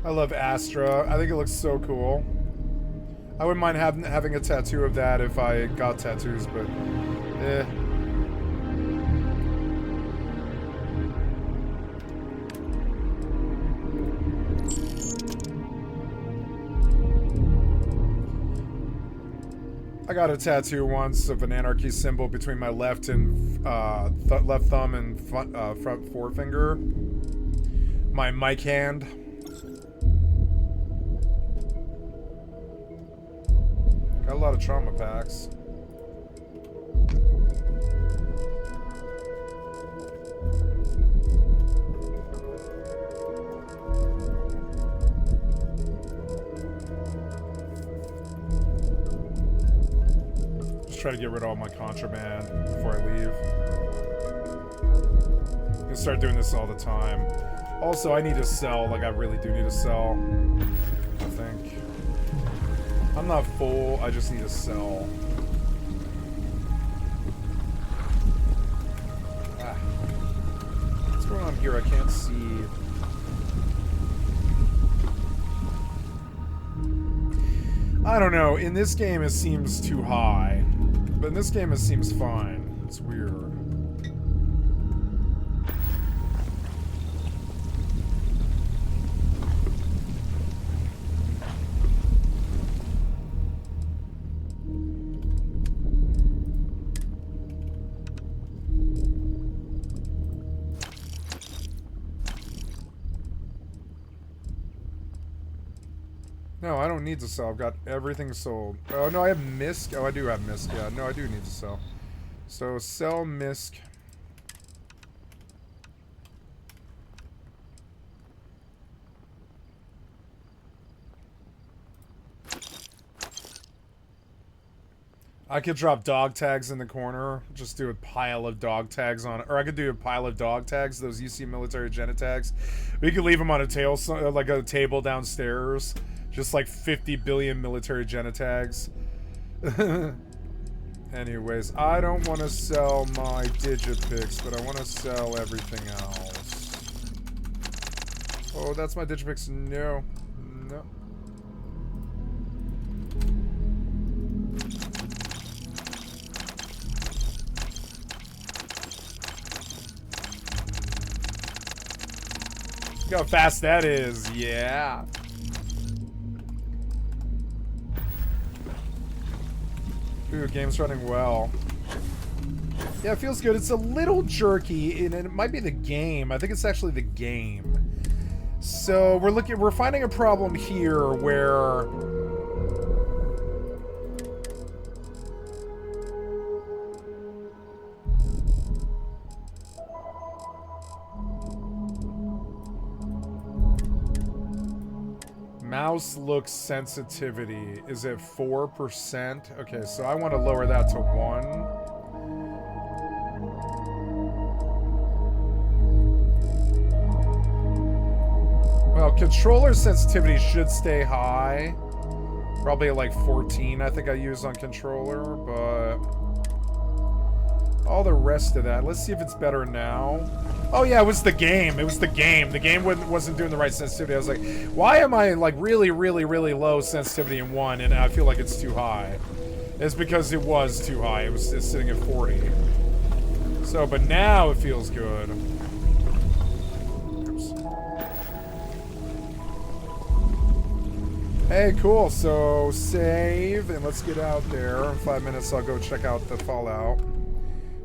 I love Astra. I think it looks so cool. I wouldn't mind having a tattoo of that if I got tattoos, but eh. I got a tattoo once of an anarchy symbol between my left and left thumb and front forefinger. My mic hand. Got a lot of trauma packs. Try to get rid of all my contraband before I leave. I'm gonna start doing this all the time. Also, I need to sell. Like, I really do need to sell. I think. I'm not full. I just need to sell. Ah. What's going on here? I can't see. I don't know. In this game, it seems too high. But in this game, it seems fine. It's weird. No, I don't need to sell. I've got everything sold. Oh, no, I have MISC. Oh, I do have MISC. Yeah, no, I do need to sell. So, sell MISC. I could drop dog tags in the corner. Just do a pile of dog tags on it. Or I could do a pile of dog tags, those UC military Jenna tags. We could leave them on a tail, like a table downstairs. Just like 50 billion military Jenna tags. Anyways, I don't want to sell my Digipix, but I want to sell everything else. Oh, that's my Digipix. No. No. Look how fast that is. Yeah. Ooh, game's running well. Yeah, it feels good. It's a little jerky, and it might be the game. I think it's actually the game. So we're finding a problem here where mouse look sensitivity is at 4%. Okay, so I want to lower that to 1. Well, controller sensitivity should stay high. Probably at like 14, I think I use on controller, but all the rest of that. Let's see if it's better now. Oh yeah, it was the game. It was the game. The game wasn't doing the right sensitivity. I was like, why am I like really, really, really low sensitivity in 1 and I feel like it's too high? It's because it was too high. It's sitting at 40. So, but now it feels good. Oops. Hey, cool. So save and let's get out there. In 5 minutes, I'll go check out the Fallout.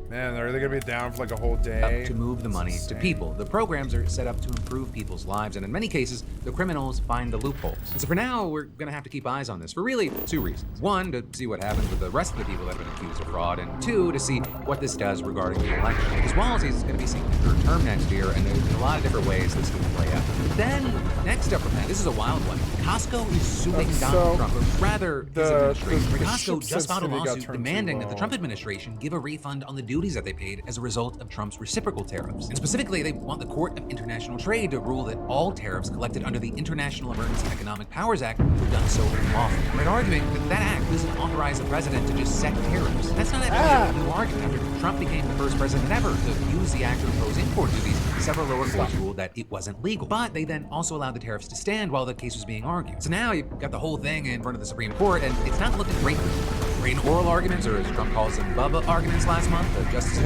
Man, are they gonna be down for like a whole day? To move the money to people. The programs are set up to improve people's lives, and in many cases, the criminals find the loopholes. And so for now, we're gonna have to keep eyes on this for really 2 reasons. 1, to see what happens with the rest of the people that have been accused of fraud, and 2, to see what this does regarding the election. Because Walsey's gonna be seeking a third term next year, and there's a lot of different ways this can play out. But then, next up from that, this is a wild one. Costco is suing Donald Trump, or rather, his administration. Costco just filed a lawsuit demanding that the Trump administration give a refund on the duties that they paid as a result of Trump's reciprocal tariffs. And specifically, they want the Court of International Trade to rule that all tariffs collected under the International Emergency Economic Powers Act were done so unlawfully. They're arguing that that act doesn't authorize the president to just set tariffs. That's not actually a new argument. After Trump became the first president ever to use the act to impose import duties, several lower courts ruled that it wasn't legal. But they then also allowed the tariffs to stand while the case was being argued. So now you've got the whole thing in front of the Supreme Court, and it's not looking great for them. In oral arguments, or as Trump calls them, Bubba arguments last month, the justices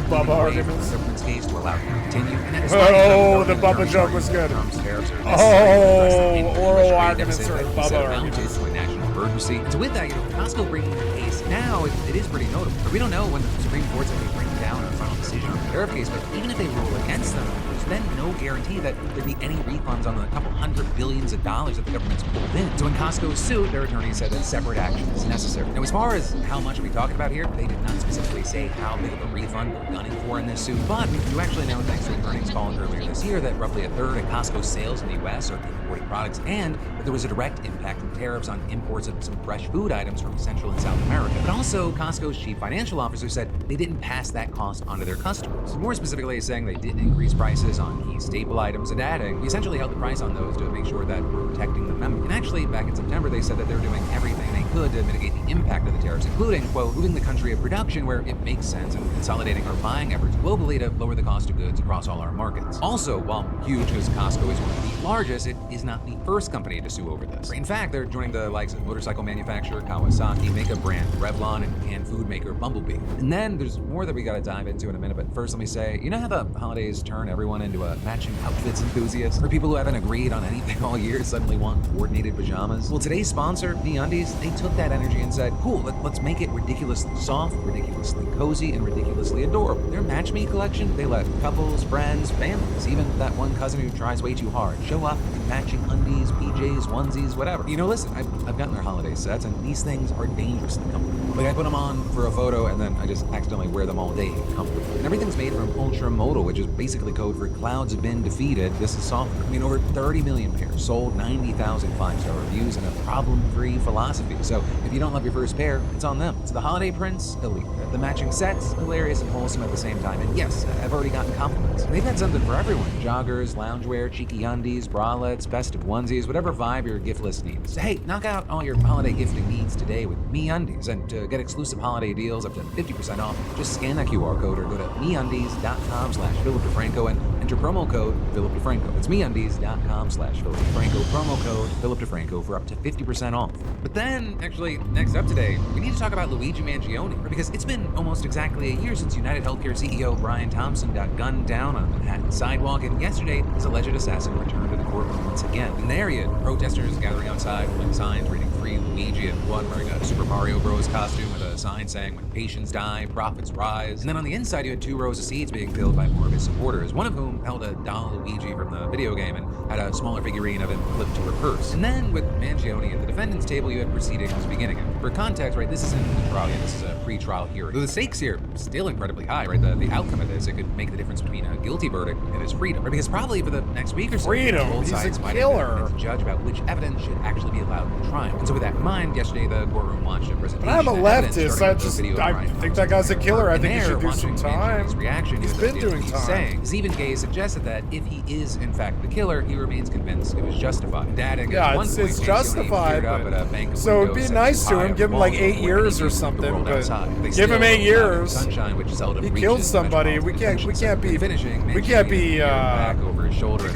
Bubba arguments. The government's case to allow it to continue. Oh, the Bubba joke was good. Oh, oral arguments are Bubba arguments. To a national emergency. So with that, Costco bringing the case now, it is pretty notable. We don't know when the Supreme Court's going to bring down a final decision on the tariff case, but even if they rule against them, there's then no guarantee that there'd be any refunds on the couple $100 billion that the government's pulled in. So in Costco's suit, their attorney said that separate action is necessary. Now, as far as how much are we talking about here, they did not specifically say how big of a refund we're gunning for in this suit, but you actually know, thanks to an earnings call earlier this year, that roughly a third of Costco's sales in the U.S. are imported products, and that there was a direct impact from tariffs on imports of some fresh food items from Central and South America. But also, Costco's chief financial officer said they didn't pass that cost onto their customers. More specifically, saying they didn't increase prices on key staple items, and adding, we essentially held the price on those to make sure that we're protecting the member. And actually, back in September, they said that they were doing everything they could to mitigate the impact of the tariffs, including, quote, moving the country of production where it makes sense and consolidating our buying efforts globally to lower the cost of goods across all our markets. Also, while huge, because Costco is one of the largest, it is not the first company to sue over this. In fact, they're joining the likes of motorcycle manufacturer Kawasaki, makeup brand Revlon, and canned food maker Bumblebee. And then there's more that we gotta dive into in a minute, but first let me say, you know how the holidays turn everyone into a matching outfits enthusiast? Or people who haven't agreed on anything all year suddenly want coordinated pajamas? Well, today's sponsor, MeUndies, they took that energy and said, cool, let's make it ridiculously soft, ridiculously cozy, and ridiculously adorable. Their Match Me collection, they let couples, friends, families, even that one cousin who tries way too hard, show up in matching undies, PJs, onesies, whatever. You know, listen, I've gotten their holiday sets, and these things are dangerously comfortable. Like, I put them on for a photo, and then I just accidentally wear them all day comfortably. And everything's made from ultra modal, which is basically code for clouds have been defeated. This is software. I mean, over 30 million pairs sold, 90,000 5-star reviews, and a problem-free philosophy. So if you don't love your first pair, it's on them. It's the Holiday Prince Elite. The matching sets, hilarious and wholesome at the same time. And yes, I've already gotten compliments. They've had something for everyone. Joggers, loungewear, cheeky undies, bralettes, festive onesies, whatever vibe your gift list needs. Hey, knock out all your holiday gifting needs today with MeUndies. And to get exclusive holiday deals up to 50% off, just scan that QR code or go to MeUndies.com/PhilipDeFranco and enter promo code PhilipDeFranco. It's MeUndies.com/PhilipDeFranco, promo code PhilipDeFranco for up to 50% off. But then, actually, next up today, we need to talk about Luigi Mangione, because it's been almost exactly a year since United Healthcare CEO Brian Thompson got gunned down on a Manhattan sidewalk, and yesterday his alleged assassin returned to the courtroom once again. In there, he had protesters gathering outside with signs reading "Free Luigi," and one wearing a Super Mario Bros. Costume with a sign saying "When patients die, profits rise." And then on the inside, you had 2 rows of seats being filled by more of his supporters, one of whom held a doll Luigi from the video game and had a smaller figurine of him flipped to her purse. And then, with Mangione at the defendant's table, you had proceedings beginning. And for context, right, this isn't a trial yet, this is a pre-trial hearing. Though the stakes here are still incredibly high, right? The outcome of this, it could make the difference between a guilty verdict and his freedom. Right? Because probably for the next week or so, Freedom? both He's sides a might killer. have to judge about which evidence should actually be allowed in the trial. And so with that in mind, yesterday the courtroom watched a presentation. I'm a of evidence leftist. starting I with a just video of I Brian think that guy's a killer. I and think he there, should do some watching time. Mangioni's reaction, He's to been the doing he's time. saying, Stephen Gay suggested that if he is in fact the killer, he remains convinced it was justified. And adding, Yeah, at one it's point, Mangione justified, peered up but- at a bank of so it'd windows be set nice too to high him, up give him the like wall 8 where years he or views the something, world but outside. They give him still 8 allowed years. Sunshine, which seldom He reaches killed the somebody. We metropolitan can't be finishing, encouraging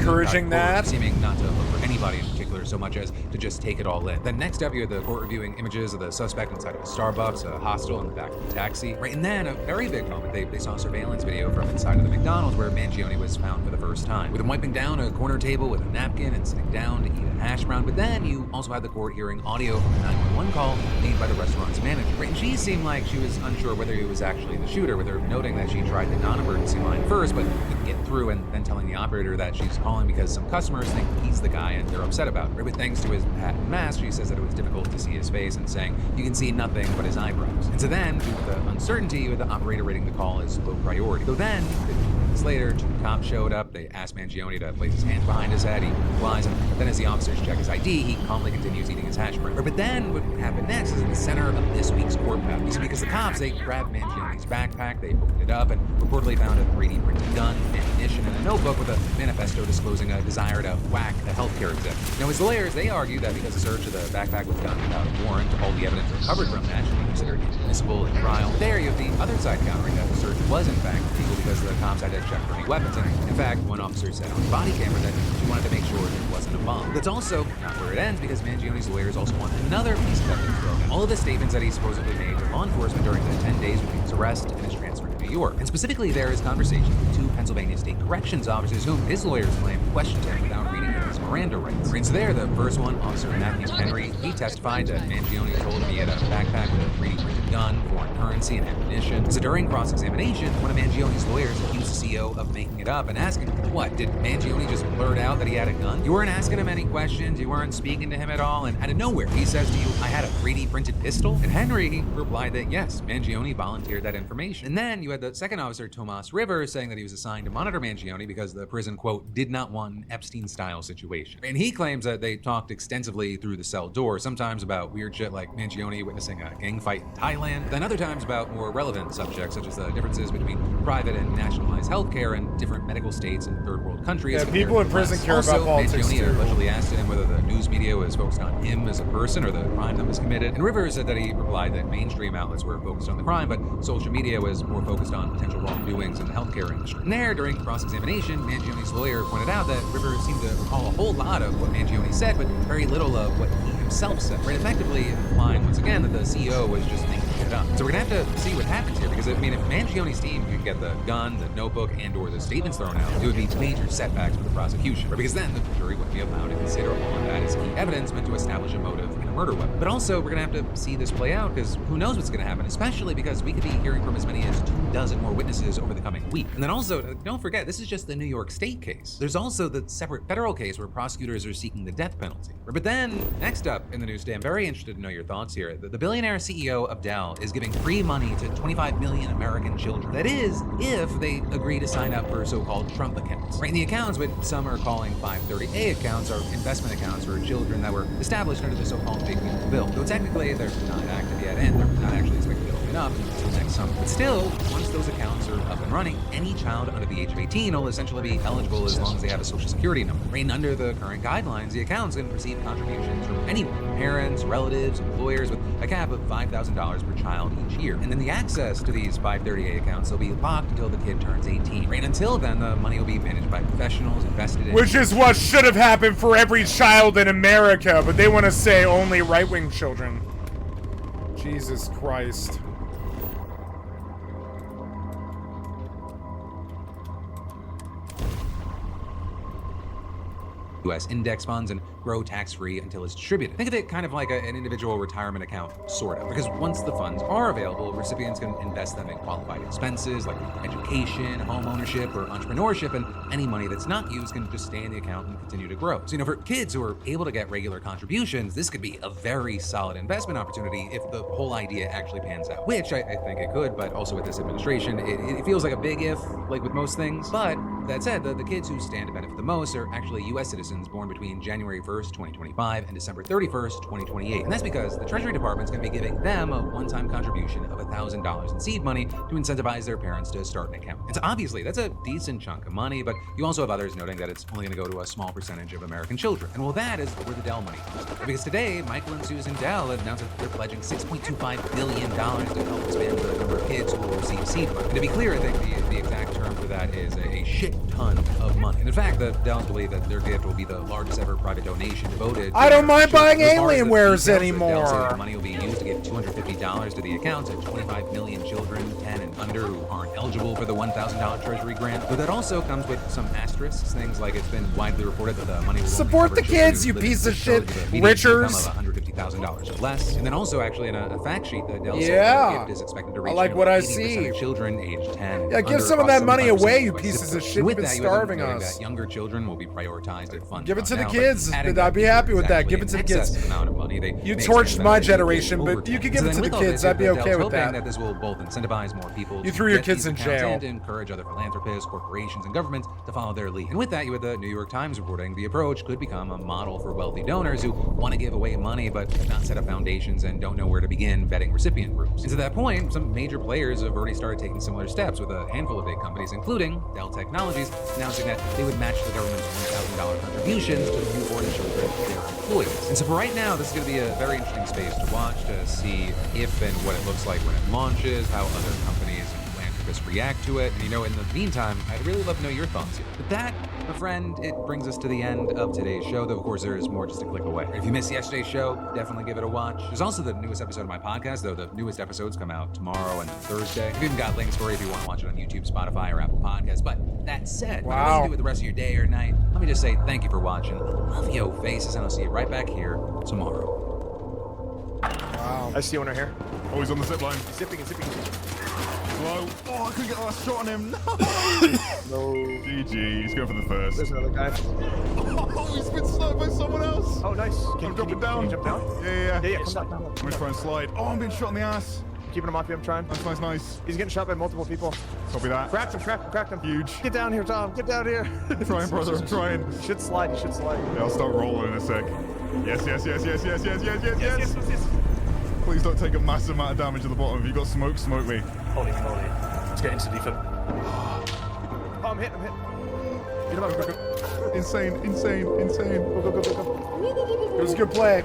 encouraging that. seeming not to look for anybody in particular so much as to just take it all in. Then next up, you had the court reviewing images of the suspect inside of a Starbucks, a hostel in the back of a taxi. Right, and then a very big moment, they saw a surveillance video from inside of the McDonald's where Mangione was found for the first time, with him wiping down a corner table with a napkin and sitting down to eat a hash brown. But then you also had the court hearing audio from a 911 call made by the restaurant's manager. Right, and she seemed like she was unsure whether he was actually the shooter, with her noting that she tried the non-emergency line first, but couldn't get through, and then telling the operator that she's calling because some customers think he's the guy and they're upset about it. Right, but thanks to his hat and mask, she says that it was difficult to see his face, and saying you can see nothing but his eyebrows. And so then, due to the uncertainty, with the operator rating the call as low priority. So then, 15 minutes later, 2 cops showed up. They asked Mangione to place his hands behind his head. He complies, and then as the officers check his ID, he calmly continues eating his hash brown. But then, what happened next is in the center of this week's court battle. You see, because the cops, they grabbed Mangione's backpack, they opened it up, and reportedly found a 3D printed gun, ammunition, and a notebook with a manifesto disclosing a desire to whack a healthcare executive. Now, his lawyers, they argue that because the search of the backpack was done without a warrant, all the evidence recovered from that should be considered inadmissible in trial. There, you have the other side countering that the search was in fact illegal because the cops had to check for any weapons. And in fact, one officer said on the body camera that she wanted to make sure there wasn't a bomb. That's also not where it ends, because Mangione's lawyers also want another piece of evidence broken. All of the statements that he supposedly made to law enforcement during the 10 days between his arrest and his transfer to New York. And specifically, there is conversation with 2 Pennsylvania state corrections officers whom his lawyers claim questioned him without reading his Miranda rights. And so there, the first one, Officer Matthew Henry, he testified that Mangione told him he had a backpack with a 3D printed gun, foreign currency, and ammunition. So during cross-examination, one of Mangione's lawyers accused the CEO of making it up and asking, what, did Mangione just blurt out that he had a gun? You weren't asking him any questions, you weren't speaking to him at all, and out of nowhere, he says to you, I had a 3D printed pistol? And Henry replied that yes, Mangione volunteered that information. And then you had the second officer, Tomas Rivers, saying that he was assigned to monitor Mangione because the prison, quote, did not want an Epstein-style situation. And he claims that they talked extensively through the cell door, sometimes about weird shit like Mangione witnessing a gang fight in Thailand, then other times about more relevant subjects, such as the differences between private and nationalized healthcare in different medical states and third world countries. Yeah, people in prison care about politics Mangione too. allegedly asked him whether the news media was focused on him as a person or the crime that was committed. And Rivers said that he replied that mainstream outlets were focused on the crime, but social media was more focused on potential wrongdoings in the healthcare industry. And there, during cross-examination, Mangione's lawyer pointed out that Rivers seemed to recall a whole lot of what Mangione said, but very little of what he himself said. Right, effectively implying once again that the CEO was just making shit up. So we're gonna have to see what happens here, because I mean, if Mangione's team could get the gun, the notebook, and/or the statements thrown out, it would be major setbacks for the prosecution. Right, because then the jury wouldn't be allowed to consider all of that as key evidence meant to establish a motive in a murder weapon. But also, we're gonna have to see this play out, because who knows what's gonna happen, especially because we could be hearing from as many as 24 more witnesses over the coming week. And then also, don't forget, this is just the New York State case. There's also the separate federal case where prosecutors are seeking the death penalty. But then, next up in the news today, I'm very interested to know your thoughts here. The billionaire CEO of Dell is giving free money to 25 million American children. That is, if they agree to sign up for so-called Trump accounts. Right, in the accounts, what some are calling 530A accounts, are investment accounts for children that were established under the so-called Big Beautiful Bill. Though technically they're not active yet, and they're not actually expected to open up until next summer. But still, once those accounts are up and running, any child under the age of 18 will essentially be eligible as long as they have a social security number. Right, and under the current guidelines, the accounts can receive contributions from anyone, parents, relatives, employers, with a cap of $5,000 per child each year. And then the access to these 530A accounts will be locked until the kid turns 18. Right, until then, the money will be managed by professionals invested in... Which is what should have happened for every child in America, but they want to say only right-wing children. Jesus Christ. U.S. index funds and grow tax-free until it's distributed. Think of it kind of like an individual retirement account, sort of, because once the funds are available, recipients can invest them in qualified expenses like education, home ownership, or entrepreneurship, and any money that's not used can just stay in the account and continue to grow. So, for kids who are able to get regular contributions, this could be a very solid investment opportunity if the whole idea actually pans out, which I think it could, but also with this administration, it feels like a big if, like with most things. But that said, the kids who stand to benefit the most are actually U.S. citizens born between January 1st, 2025 and December 31st, 2028. And that's because the Treasury Department's going to be giving them a one-time contribution of $1,000 in seed money to incentivize their parents to start an account. And so obviously, that's a decent chunk of money, but you also have others noting that it's only going to go to a small percentage of American children. And well, that is where the Dell money comes from. Because today, Michael and Susan Dell announced that they're pledging $6.25 billion to help expand the number of kids who will receive seed money. And to be clear, I think the exact term for that is a shit ton of money. And in fact, the Dells believe that their gift will be the largest ever private donation devoted. I don't mind buying Alienwares anymore. The money will be used to give $250 to the accounts of 25 million children 10 and under who aren't eligible for the $1,000 Treasury grant. But that also comes with some asterisks, things like it's been widely reported that the money will support the kids, you piece of shit, Richards. $150,000 or less. And then also, actually, in a fact sheet, the Dell said the gift is expected to reach I like what I 80% see. of children aged 10. Yeah, give some of that money away, you pieces of shit. You've been starving us. That younger children will be prioritized at funds. Give it to the kids. I'd be happy with that. Give it to the kids. You torched my generation, but you could give it to the kids. I'd be okay with that. This will both incentivize more people. You threw your kids in jail. And encourage other philanthropists, corporations, and governments to follow their lead. And with that, you had the New York Times reporting the approach could become a model for wealthy donors who want to give away money but have not set up foundations and don't know where to begin vetting recipient groups. And to that point, some major players have already started taking similar steps, with a handful of big companies, including Dell Technologies, announcing that they would match the government's $1,000 contributions to the newborn children of their employees. And so for right now, this is going to be a very interesting space to watch, to see if and what it looks like when it launches, how other companies and philanthropists react to it. And in the meantime, I'd really love to know your thoughts here. But that, my friend, it brings us to the end of today's show, though of course there is more just a click away. If you missed yesterday's show, definitely give it a watch. There's also the newest episode of my podcast, though the newest episodes come out tomorrow and Thursday. I've even got links for you if you want to watch it on YouTube, Spotify, or Apple Podcasts. But that said, whatever you do with the rest of your day or night, let me just say thank you for watching. Love yo faces, and I'll see you right back here tomorrow. Wow. I see one right here. Oh, he's on the zip line. He's zipping. Slow. Oh, I couldn't get the last shot on him. No. No. GG. He's going for the first. There's another guy. Oh, he's been sniped by someone else. Oh, nice. I'm dropping down. Can you jump down? Yeah. Come down. I'm going to try and slide. Oh, I'm being shot in the ass. Keeping him off you, I'm trying. Nice. He's getting shot by multiple people. Copy that. Cracked him. Huge. Get down here, Tom. Get down here. I'm trying, brother. I'm trying. You should slide. Yeah, I'll start rolling in a sec. Yes. Please don't take a massive amount of damage at the bottom. If you got smoke, smoke me. Holy moly. Let's get into defense. Oh, I'm hit. Get him up. Insane. Go. It was a good play.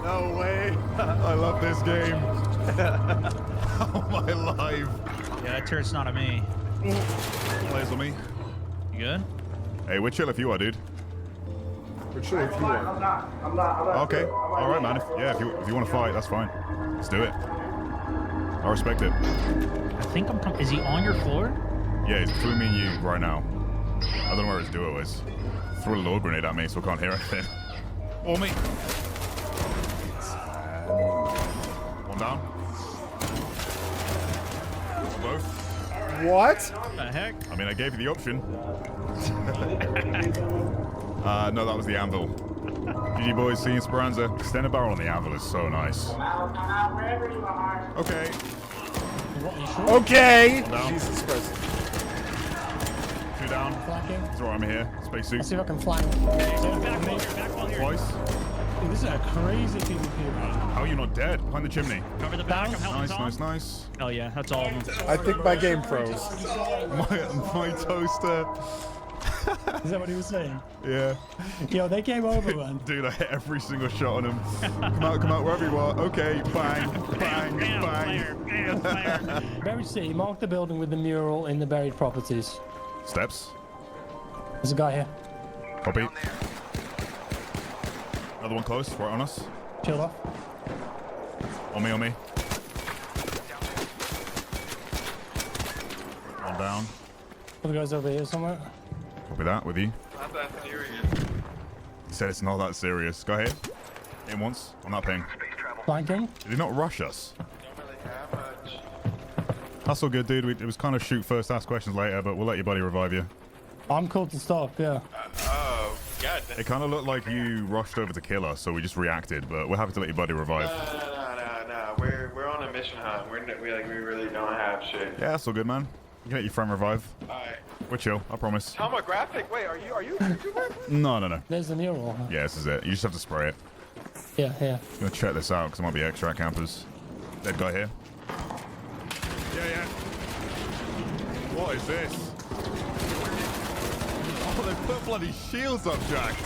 No way. I love this game. Oh, my life. Yeah, that turret's not on me. Players on me. You good? Hey, we're chill if you are, dude. We're chill if you are. I'm not. Okay. All right, man. If you want to fight, that's fine. Let's do it. I respect it. I think is he on your floor? Yeah, he's between me and you right now. I don't know where his duo is. Threw a low grenade at me, so I can't hear anything. Or me. One down. Both. What? The heck? I mean, I gave you the option. No, that was the anvil. GG boys, see you in Speranza. Extended barrel on the anvil is so nice. Okay. Okay. Down. Jesus Christ. 2 down. Flanking. It's alright, I'm here. Spacesuit. Let's see if I can flank. Twice. Dude, this is a crazy PvP. How are you not dead? Behind the chimney. Cover the back. I'm helping Nice, Tom. nice. Oh yeah, that's all of them. I think my game froze. My toaster. Is that what he was saying? Yeah. Yo, they came over, man. Dude, I hit every single shot on him. Come out, wherever you are. Okay, bang, bang, bang. Buried City, mark the building with the mural in the buried properties. Steps. There's a guy here. Copy. Another one close, right on us. Shield off. On me. One down. Other guy's over here somewhere. Copy that, with you. Not that serious. He said it's not that serious. Go ahead. In once, on that ping. Flanking. Did he not rush us? Don't really have much. That's all good, dude. It was kind of shoot first, ask questions later, but we'll let your buddy revive you. I'm cool to stop, yeah. Oh, God. It kind of looked like you rushed over to kill us, so we just reacted, but we're happy to let your buddy revive. No. We're on a mission hunt. We really don't have shit. Yeah, that's all good, man. You can let your friend revive. Alright. We're chill, I promise. Tomographic? Wait, are you a YouTuber? No. There's the mural. Yeah, this is it. You just have to spray it. Yeah. I'm gonna check this out, because there might be extract campers. Dead guy here. Yeah. What is this? Oh, they put bloody shields up, Jack.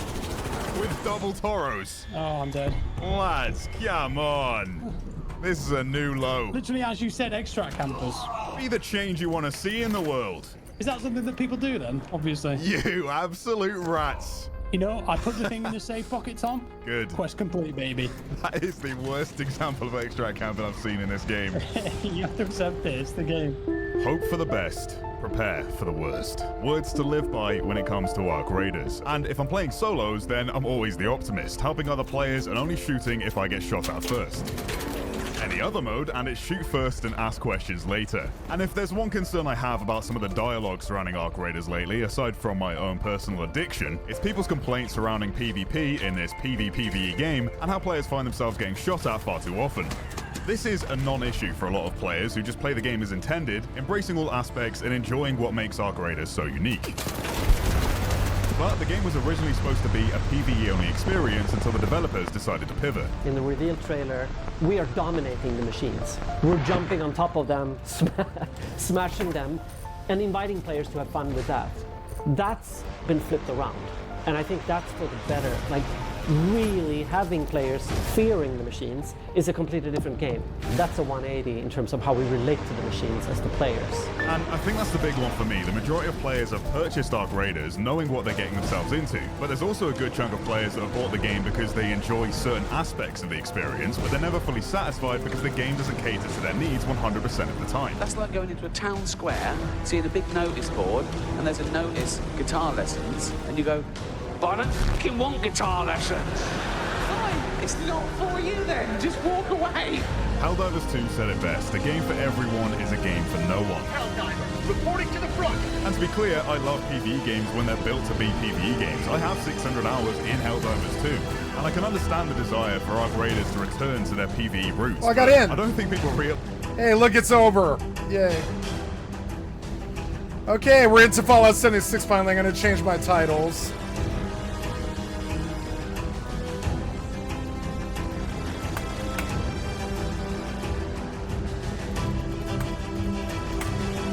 With double toros. Oh, I'm dead. Lads, come on. This is a new low. Literally, as you said, extract campers. Be the change you want to see in the world. Is that something that people do then? Obviously. You absolute rats. You know, I put the thing in the safe pocket, Tom. Good. Quest complete, baby. That is the worst example of extract camping I've seen in this game. You have to accept it. It's the game. Hope for the best. Prepare for the worst. Words to live by when it comes to Arc Raiders. And if I'm playing solos, then I'm always the optimist, helping other players and only shooting if I get shot at first. Any other mode, and it's shoot first and ask questions later. And if there's one concern I have about some of the dialogue surrounding Arc Raiders lately, aside from my own personal addiction, it's people's complaints surrounding PvP in this PvPvE game, and how players find themselves getting shot at far too often. This is a non-issue for a lot of players who just play the game as intended, embracing all aspects and enjoying what makes Arc Raiders so unique. But the game was originally supposed to be a PvE-only experience until the developers decided to pivot. In the reveal trailer, we are dominating the machines. We're jumping on top of them, smashing them, and inviting players to have fun with that. That's been flipped around. And I think that's for the better. Like, really having players fearing the machines is a completely different game. That's a 180 in terms of how we relate to the machines as the players. And I think that's the big one for me. The majority of players have purchased Arc Raiders knowing what they're getting themselves into. But there's also a good chunk of players that have bought the game because they enjoy certain aspects of the experience, but they're never fully satisfied because the game doesn't cater to their needs 100% of the time. That's like going into a town square, seeing a big notice board, and there's a notice, guitar lessons, and you go, but I don't fucking want guitar lessons. Fine, it's not for you then. Just walk away. Helldivers 2 said it best. A game for everyone is a game for no one. Helldiver, reporting to the front. And to be clear, I love PvE games when they're built to be PvE games. I have 600 hours in Helldivers 2. And I can understand the desire for Arc Raiders to return to their PvE roots. Oh, I got in. I don't think people real. Hey, look, it's over. Yay. Okay, we're into Fallout 76 finally. I'm gonna change my titles.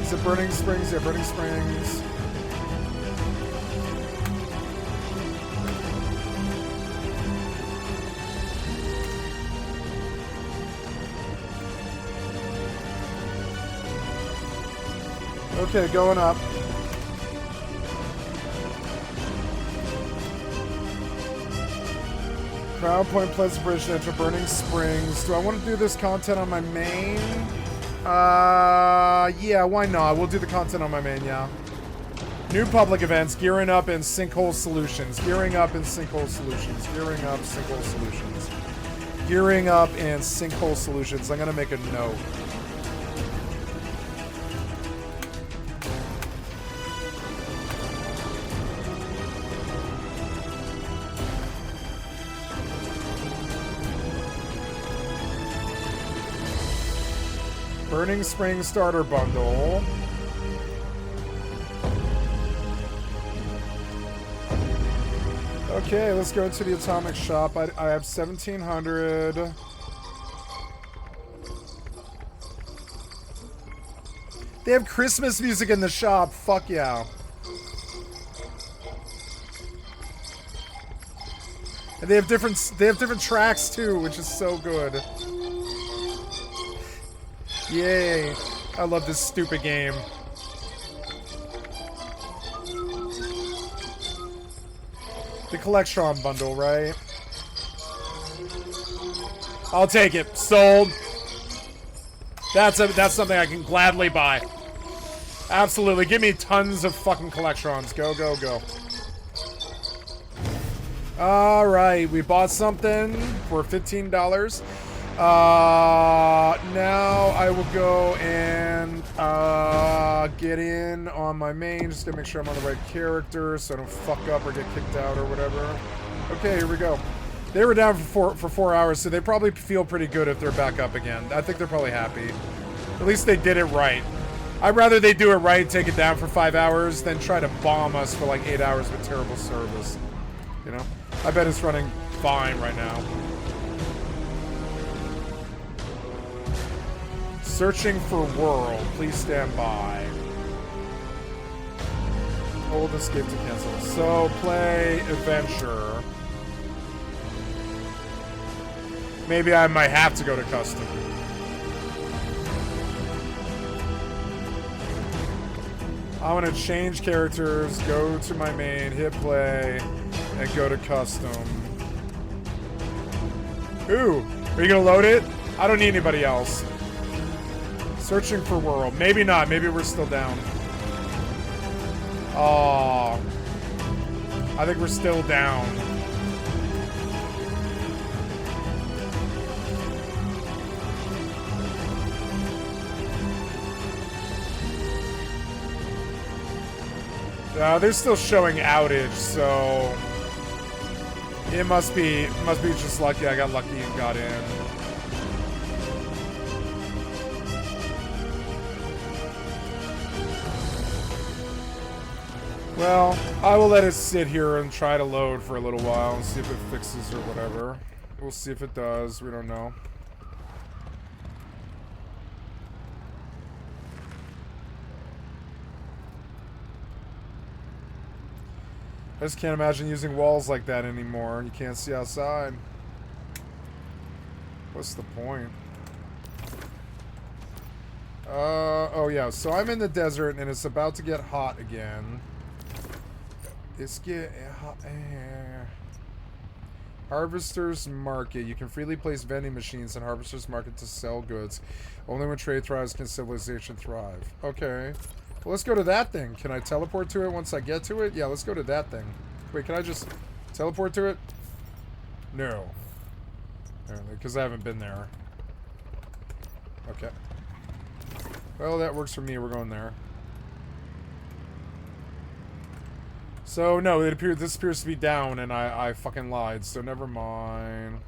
Is it Burning Springs? Yeah, Burning Springs. Okay, going up. Crown Point, Pleasant Bridge, enter Burning Springs. Do I want to do this content on my main? Yeah, why not? We'll do the content on my main, yeah. New public events, gearing up in sinkhole solutions. Gearing up in sinkhole solutions. Gearing up sinkhole solutions. Gearing up in sinkhole solutions. I'm gonna make a note. Burning Spring Starter Bundle. Okay, let's go to the Atomic Shop. I have 1,700. They have Christmas music in the shop. Fuck yeah. And they have different tracks too, which is so good. Yay. I love this stupid game. The Collectron bundle, right? I'll take it. Sold. That's something I can gladly buy. Absolutely. Give me tons of fucking Collectrons. Go, go, go. Alright, we bought something for $15. Now I will go and get in on my main just to make sure I'm on the right character so I don't fuck up or get kicked out or whatever. Okay, here we go. They were down for 4 hours, so they probably feel pretty good if they're back up again. I think they're probably happy. At least they did it right. I'd rather they do it right, take it down for 5 hours, than try to bomb us for like 8 hours with terrible service. You know? I bet it's running fine right now. Searching for world. Please stand by. Hold escape to cancel. So, play adventure. Maybe I might have to go to custom. I want to change characters, go to my main, hit play, and go to custom. Ooh, are you gonna load it? I don't need anybody else. Searching for world. Maybe not. Maybe we're still down. Oh, I think we're still down. They're still showing outage, so it must be just lucky. I got lucky and got in. Well, I will let it sit here and try to load for a little while and see if it fixes or whatever. We'll see if it does. We don't know. I just can't imagine using walls like that anymore. You can't see outside. What's the point? Oh yeah, so I'm in the desert and it's about to get hot again. It's getting hot. Harvester's Market. You can freely place vending machines in Harvester's Market to sell goods. Only when trade thrives can civilization thrive. Okay. Well, let's go to that thing. Can I teleport to it once I get to it? Yeah, let's go to that thing. Wait, can I just teleport to it? No. Apparently, because I haven't been there. Okay. Well, that works for me. We're going there. So, no, this appears to be down, and I fucking lied, so never mind.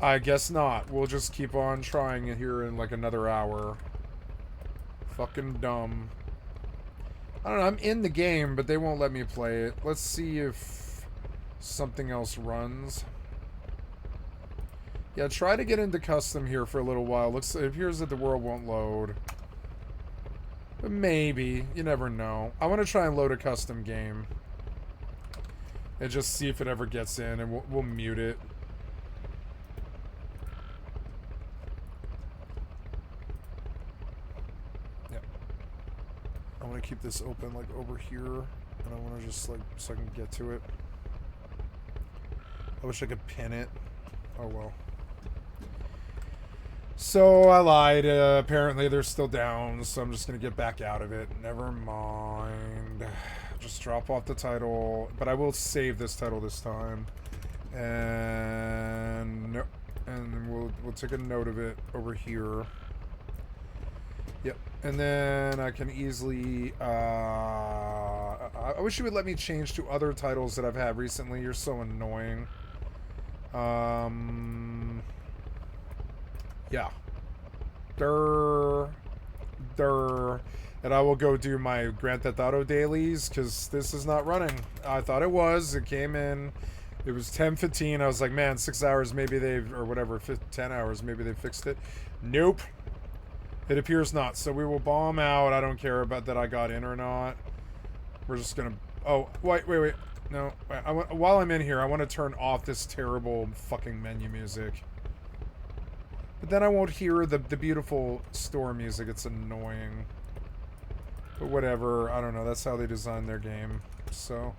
I guess not. We'll just keep on trying it here in like another hour. Fucking dumb. I don't know, I'm in the game, but they won't let me play it. Let's see if something else runs. Yeah, try to get into custom here for a little while. It appears that the world won't load. But maybe. You never know. I want to try and load a custom game. And just see if it ever gets in, and we'll mute it. I want to keep this open like over here, and I want to just like so I can get to it. I wish I could pin it. Oh well. So I lied. Apparently they're still down, so I'm just gonna get back out of it. Never mind. Just drop off the title, but I will save this title this time. And no, and we'll take a note of it over here. Yep, and then I can easily. I wish you would let me change to other titles that I've had recently. You're so annoying. Yeah. And I will go do my Grand Theft Auto dailies, because this is not running. I thought it was. It came in. It was 10:15. I was like, man, 6 hours, maybe they've, or whatever, 10 hours, maybe they fixed it. Nope. It appears not. So we will bomb out. I don't care about that I got in or not. We're just going to... Oh, wait. No. While I'm in here, I want to turn off this terrible fucking menu music. But then I won't hear the beautiful store music. It's annoying. But whatever. I don't know. That's how they design their game. So...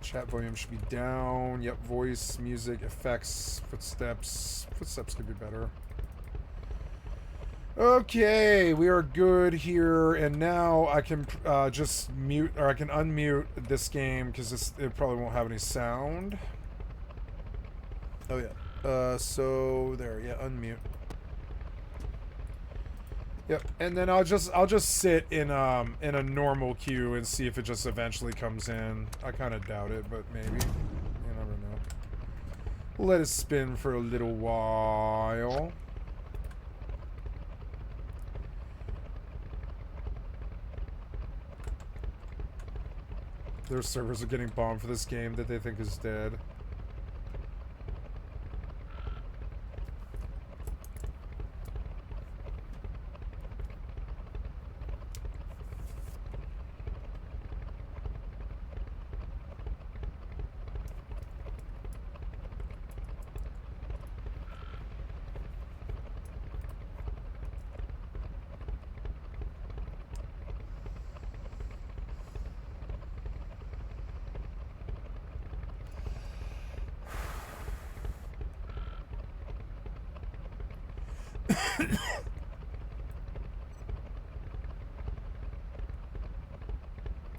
Chat volume should be down. Yep, voice, music, effects, footsteps. Footsteps could be better. Okay, we are good here, and now I can just mute, or I can unmute this game because it probably won't have any sound. Oh yeah. So there, yeah, unmute. Yep, and then I'll just sit in a normal queue and see if it just eventually comes in. I kind of doubt it, but maybe. You never know. We'll let it spin for a little while. Their servers are getting bombed for this game that they think is dead.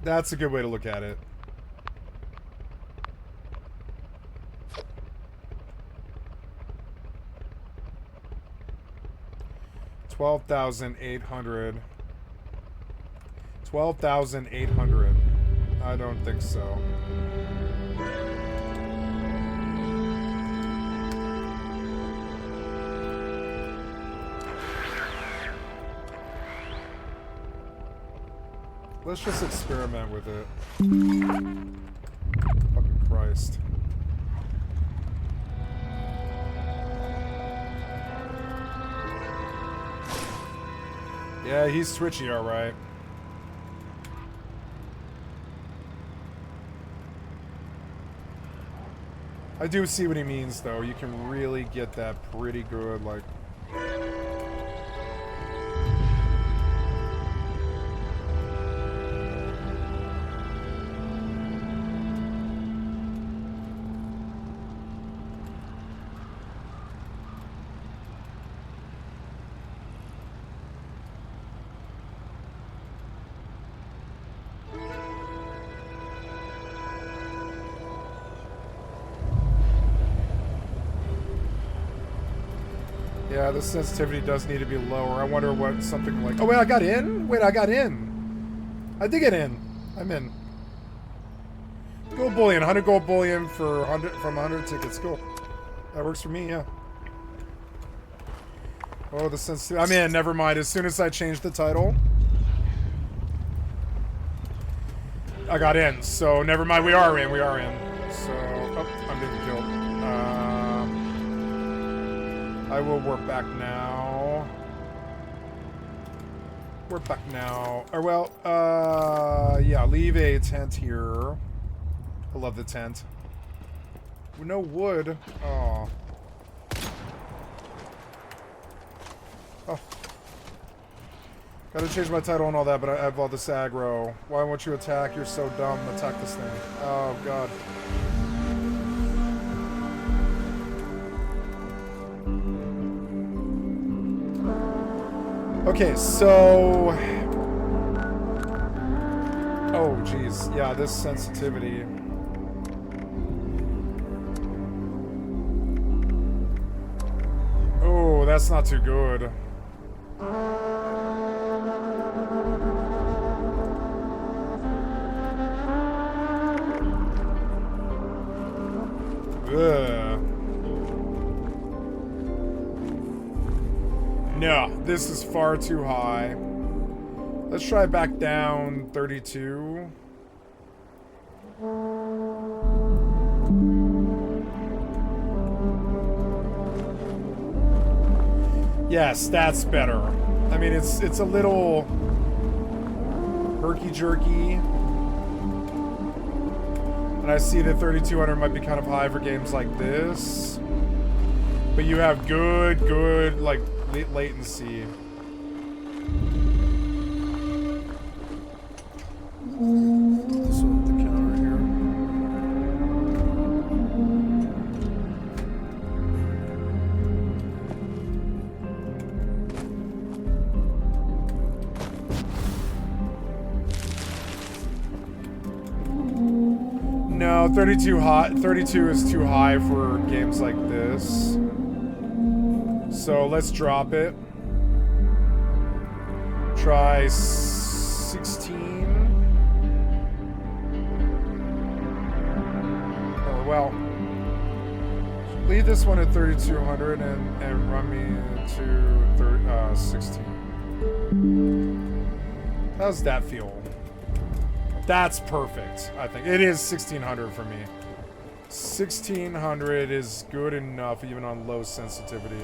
That's a good way to look at it. $12,800. 12,800. I don't think so. Let's just experiment with it. Fucking Christ. Yeah, he's twitchy, alright. I do see what he means, though. You can really get that pretty good, like... Yeah, the sensitivity does need to be lower. I wonder what something like... Oh, wait, I got in? Wait, I got in. I did get in. I'm in. Gold bullion. 100 gold bullion for 100 from 100 tickets. Cool. That works for me, yeah. Oh, the sensitivity. I'm in. Never mind. As soon as I change the title, I got in. So, never mind. We are in. We are in. So... Oh, I'm being killed. I will warp back now. Warp back now. Or, well, yeah, leave a tent here. I love the tent. No wood. Oh. Oh. Gotta change my title and all that, but I have all this aggro. Why won't you attack? You're so dumb. Attack this thing. Oh, God. Okay, so... Oh, geez. Yeah, this sensitivity. Oh, that's not too good. Ugh. No, this is far too high. Let's try back down 32. Yes, that's better. I mean, it's a little herky-jerky. And I see that 3200 might be kind of high for games like this. But you have good, like, latency. This one, the counter here. No, 32 is too high for games like this. So let's drop it. Try 16. Or well, leave this one at 3200 and run me to 16. How's that feel? That's perfect, I think. It is 1600 for me. 1600 is good enough even on low sensitivity.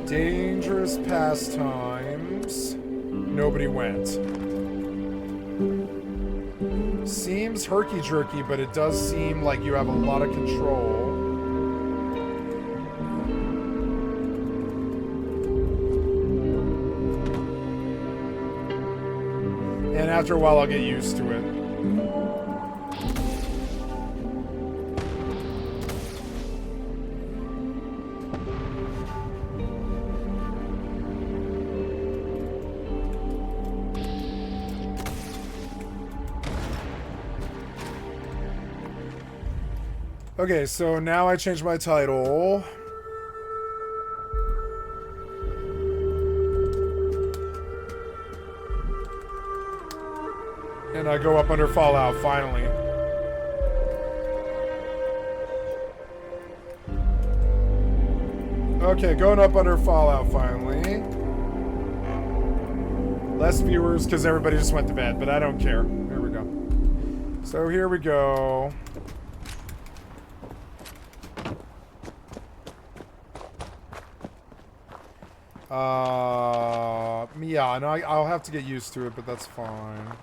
Dangerous pastimes. Nobody went. Seems herky-jerky, but it does seem like you have a lot of control. And after a while, I'll get used to it. Okay, so now I change my title. And I go up under Fallout, finally. Okay, going up under Fallout, finally. Less viewers, because everybody just went to bed, but I don't care. Here we go. So here we go. Yeah, no, I'll have to get used to it, but that's fine.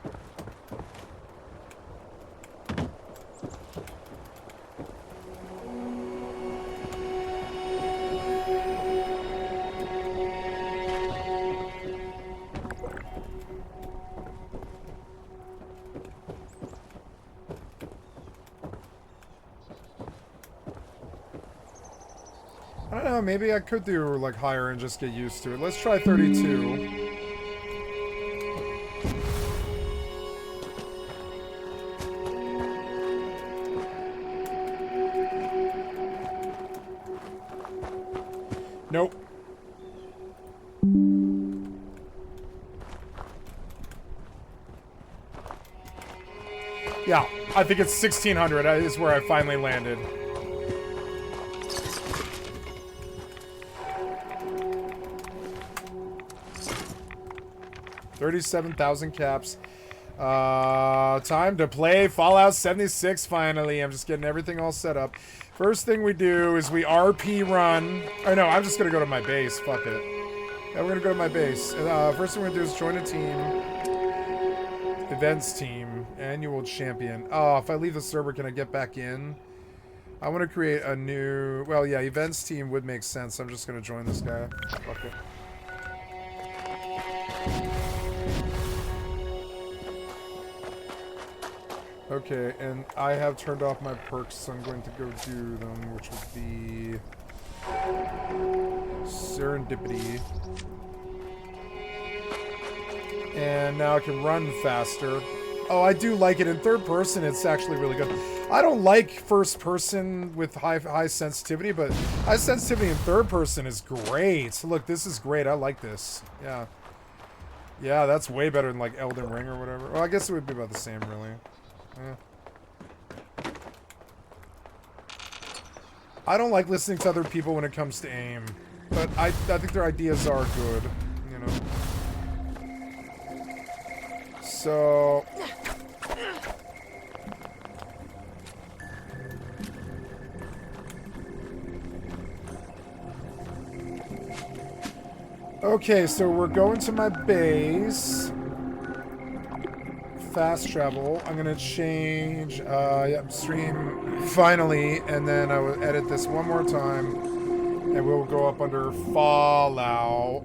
I don't know, maybe I could do like higher and just get used to it. Let's try 32. Nope. Yeah, I think it's 1600 is where I finally landed. $37,000 caps. Time to play Fallout 76 finally. I'm just getting everything all set up. First thing we do is we RP run. Oh no, I'm just gonna go to my base. Fuck it. Yeah, we're gonna go to my base. First thing we're gonna do is join a team. Events team. Annual champion. Oh, if I leave the server, can I get back in? I want to create a new... Well, yeah, events team would make sense. I'm just gonna join this guy. Fuck it. Okay, and I have turned off my perks, so I'm going to go do them, which would be Serendipity. And now I can run faster. Oh, I do like it in third person. It's actually really good. I don't like first person with high sensitivity, but high sensitivity in third person is great. So look, this is great. I like this. Yeah. Yeah, that's way better than like Elden Ring or whatever. Well, I guess it would be about the same, really. Yeah. I don't like listening to other people when it comes to aim, but I think their ideas are good, you know. So okay, so we're going to my base. Fast travel. I'm gonna change stream finally, and then I will edit this one more time, and we'll go up under Fallout.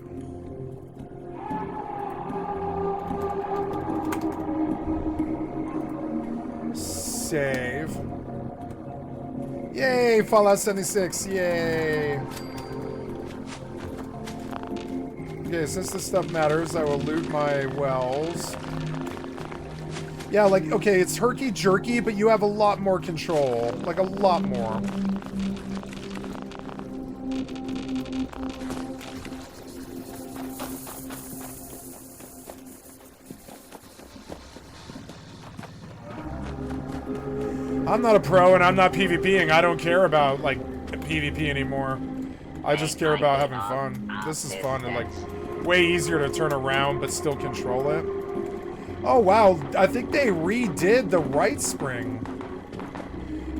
Save. Yay, Fallout 76, yay. Okay, since this stuff matters, I will loot my wells. Yeah, like, okay, it's herky-jerky, but you have a lot more control. Like, a lot more. I'm not a pro, and I'm not PvPing. I don't care about, like, PvP anymore. I just care about having fun. This is fun and, like, way easier to turn around, but still control it. Oh, wow. I think they redid the right spring.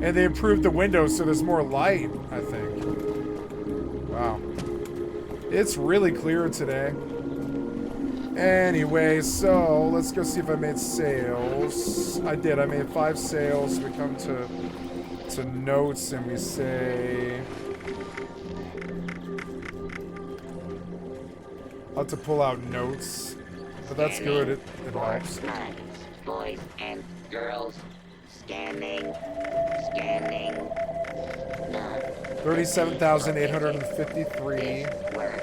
And they improved the windows so there's more light, I think. Wow. It's really clear today. Anyway, so let's go see if I made sales. I did. I made 5 sales. We come to notes and we say... I'll have to pull out notes. But that's good. It helps. Boys and girls. Scanning. Scanning. 37,853. This world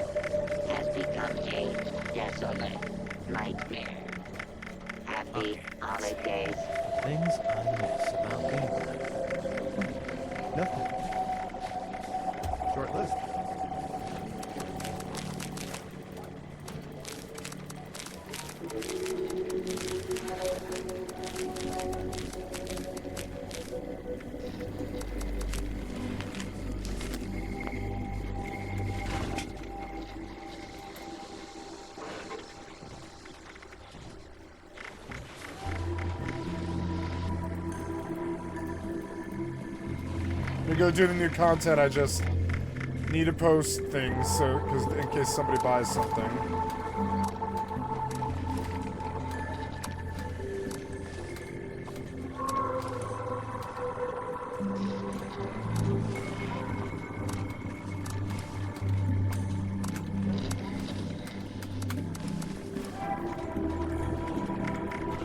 has become a desolate nightmare. Happy holidays. Things I miss about gameplay. Nothing. Short list. To go do the new content, I just need to post things so because in case somebody buys something.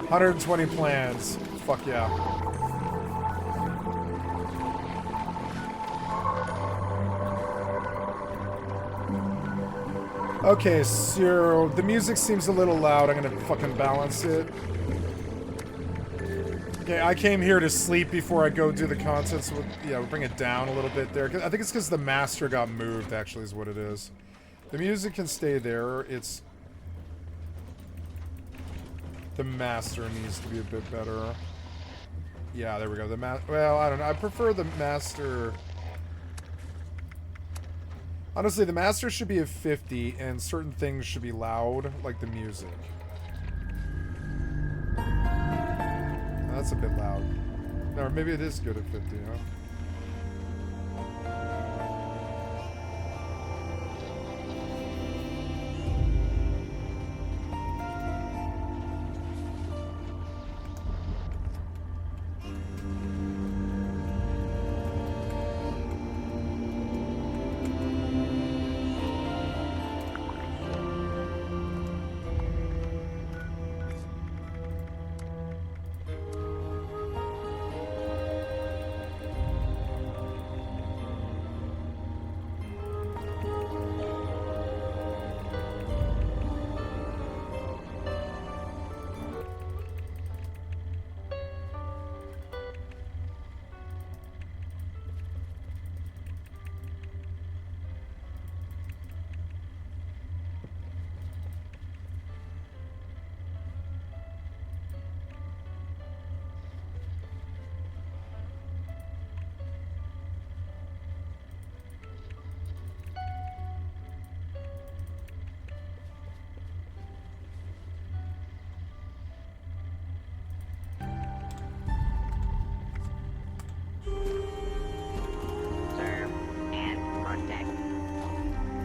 $120 plans. Fuck yeah. Okay, so the music seems a little loud. I'm gonna fucking balance it. Okay, I came here to sleep before I go do the content, so yeah, we'll bring it down a little bit there. I think it's because the master got moved, actually, is what it is. The music can stay there. It's... The master needs to be a bit better. Yeah, there we go. Well, I don't know. I prefer the master... Honestly, the master should be at 50, and certain things should be loud, like the music. That's a bit loud. Or maybe it is good at 50, huh?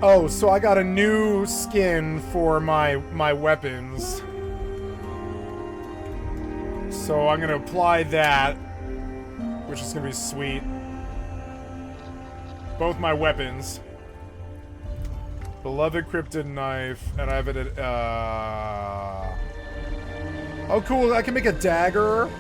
Oh, so I got a new skin for my weapons. So I'm gonna apply that, which is gonna be sweet. Both my weapons. Beloved Cryptid Knife, and I have it at, oh, cool, I can make a dagger.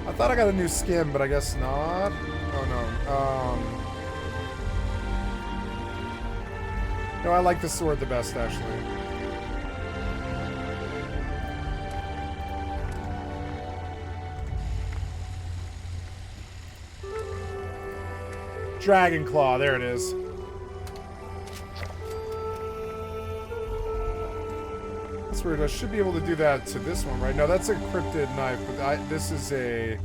I thought I got a new skin, but I guess not. Oh, no. No, I like the sword the best, actually. Dragon Claw, there it is. That's weird. I should be able to do that to this one, right? No, that's a Cryptid Knife, but this is a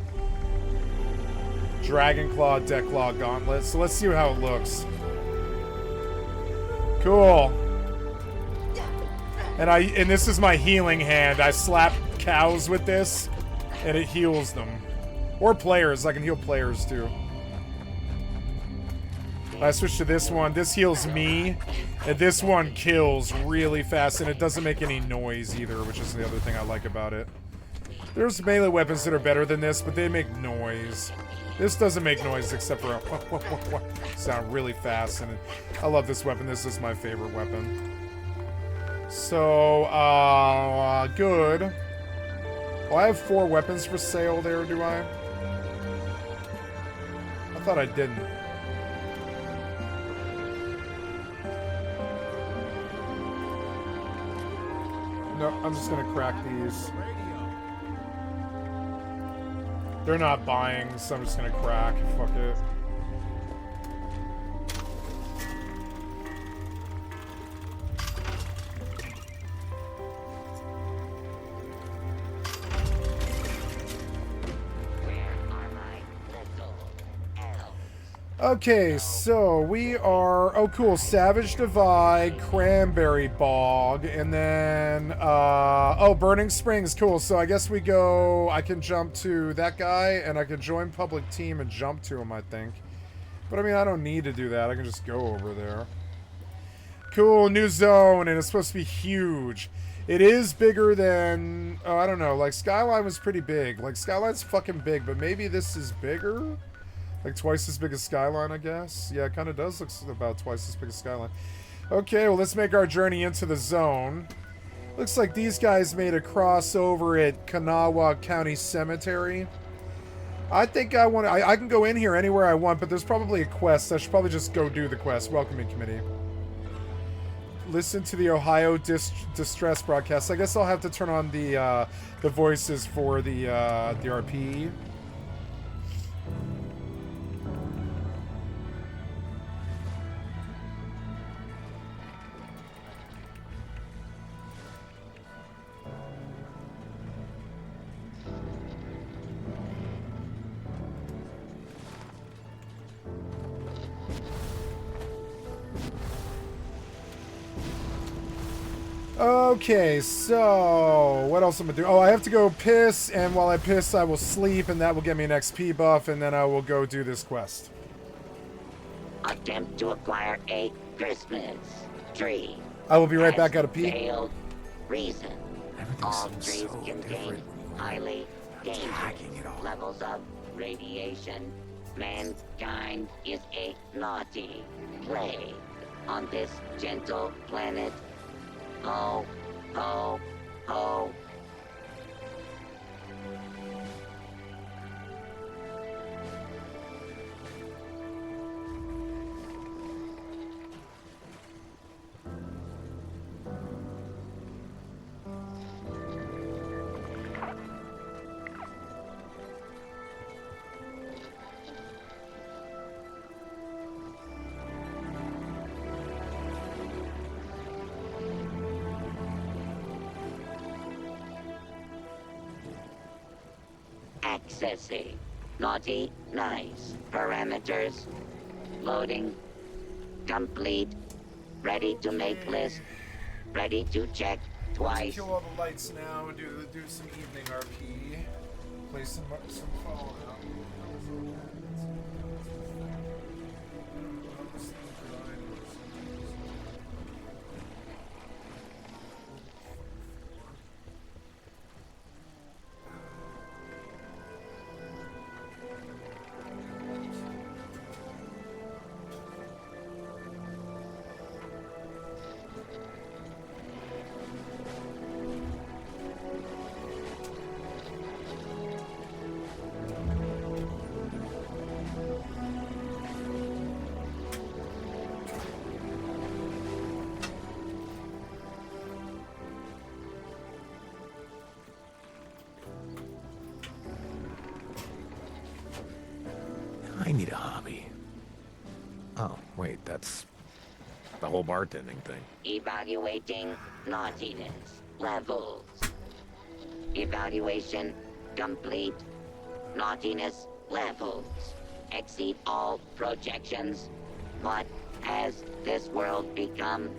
Dragon Claw, Death Claw Gauntlet. So let's see how it looks. Cool. And this is my healing hand. I slap cows with this, and it heals them. Or players. I can heal players, too. I switch to this one. This heals me, and this one kills really fast, and it doesn't make any noise either, which is the other thing I like about it. There's melee weapons that are better than this, but they make noise. This doesn't make noise except for a sound really fast, and I love this weapon. This is my favorite weapon. So, good. Oh, I have 4 weapons for sale there, do I? I thought I didn't. No, I'm just gonna crack these. They're not buying, so I'm just gonna crack. Fuck it. Okay, so we are... Oh, cool. Savage Divide, Cranberry Bog, and then... oh, Burning Springs. Cool. So I guess we go... I can jump to that guy, and I can join Public Team and jump to him, I think. But, I mean, I don't need to do that. I can just go over there. Cool. New zone, and it's supposed to be huge. It is bigger than... Oh, I don't know. Like, Skyline was pretty big. Like, Skyline's fucking big, but maybe this is bigger? Like twice as big as Skyline, I guess. Yeah, it kind of does look about twice as big as Skyline. Okay, well, let's make our journey into the zone. Looks like these guys made a crossover at Kanawha County Cemetery. I think I want to... I can go in here anywhere I want, but there's probably a quest. I should probably just go do the quest. Welcoming committee. Listen to the Ohio distress broadcast. I guess I'll have to turn on the voices for the RP. Okay, so what else am I gonna do? Oh, I have to go piss, and while I piss, I will sleep, and that will get me an XP buff, and then I will go do this quest. Attempt to acquire a Christmas tree. I will be right back out of pee. Failed reason. All trees contain highly dangerous levels of radiation. Mankind is a naughty plague on this gentle planet. Ho, ho, ho. Accessing. Naughty, nice. Parameters. Loading. Complete. Ready to make list. Ready to check twice. Kill all the lights now and do some evening RP. play some Fallout. I need a hobby. Oh, wait, that's the whole bartending thing. Evaluating naughtiness levels. Evaluation complete. Naughtiness levels exceed all projections. What has this world become?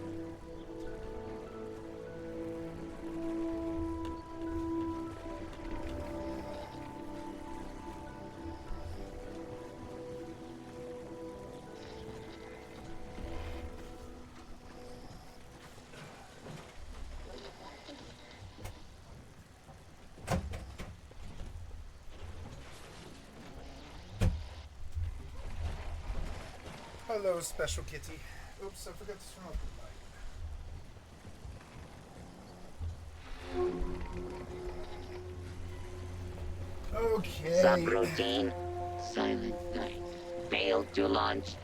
Hello, special kitty. Oops, I forgot to turn off the light. Okay. Subroutine. Silent night. Failed to launch.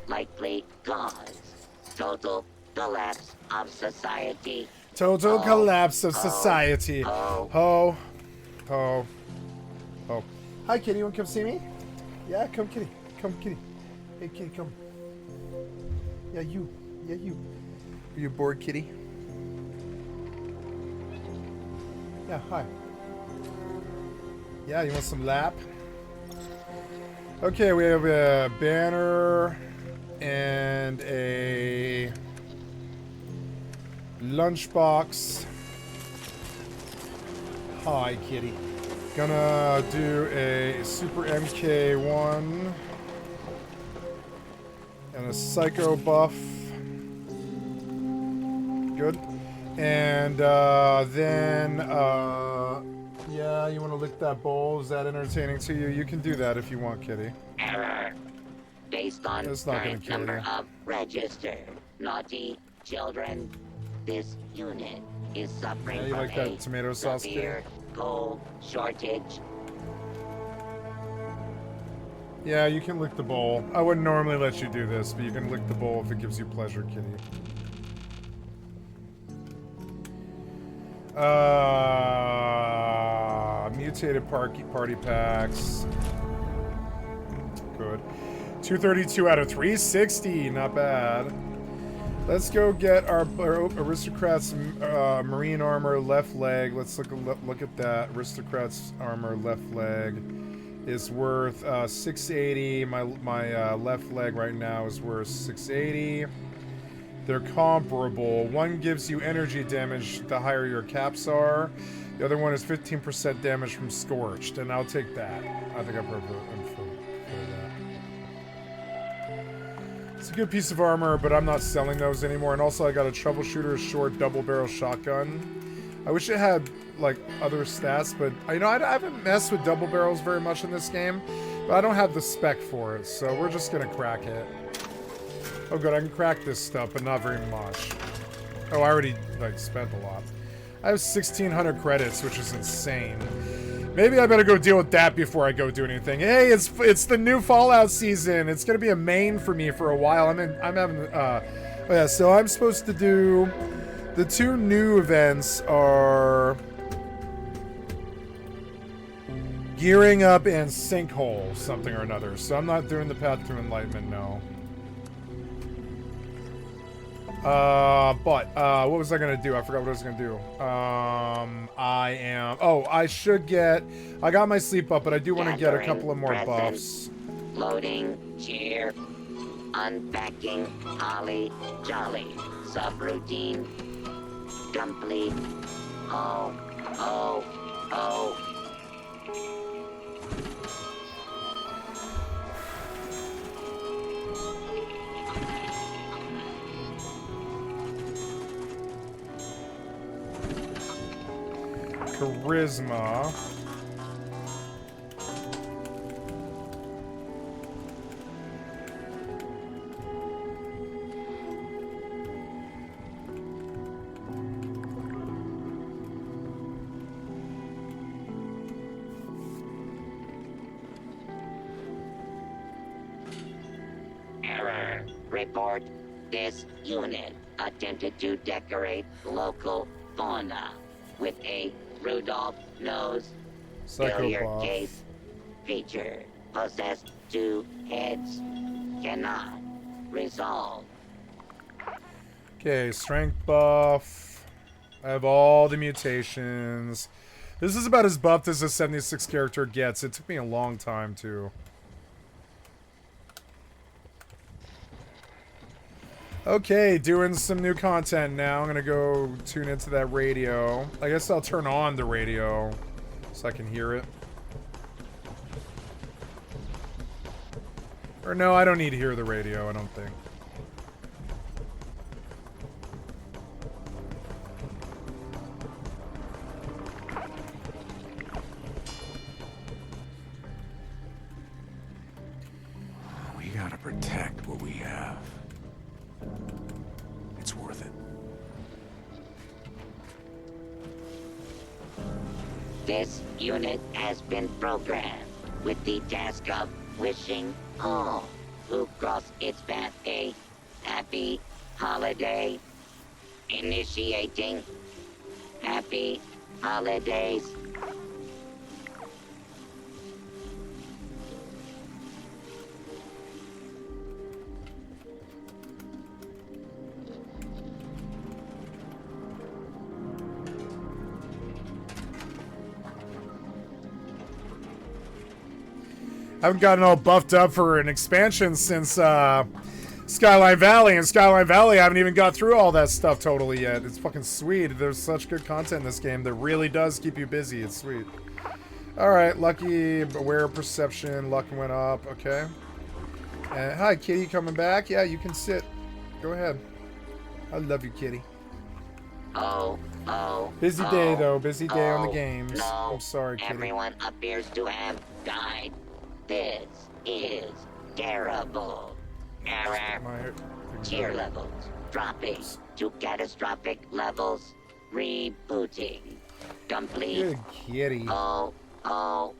Likely cause. Total collapse of society. Total collapse of society. Ho. Hi, kitty. You want to come see me? Yeah, come, kitty. Come, kitty. Hey, kitty, come. Yeah, you. Are you bored, kitty? Yeah, hi. Yeah, you want some lap? Okay, we have a banner and a lunchbox. Hi, kitty. Gonna do a Super MK1 and a Psycho buff. Good. And then, yeah, you want to lick that bowl? Is that entertaining to you? You can do that if you want, kitty. Error. Based on It's not gonna current kill number you. of registered naughty children, this unit is suffering Yeah, you from like that a tomato sauce, kitty? severe coal shortage. Yeah, you can lick the bowl. I wouldn't normally let you do this, but you can lick the bowl if it gives you pleasure, kitty. Mutated party packs. Good. 232 out of 360. Not bad. Let's go get our aristocrat's marine armor left leg. Let's look at that. Aristocrat's armor left leg is worth 680. My left leg right now is worth 680. They're comparable. One gives you energy damage the higher your caps are. The other one is 15% damage from scorched, and I'll take that. I think I prefer that. It's a good piece of armor, but I'm not selling those anymore. And also, I got a troubleshooter short double barrel shotgun. I wish it had like other stats, but I haven't messed with double barrels very much in this game, but I don't have the spec for it, so we're just gonna crack it. Oh good, I can crack this stuff, but not very much. Oh, I already like spent a lot. I have 1,600 credits, which is insane. Maybe I better go deal with that before I go do anything. Hey, it's the new Fallout season. It's gonna be a main for me for a while. I'm having oh yeah, so I'm supposed to do the two new events are Gearing Up and Sinkhole, something or another. So I'm not doing the Path to Enlightenment, no. But what was I gonna do? I forgot what I was gonna do. I got my sleep up, but I do want to get a couple of more buffs. Loading, cheer, unpacking, holly, jolly, subroutine, complete. Oh. Charisma. Error. Report. This unit attempted to decorate local fauna with a Rudolph nose. Failure Psychopath. case. Feature. Possessed 2 heads. Cannot. Resolve. Okay, strength buff. I have all the mutations. This is about as buffed as a 76 character gets. It took me a long time, too. Okay, doing some new content now. I'm gonna go tune into that radio. I guess I'll turn on the radio so I can hear it. Or no, I don't need to hear the radio, I don't think. We gotta protect what we have. It's worth it. This unit has been programmed with the task of wishing all who cross its path a happy holiday. Initiating happy holidays. I haven't gotten all buffed up for an expansion since Skyline Valley, and Skyline Valley I haven't even got through all that stuff totally yet. It's fucking sweet. There's such good content in this game that really does keep you busy. It's sweet. Alright, lucky, aware perception, luck went up, okay. Hi, kitty, coming back? Yeah, you can sit. Go ahead. I love you, kitty. Busy day, though. Busy day on the games. No. I'm sorry, kitty. Everyone appears to have died. This is terrible. Error. Tier levels dropping to catastrophic levels. Rebooting. Complete. Good kitty. Oh. Oh,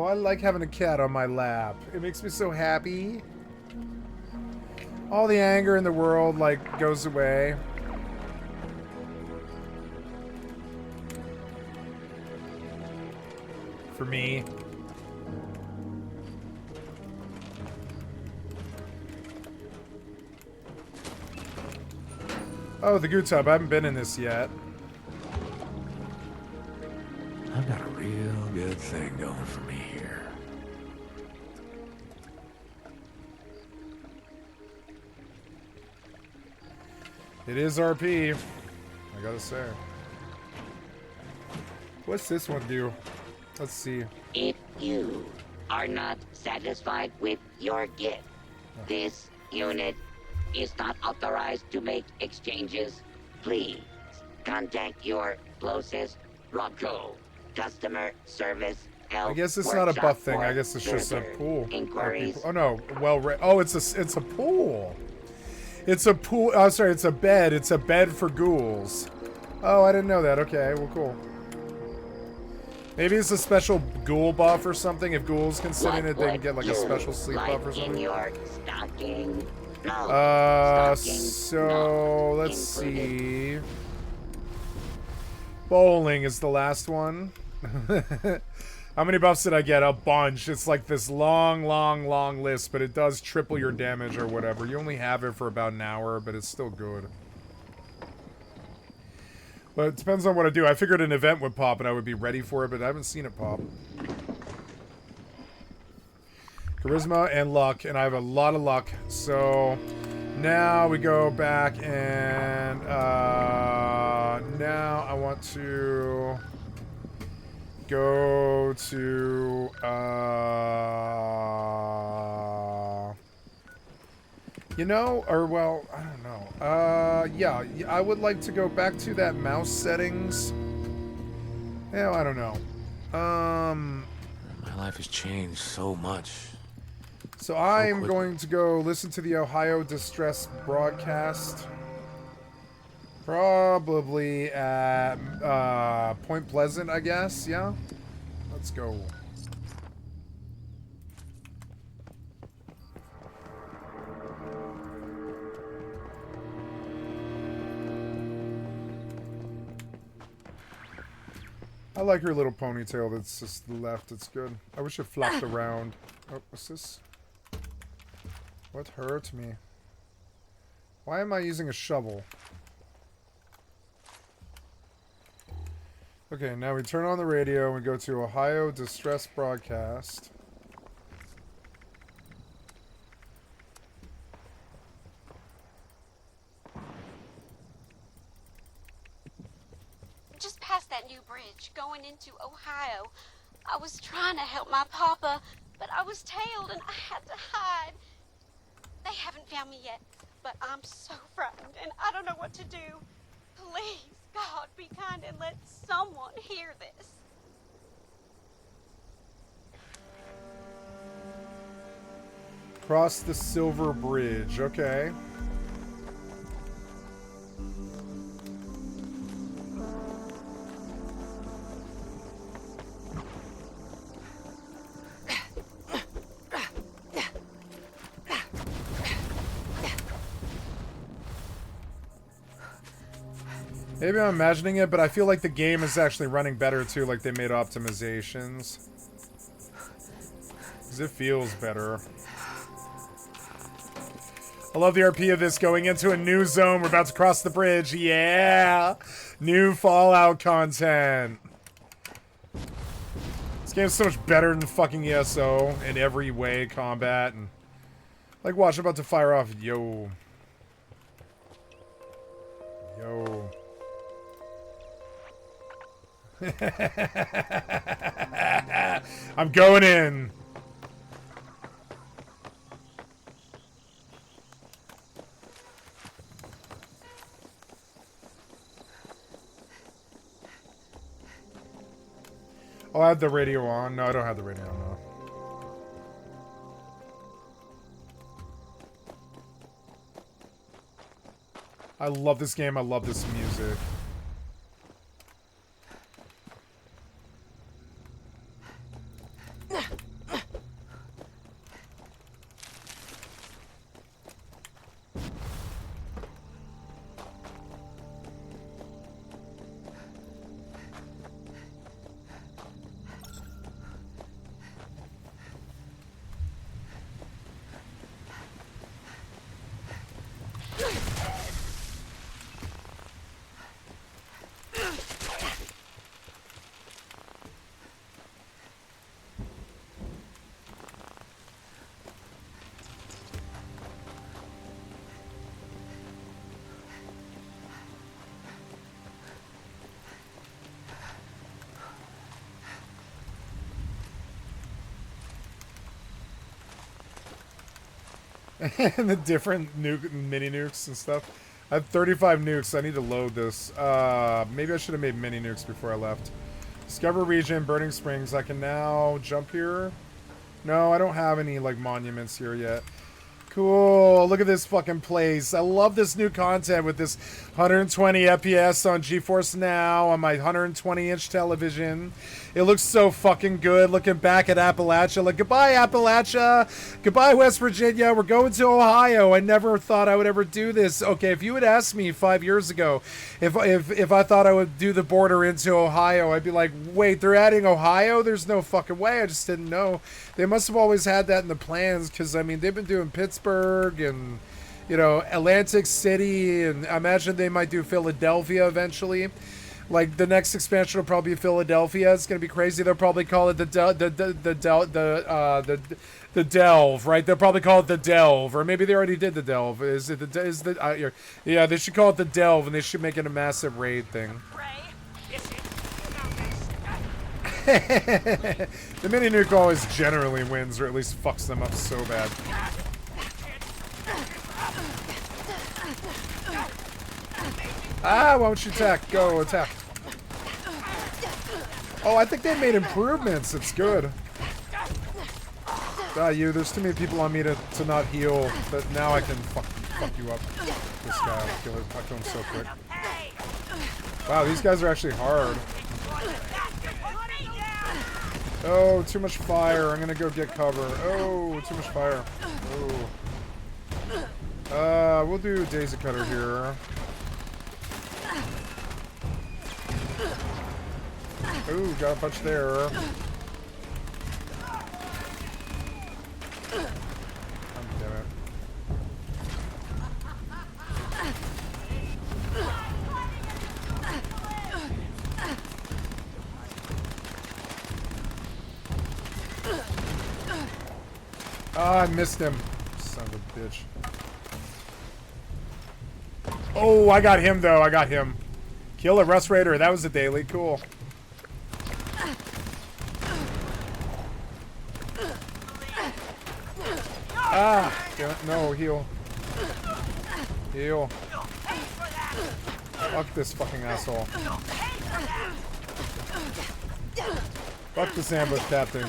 I like having a cat on my lap. It makes me so happy. All the anger in the world, like, goes away. For me. Oh, the goo tub. I haven't been in this yet. I've got a real good thing going for me here. It is RP. I gotta say. What's this one do? Let's see. If you are not satisfied with your gift, this unit is not authorized to make exchanges. Please contact your closest Rocco customer service help. I guess it's not a buff thing. I guess it's just a pool. Inquiries. Oh no, oh, it's a pool. It's a pool. Oh, sorry, it's a bed. It's a bed for ghouls. Oh, I didn't know that. Okay, well, cool. Maybe it's a special ghoul buff or something. If ghouls can sit in it, they can get like a special sleep buff or something. In your stocking? No. So let's see. Bowling is the last one. How many buffs did I get? A bunch. It's like this long list, but it does triple your damage or whatever. You only have it for about an hour, but it's still good. But it depends on what I do. I figured an event would pop and I would be ready for it, but I haven't seen it pop. Charisma and luck, and I have a lot of luck. So now we go back and now I want to go to You know, or well, I don't know. Yeah, I would like to go back to that mouse settings. Yeah, I don't know. My life has changed so much. So I'm going to go listen to the Ohio Distress broadcast. Probably at Point Pleasant, I guess. Yeah? Let's go. I like her little ponytail that's just left. It's good. I wish it flopped around. Oh, what's this? What hurt me? Why am I using a shovel? Okay, now we turn on the radio and we go to Ohio Distress Broadcast. Just past that new bridge, going into Ohio. I was trying to help my papa, but I was tailed and I had to hide. They haven't found me yet, but I'm so frightened and I don't know what to do. Please, God, be kind and let someone hear this. Cross the Silver Bridge. Okay. Maybe I'm imagining it, but I feel like the game is actually running better too, like they made optimizations. 'Cause it feels better. I love the RP of this going into a new zone. We're about to cross the bridge. Yeah! New Fallout content. This game's so much better than fucking ESO in every way, combat, and... Like, watch, I'm about to fire off. Yo. Yo. I'm going in. Oh, I have the radio on. No, I don't have the radio on, no. I love this game. I love this music. And the different mini nukes and stuff. I have 35 nukes. I need to load this. Maybe I should have made mini nukes before I left. Discover region, Burning Springs. I can now jump here. No, I don't have any like monuments here yet. Cool. Look at this fucking place. I love this new content with this 120 FPS on GeForce Now on my 120-inch television. It looks so fucking good. Looking back at Appalachia, like, goodbye, Appalachia. Goodbye, West Virginia. We're going to Ohio. I never thought I would ever do this. Okay, if you had asked me 5 years ago if I thought I would do the border into Ohio, I'd be like, wait, they're adding Ohio? There's no fucking way. I just didn't know. They must have always had that in the plans because, I mean, they've been doing Pittsburgh and, you know, Atlantic City, and I imagine they might do Philadelphia eventually. Like, the next expansion will probably be Philadelphia. It's gonna be crazy. They'll probably call it the Delve, right? They'll probably call it the Delve, or maybe they already did the Delve. Is it the yeah? They should call it the Delve, and they should make it a massive raid thing. The mini nuke always generally wins, or at least fucks them up so bad. Ah, why don't you attack? Go, attack. Oh, I think they made improvements. It's good. Ah, there's too many people on me to not heal, but now I can fuck you up. This guy, I'll kill him so quick. Wow, these guys are actually hard. Oh, too much fire. I'm gonna go get cover. Oh, too much fire. Oh. We'll do Daisy Cutter here. Ooh, got a punch there. Oh, damn it. Ah, I missed him. Son of a bitch. Oh, I got him, though. I got him. Kill a Rust Raider. That was a daily. Cool. Ah! Damn it. No, heal. Heal. Fuck this fucking asshole. Fuck this ambush captain.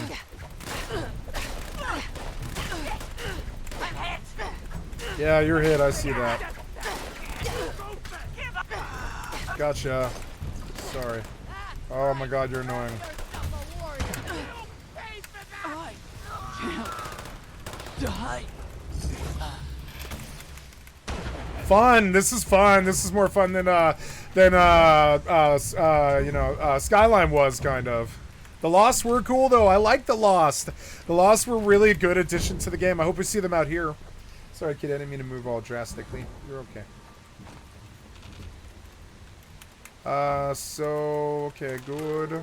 Yeah, you're hit. I see that. Gotcha. Sorry. Oh my god, you're annoying. Fun. This is fun. This is more fun than Skyline was, kind of. The Lost were cool though. I like the Lost. The Lost were really a good addition to the game. I hope we see them out here. Sorry, kid. I didn't mean to move all drastically. You're okay. Okay, good.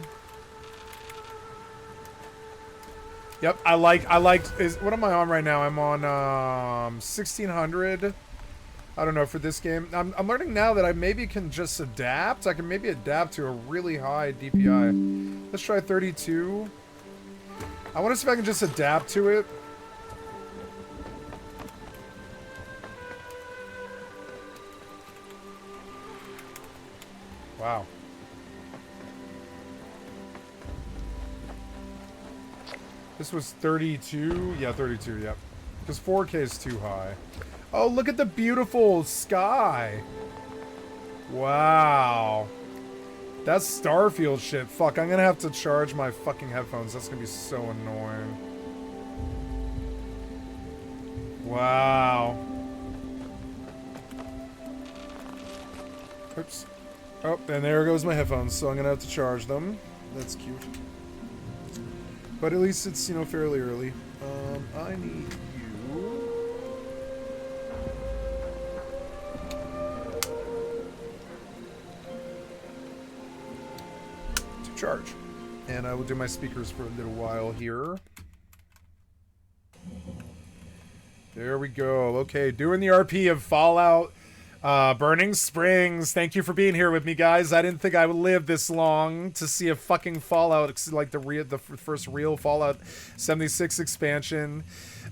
Yep, I like, what am I on right now? I'm on, 1600. I don't know, for this game. I'm learning now that I maybe can just adapt. I can maybe adapt to a really high DPI. Let's try 32. I want to see if I can just adapt to it. Wow. This was 32? Yeah, 32, yep. Because 4K is too high. Oh, look at the beautiful sky. Wow. That's Starfield shit. Fuck, I'm gonna have to charge my fucking headphones. That's gonna be so annoying. Wow. Oops. Oh, and there goes my headphones, so I'm gonna have to charge them. That's cute. But at least it's, you know, fairly early. I need you. To charge. And I will do my speakers for a little while here. There we go. Okay, doing the RP of Fallout Burning Springs. Thank you for being here with me, guys. I didn't think I would live this long to see a fucking Fallout, like the first real Fallout 76 expansion.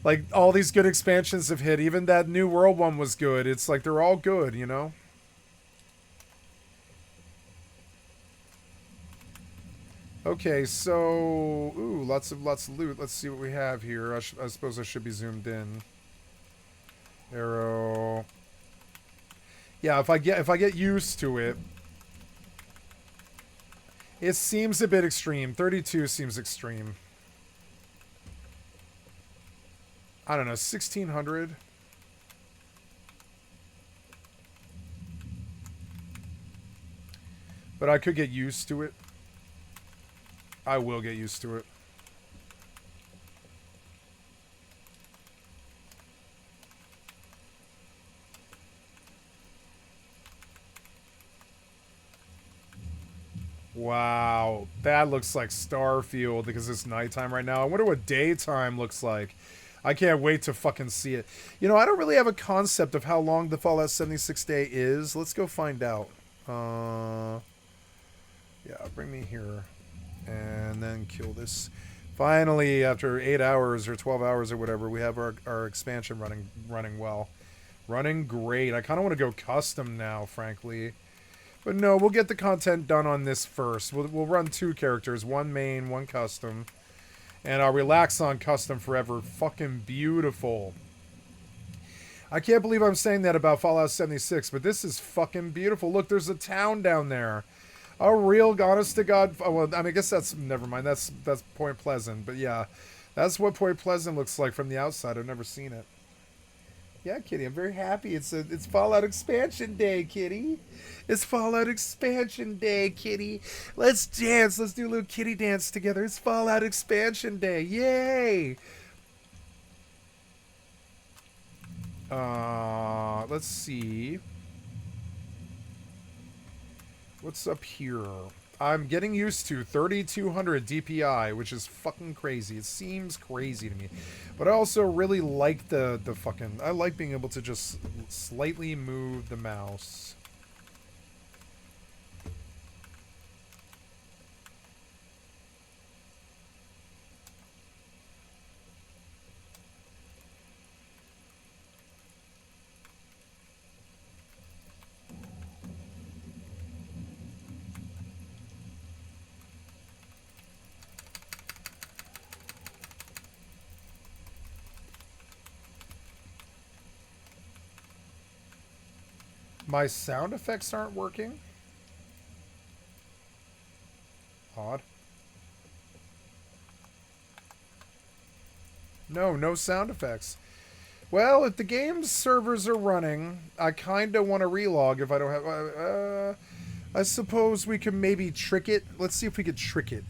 Like, all these good expansions have hit. Even that New World one was good. It's like, they're all good, you know? Okay, so... Ooh, lots of loot. Let's see what we have here. I suppose I should be zoomed in. Arrow... Yeah, if I get used to it, it seems a bit extreme. 32 seems extreme. I don't know, 1600. But I could get used to it. I will get used to it. Wow, that looks like Starfield because it's nighttime right now. I wonder what daytime looks like. I can't wait to fucking see it. You know, I don't really have a concept of how long the Fallout 76 day is. Let's go find out. Yeah, bring me here. And then kill this. Finally, after 8 hours or 12 hours or whatever, we have our expansion running well. Running great. I kind of want to go custom now, frankly. But no, we'll get the content done on this first. We'll run 2 characters. 1 main, 1 custom. And I'll relax on custom forever. Fucking beautiful. I can't believe I'm saying that about Fallout 76, but this is fucking beautiful. Look, there's a town down there. A real, honest-to-God... Oh, well, I mean, I guess that's... Never mind. That's Point Pleasant. But yeah, that's what Point Pleasant looks like from the outside. I've never seen it. Yeah, Kitty, I'm very happy. It's Fallout Expansion Day, Kitty. It's Fallout Expansion Day, Kitty. Let's dance. Let's do a little kitty dance together. It's Fallout Expansion Day. Yay! Let's see. What's up here? I'm getting used to 3200 DPI, which is fucking crazy. It seems crazy to me. But I also really like the fucking... I like being able to just slightly move the mouse. My sound effects aren't working? Odd. No sound effects. Well, if the game's servers are running, I kind of want to relog if I don't have... I suppose we can maybe trick it. Let's see if we could trick it.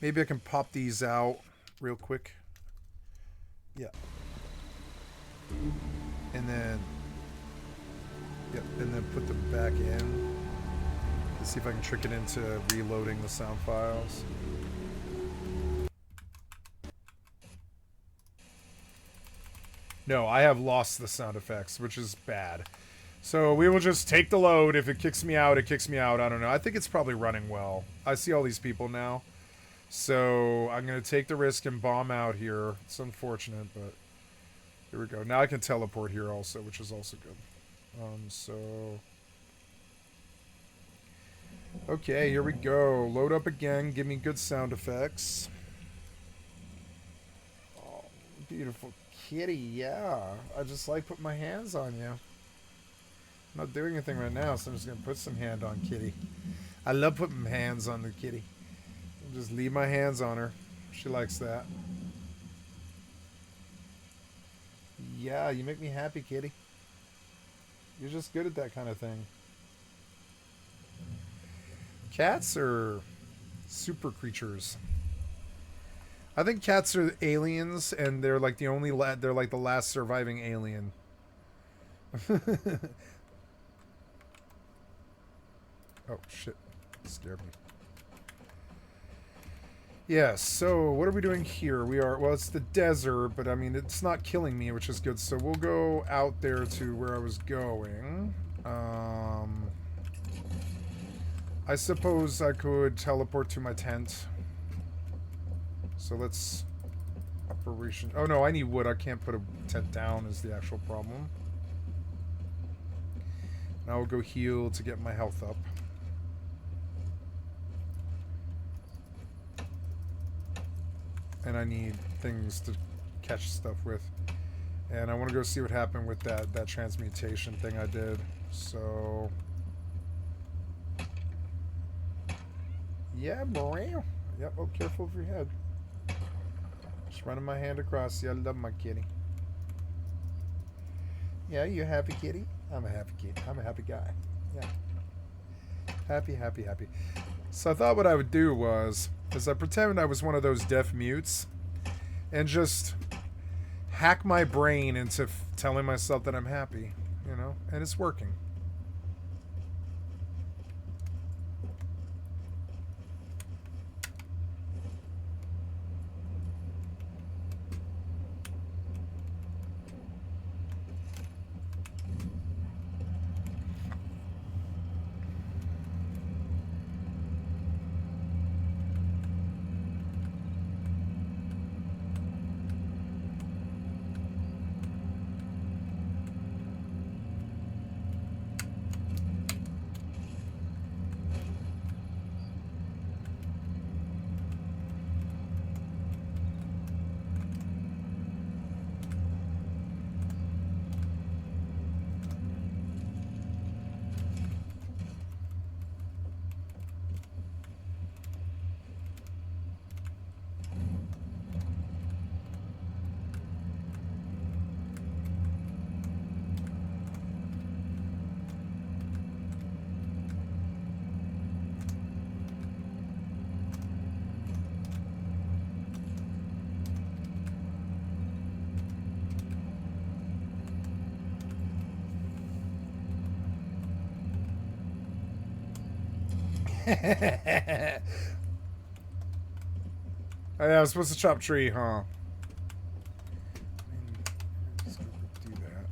Maybe I can pop these out real quick. Yeah. And then, yep, and then put them back in. Let's see if I can trick it into reloading the sound files. No, I have lost the sound effects, which is bad. So we will just take the load. If it kicks me out, it kicks me out. I don't know. I think it's probably running well. I see all these people now. So I'm going to take the risk and bomb out here. It's unfortunate, but... Here we go. Now I can teleport here also, which is also good. Okay, here we go. Load up again. Give me good sound effects. Oh, beautiful kitty. Yeah. I just like putting my hands on you. I'm not doing anything right now, so I'm just going to put some hand on kitty. I love putting hands on the kitty. I'll just leave my hands on her. She likes that. Yeah, you make me happy, kitty. You're just good at that kind of thing. Cats are super creatures. I think cats are aliens, and they're like the only they're like the last surviving alien. Oh shit, scared me. Yeah, so what are we doing here? We are, well, it's the desert, but I mean, it's not killing me, which is good. So we'll go out there to where I was going. I suppose I could teleport to my tent. So let's... Operation... Oh no, I need wood. I can't put a tent down is the actual problem. Now we'll go heal to get my health up. And I need things to catch stuff with. And I want to go see what happened with that transmutation thing I did. So... Yeah, bro. Yep, oh, careful of your head. Just running my hand across. Yeah, I love my kitty. Yeah, you a happy kitty? I'm a happy kitty. I'm a happy guy. Yeah. Happy, happy, happy. So I thought what I would do was I pretend I was one of those deaf mutes and just hack my brain into telling myself that I'm happy, you know? And it's working. Oh, yeah, I was supposed to chop tree, huh? Let's go do that.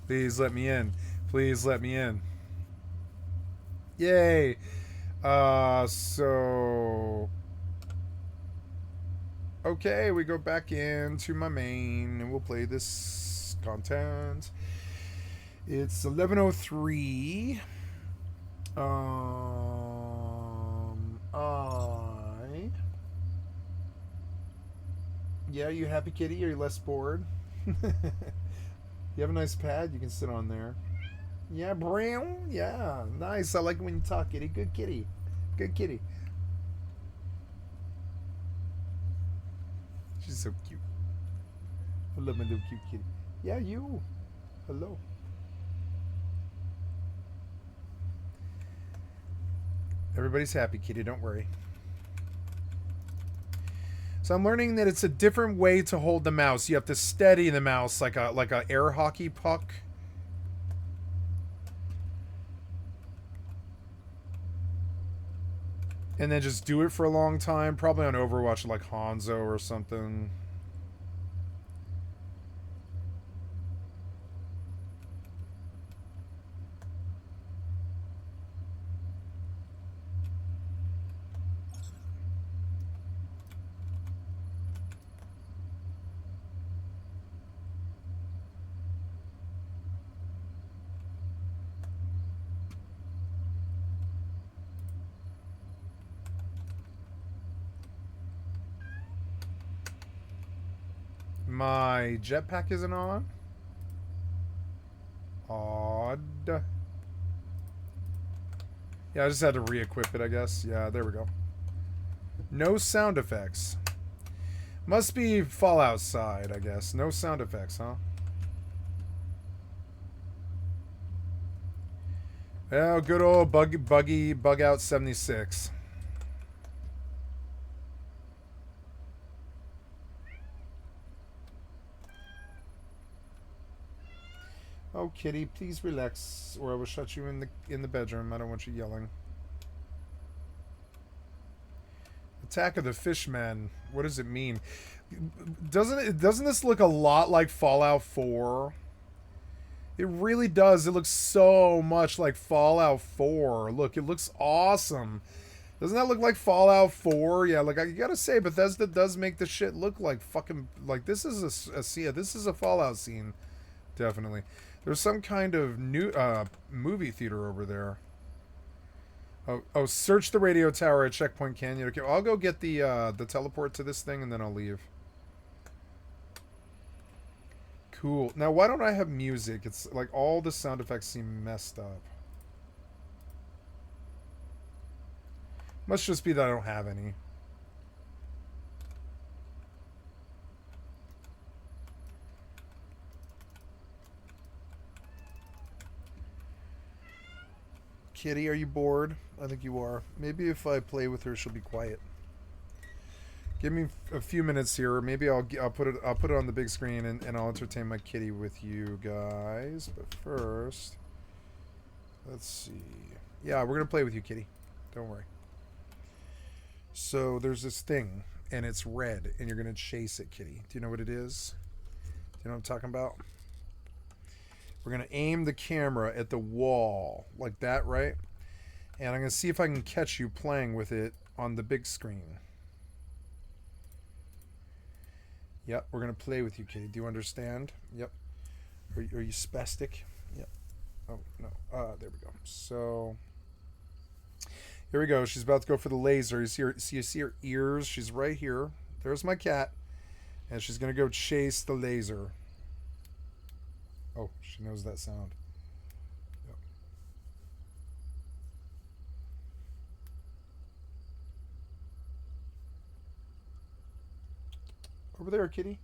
Please let me in. Please let me in. Yay. So... Okay, we go back into my main, and we'll play this content. It's 11:03. Yeah, you happy, kitty? Are you less bored? You have a nice pad you can sit on there. Yeah, brown. Yeah, nice. I like it when you talk, kitty. Good kitty. Good kitty. She's so cute. I love my little cute kitty. Yeah, you. Hello. Everybody's happy, kitty. Don't worry. So I'm learning that it's a different way to hold the mouse. You have to steady the mouse like a air hockey puck. And then just do it for a long time. Probably on Overwatch like Hanzo or something. My jetpack isn't on. Odd. Yeah, I just had to re-equip it, I guess. Yeah, there we go. No sound effects. Must be Fallout side, I guess. No sound effects, huh? Oh, good old bug out 76. Oh, kitty, please relax, or I will shut you in the bedroom. I don't want you yelling. Attack of the Fishmen. What does it mean? Doesn't this look a lot like Fallout 4? It really does. It looks so much like Fallout 4. Look, it looks awesome. Doesn't that look like Fallout 4? Yeah, like I gotta say, Bethesda does make the shit look like fucking like this is this is a Fallout scene, definitely. There's some kind of new movie theater over there. Oh, search the radio tower at Checkpoint Canyon. Okay, I'll go get the teleport to this thing and then I'll leave. Cool. Now, why don't I have music? It's like all the sound effects seem messed up. Must just be that I don't have any. Kitty, are you bored? I think you are. Maybe if I play with her, she'll be quiet. Give me a few minutes here. Maybe I'll put it on the big screen and I'll entertain my kitty with you guys. But first, let's see. Yeah, we're gonna play with you, kitty. Don't worry. So there's this thing, and it's red, and you're gonna chase it, kitty. Do you know what it is? Do you know what I'm talking about? We're gonna aim the camera at the wall like that, right? And I'm gonna see if I can catch you playing with it on the big screen. Yep, we're gonna play with you, kitty. Do you understand? Yep. Are you spastic? Yep. Oh no. There we go. So here we go. She's about to go for the laser. You see her ears? She's right here. There's my cat, and she's gonna go chase the laser. Oh, she knows that sound. Yep. Over there, kitty.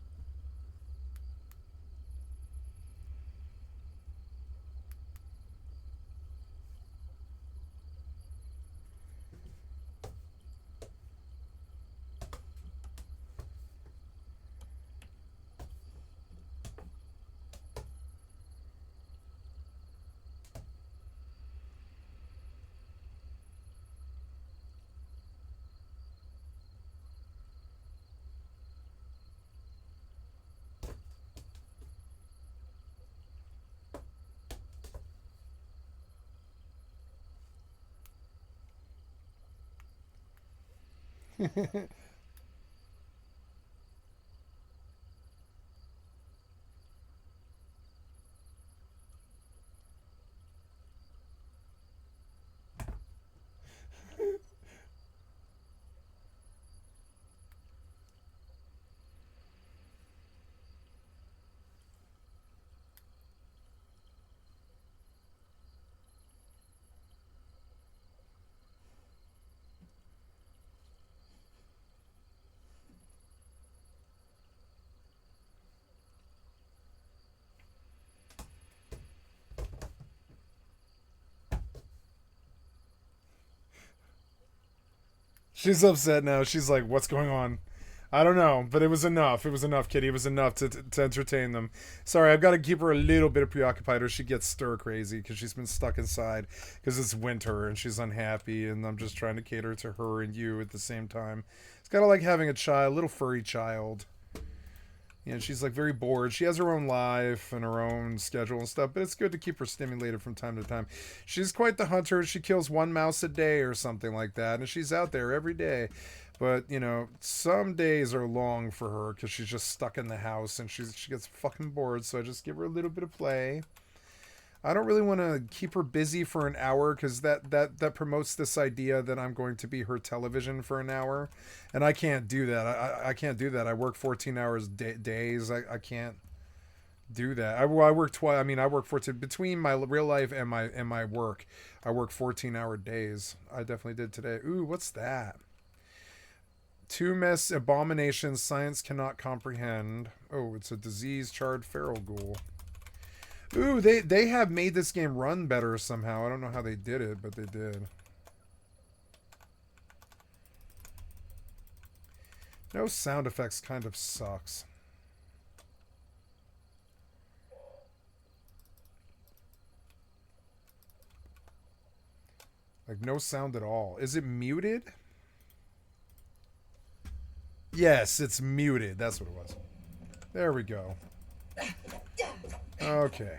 She's upset now. She's like, what's going on? I don't know, but it was enough. It was enough, Kitty. It was enough to entertain them. Sorry, I've got to keep her a little bit preoccupied or she gets stir crazy because she's been stuck inside because it's winter and she's unhappy, and I'm just trying to cater to her and you at the same time. It's kind of like having a child, a little furry child. Yeah, she's like very bored. She has her own life and her own schedule and stuff, but it's good to keep her stimulated from time to time. She's quite the hunter. She kills 1 mouse a day or something like that, and she's out there every day. But, you know, some days are long for her because she's just stuck in the house and she gets fucking bored, so I just give her a little bit of play. I don't really want to keep her busy for an hour because that promotes this idea that I'm going to be her television for an hour, and I can't do that. I can't do that. I work 14 hours days. I can't do that. I work twice. I mean, I work 14 between my real life and my work. I work 14-hour days. I definitely did today. Ooh, what's that? 2 mess abominations science cannot comprehend. Oh, it's a disease-charred feral ghoul. Ooh, they have made this game run better somehow. I don't know how they did it, but they did. No sound effects kind of sucks. Like, no sound at all. Is it muted? Yes, it's muted. That's what it was. There we go. Okay.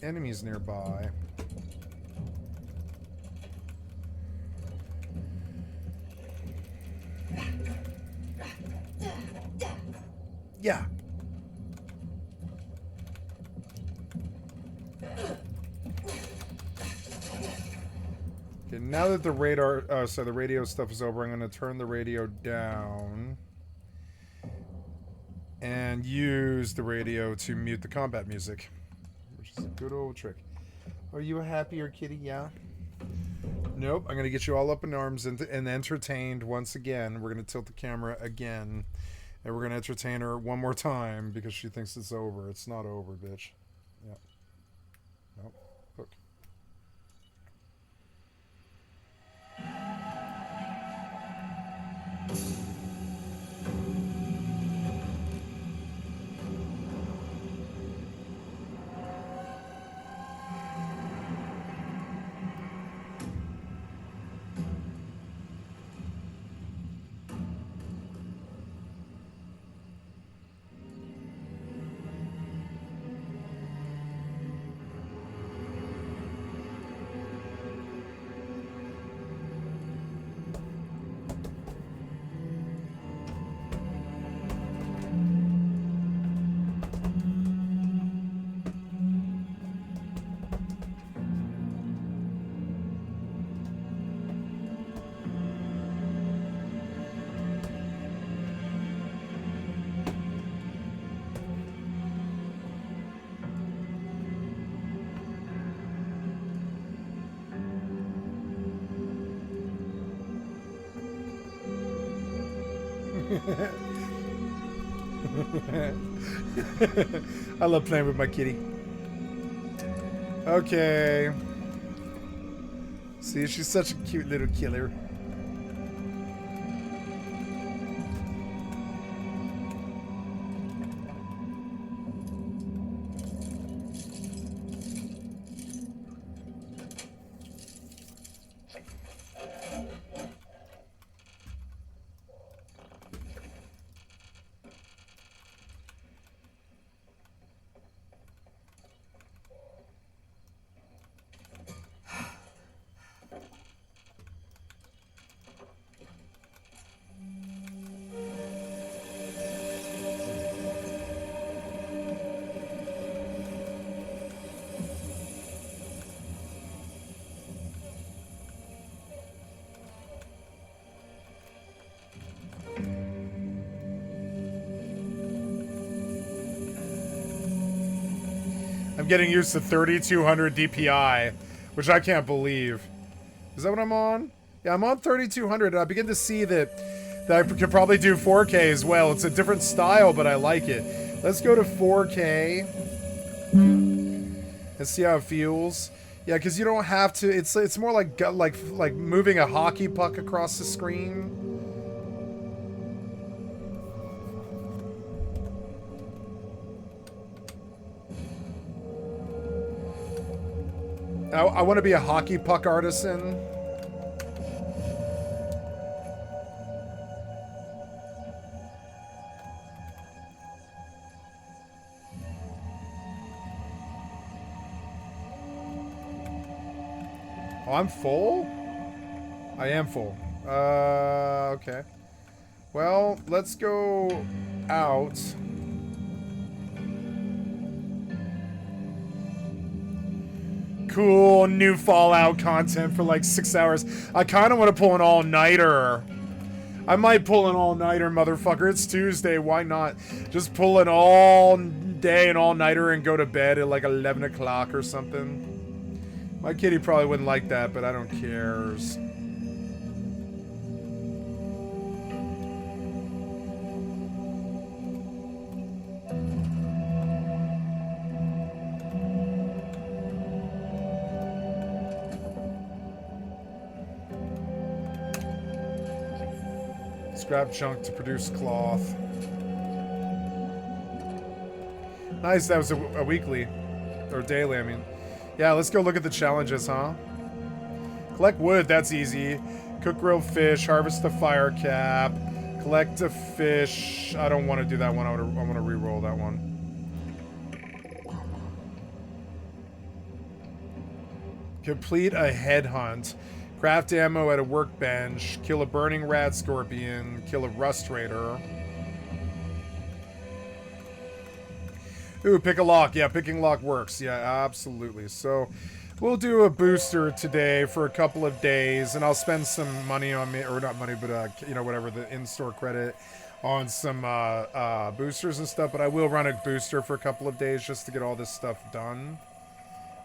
Enemies nearby. Yeah. Okay, now that the the radio stuff is over, I'm going to turn the radio down and use the radio to mute the combat music, which is a good old trick. Are you a happier kitty? Yeah. Nope. I'm going to get you all up in arms and entertained once again. We're going to tilt the camera again, and we're going to entertain her one more time because she thinks it's over. It's not over, bitch. Yep. Nope. Hook. I love playing with my kitty. Okay. See, she's such a cute little killer. I'm getting used to 3200 DPI, which I can't believe. Is that what I'm on? Yeah, I'm on 3200, and I begin to see that I could probably do 4K as well. It's a different style, but I like it. Let's go to 4K and see how it feels. Yeah, because you don't have to. It's more like moving a hockey puck across the screen. I want to be a hockey puck artisan. Oh, I'm full? I am full. Okay. Well, let's go out. Cool, new Fallout content for like 6 hours. I kind of want to pull an all-nighter. I might pull an all-nighter, motherfucker. It's Tuesday, why not? Just pull an all-day and all-nighter and go to bed at like 11 o'clock or something. My kitty probably wouldn't like that, but I don't care. Scrap junk to produce cloth. Nice, that was a weekly. Or daily, I mean. Yeah, let's go look at the challenges, huh? Collect wood, that's easy. Cook grilled fish, harvest a fire cap. Collect a fish. I don't want to do that one, I want to re-roll that one. Complete a headhunt. Craft ammo at a workbench. Kill a burning rat scorpion. Kill a rust raider. Ooh, pick a lock. Yeah, picking lock works. Yeah, absolutely. So we'll do a booster today for a couple of days, and I'll spend some money on me, or not money, but you know, whatever, the in-store credit on some boosters and stuff. But I will run a booster for a couple of days just to get all this stuff done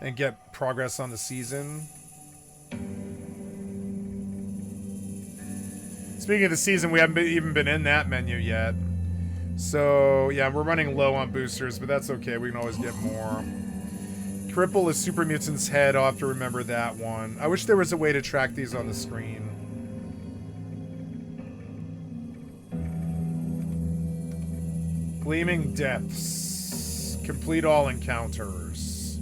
and get progress on the season. Speaking of the season, we haven't even been in that menu yet. So, yeah, we're running low on boosters, but that's okay. We can always get more. Cripple a Super Mutant's head. I'll have to remember that one. I wish there was a way to track these on the screen. Gleaming Depths. Complete all encounters.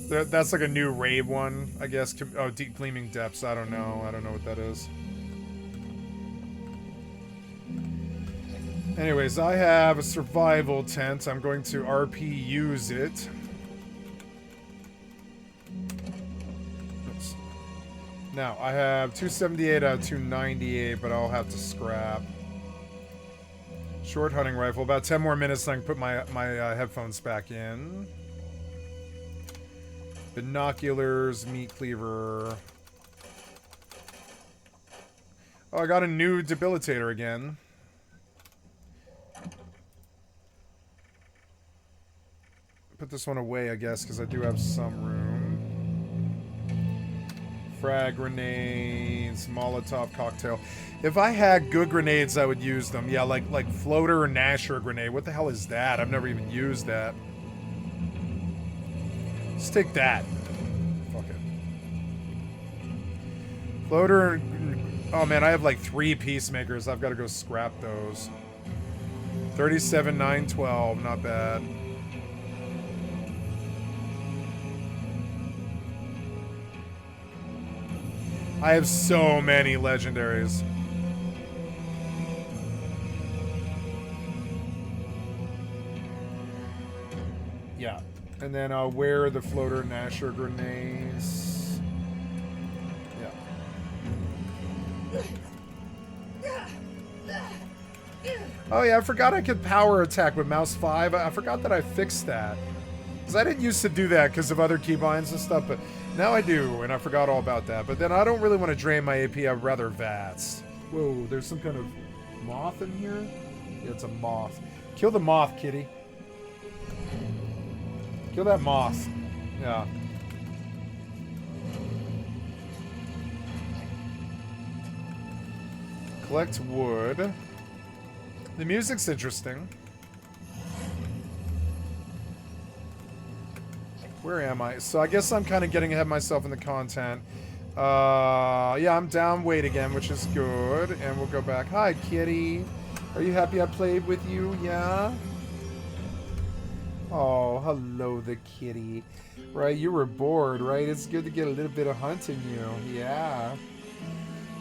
That's like a new raid one, I guess. Oh, Deep Gleaming Depths. I don't know. I don't know what that is. Anyways, I have a survival tent. I'm going to RP use it. Oops. Now, I have 278 out of 298, but I'll have to scrap. Short hunting rifle. About 10 more minutes, and I can put my headphones back in. Binoculars, meat cleaver. Oh, I got a new debilitator again. Put this one away, I guess, because I do have some room. Frag grenades, Molotov cocktail. If I had good grenades, I would use them. Yeah, like floater and Nasher grenade. What the hell is that? I've never even used that. Let's take that. Fuck it. Floater. Oh man, I have like 3 peacemakers. I've got to go scrap those. 37, 9, 12. Not bad. I have so many legendaries. Yeah. And then I'll wear the floater Nasher grenades. Yeah. Oh yeah, I forgot I could power attack with mouse 5. I forgot that I fixed that. Because I didn't used to do that because of other keybinds and stuff, but now I do, and I forgot all about that. But then I don't really want to drain my AP, I'd rather VATS. Whoa, there's some kind of moth in here? Yeah, it's a moth. Kill the moth, kitty. Kill that moth. Yeah. Collect wood. The music's interesting. Where am I? So I guess I'm kind of getting ahead of myself in the content. Yeah, I'm down weight again, which is good. And we'll go back. Hi, kitty. Are you happy I played with you? Yeah? Oh, hello, the kitty. Right, you were bored, right? It's good to get a little bit of hunting you. Yeah.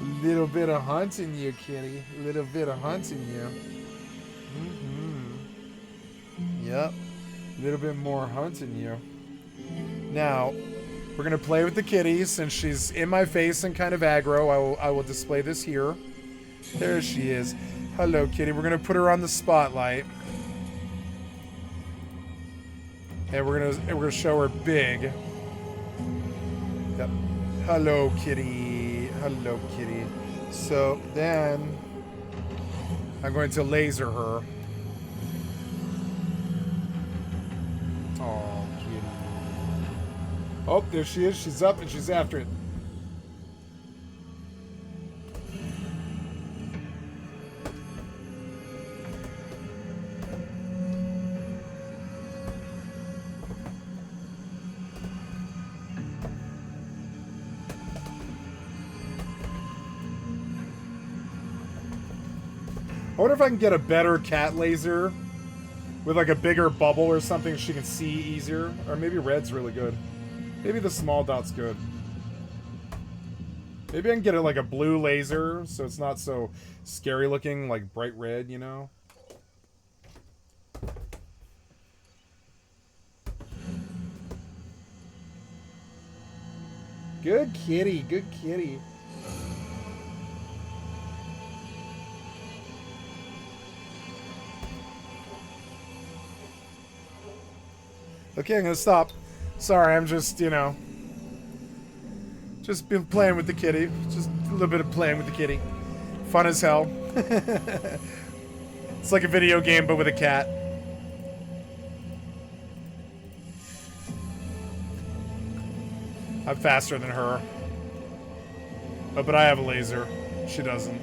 A little bit of hunting you, kitty. A little bit of hunting you. Yep. A little bit more hunting you. Now, we're going to play with the kitty since she's in my face and kind of aggro. I will display this here. There she is. Hello, kitty. We're going to put her on the spotlight. And we're gonna show her big. Yep. Hello, kitty. Hello, kitty. So then I'm going to laser her. Oh, kitty. Oh, there she is. She's up and she's after it. I wonder if I can get a better cat laser with like a bigger bubble or something she can see easier. Or maybe red's really good. Maybe the small dot's good. Maybe I can get it like a blue laser so it's not so scary looking, like bright red, you know? Good kitty, good kitty. Okay, I'm gonna stop. Sorry, I'm just, you know, just been playing with the kitty. Just a little bit of playing with the kitty. Fun as hell. It's like a video game, but with a cat. I'm faster than her. Oh, but I have a laser. She doesn't.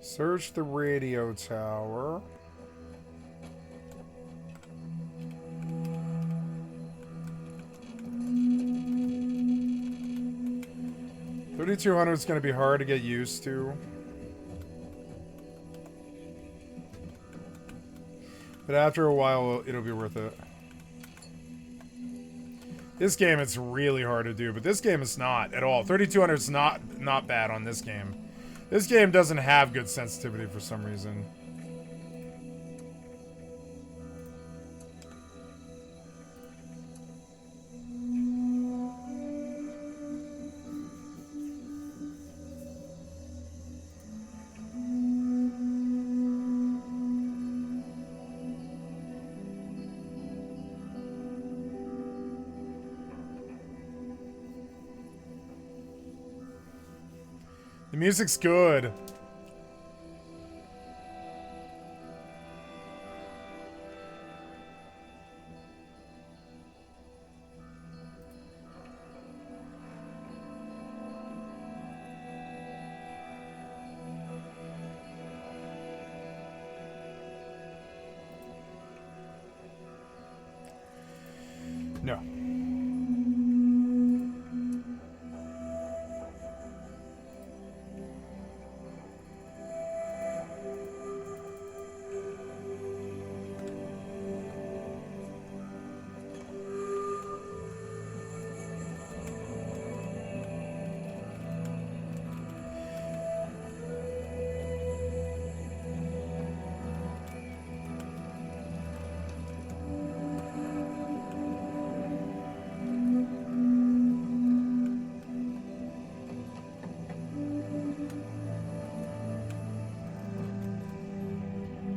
Search the radio tower. 3200 is going to be hard to get used to. But after a while, it'll be worth it. This game, it's really hard to do, but this game is not at all. 3200 is not bad on this game. This game doesn't have good sensitivity for some reason. The music's good. No.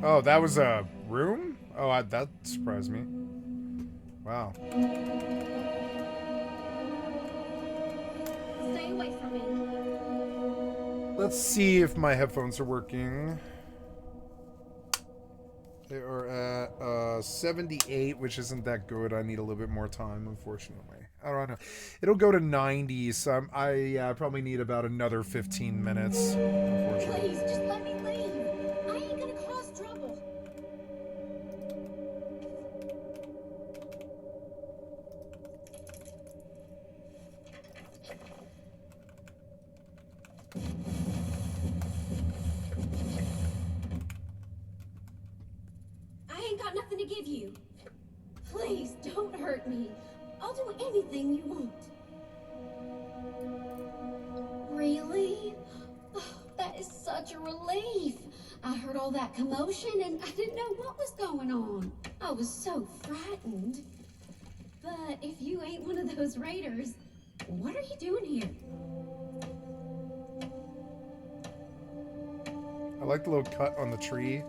Oh, that was a room? Oh, that surprised me. Wow. Stay away from me. Let's see if my headphones are working. They are at 78, which isn't that good. I need a little bit more time, unfortunately. I don't know. It'll go to 90, so I probably need about another 15 minutes, unfortunately. Please, just let me leave. I ain't gonna cause trouble. I ain't got nothing to give you. Please, don't hurt me. I'll do anything you want. Really? Oh, that is such a relief. I heard all that commotion and I didn't know what was going on. I was so frightened. But if you ain't one of those raiders, what are you doing here? I like the little cut on the tree.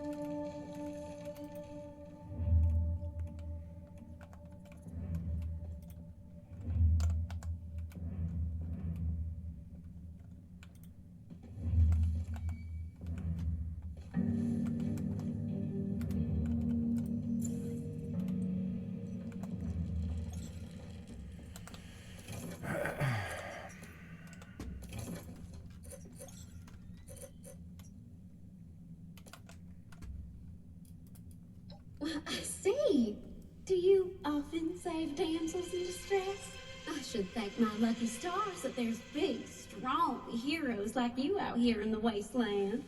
I see. Do you often save damsels in distress? I should thank my lucky stars that there's big, strong heroes like you out here in the wasteland.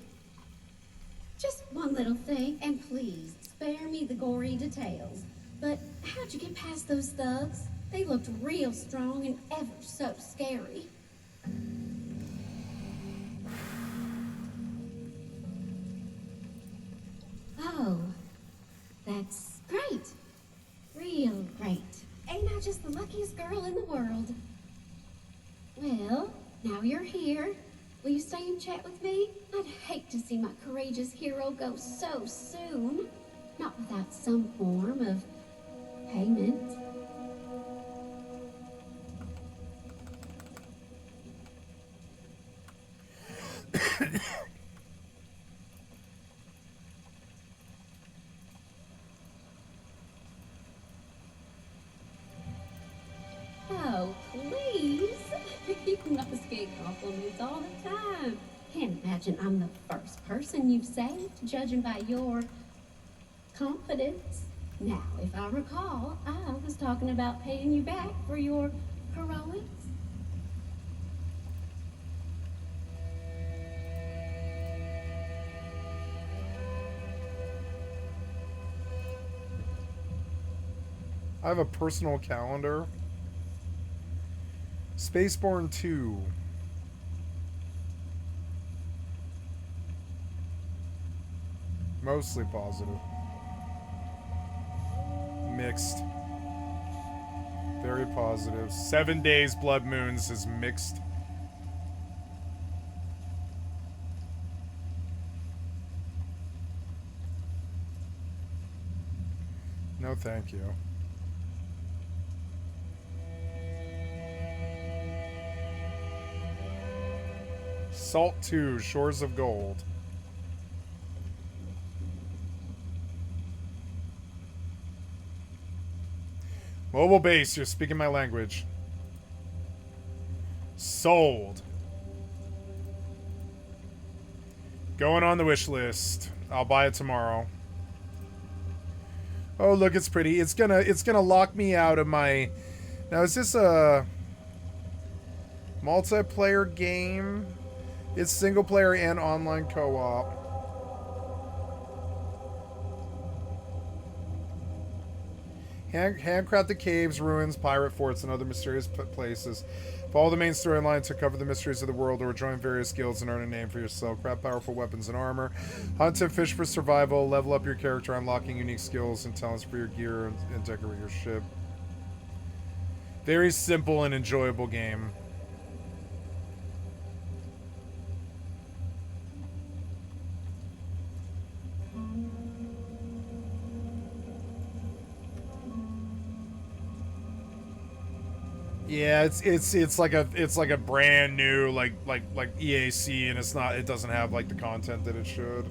Just one little thing, and please, spare me the gory details. But how'd you get past those thugs? They looked real strong and ever so scary. Oh, that's great. Real great. Ain't I just the luckiest girl in the world? Well, now you're here. Will you stay and chat with me? I'd hate to see my courageous hero go so soon. Not without some form of payment. Oh, please. You must get compliments all the time. Can't imagine imagine I'm the first person you've saved, judging by your confidence. Now, if I recall, I was talking about paying you back for your heroics. I have a personal calendar. Spaceborne 2. Mostly positive. Mixed. Very positive. 7 days Blood Moons is mixed. No, thank you. Salt 2, Shores of Gold. Mobile base, you're speaking my language. Sold. Going on the wish list. I'll buy it tomorrow. Oh, look, it's pretty. It's gonna lock me out of my... Now, is this a multiplayer game? It's single player and online co-op. Handcrafted caves, ruins, pirate forts, and other mysterious places. Follow the main storyline to cover the mysteries of the world, or join various guilds and earn a name for yourself. Craft powerful weapons and armor. Hunt and fish for survival. Level up your character, unlocking unique skills and talents for your gear, and decorate your ship. Very simple and enjoyable game. Yeah, it's like a brand new like EAC, and it doesn't have like the content that it should.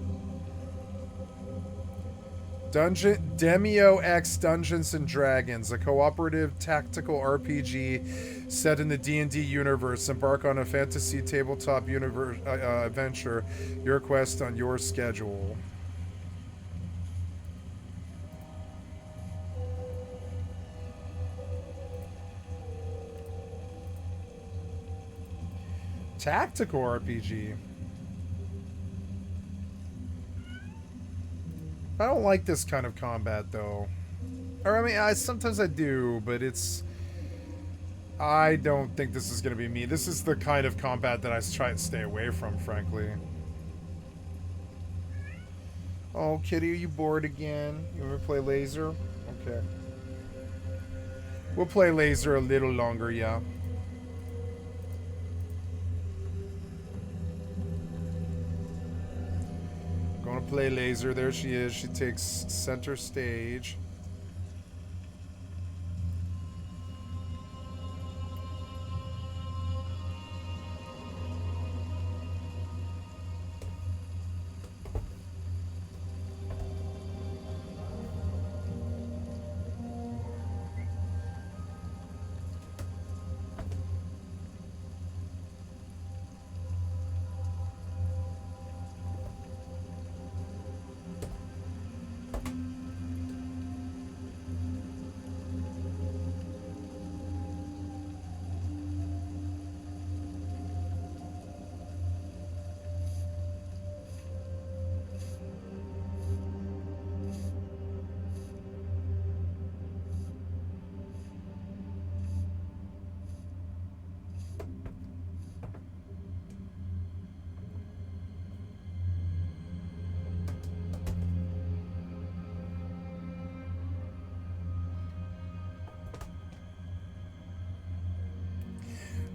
Demio X Dungeons and Dragons, a cooperative tactical RPG set in the D&D universe. Embark on a fantasy tabletop universe adventure. Your quest on your schedule. Tactical RPG. I don't like this kind of combat, though. Or, I mean, sometimes I do, but I don't think this is going to be me. This is the kind of combat that I try and stay away from, frankly. Oh, Kitty, are you bored again? You want to play Laser? Okay. We'll play Laser a little longer, yeah. Gonna play Laser. There she is. She takes center stage.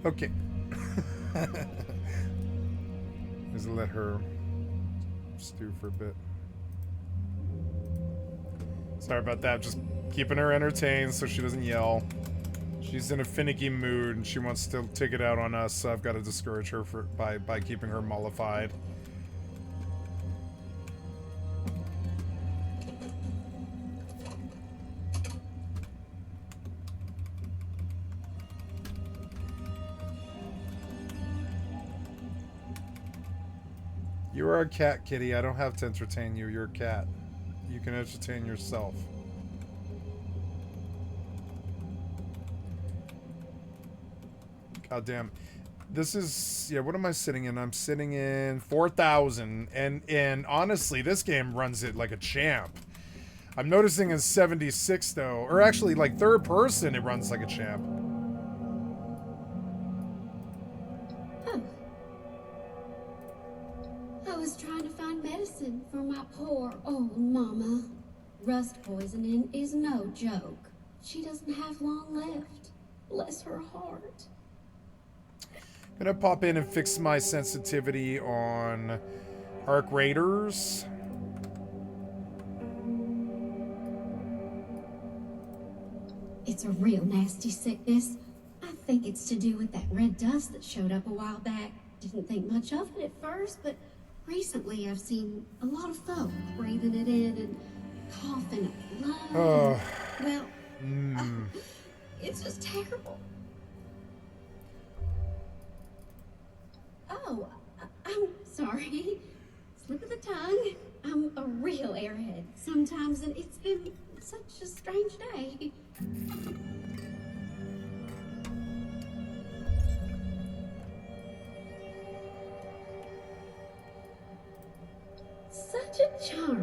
Okay. Just let her stew for a bit. Sorry about that. Just keeping her entertained so she doesn't yell. She's in a finicky mood and she wants to take it out on us, so I've got to discourage her by keeping her mollified. You are a cat, kitty. I don't have to entertain you. You're a cat. You can entertain yourself. God damn. This is, yeah, what am I sitting in? I'm sitting in 4,000. And honestly, this game runs it like a champ. I'm noticing in 76 though, or actually like third person, it runs like a champ. Oh. I was trying to find medicine for my poor old mama. Rust poisoning is no joke. She doesn't have long left. Bless her heart. I'm gonna pop in and fix my sensitivity on Arc Raiders. It's a real nasty sickness. I think it's to do with that red dust that showed up a while back. Didn't think much of it at first, but recently I've seen a lot of folk breathing it in and coughing up blood. Well, it's just terrible. Oh, I'm sorry. Slip of the tongue. I'm a real airhead sometimes, and it's been such a strange day. Such a charm.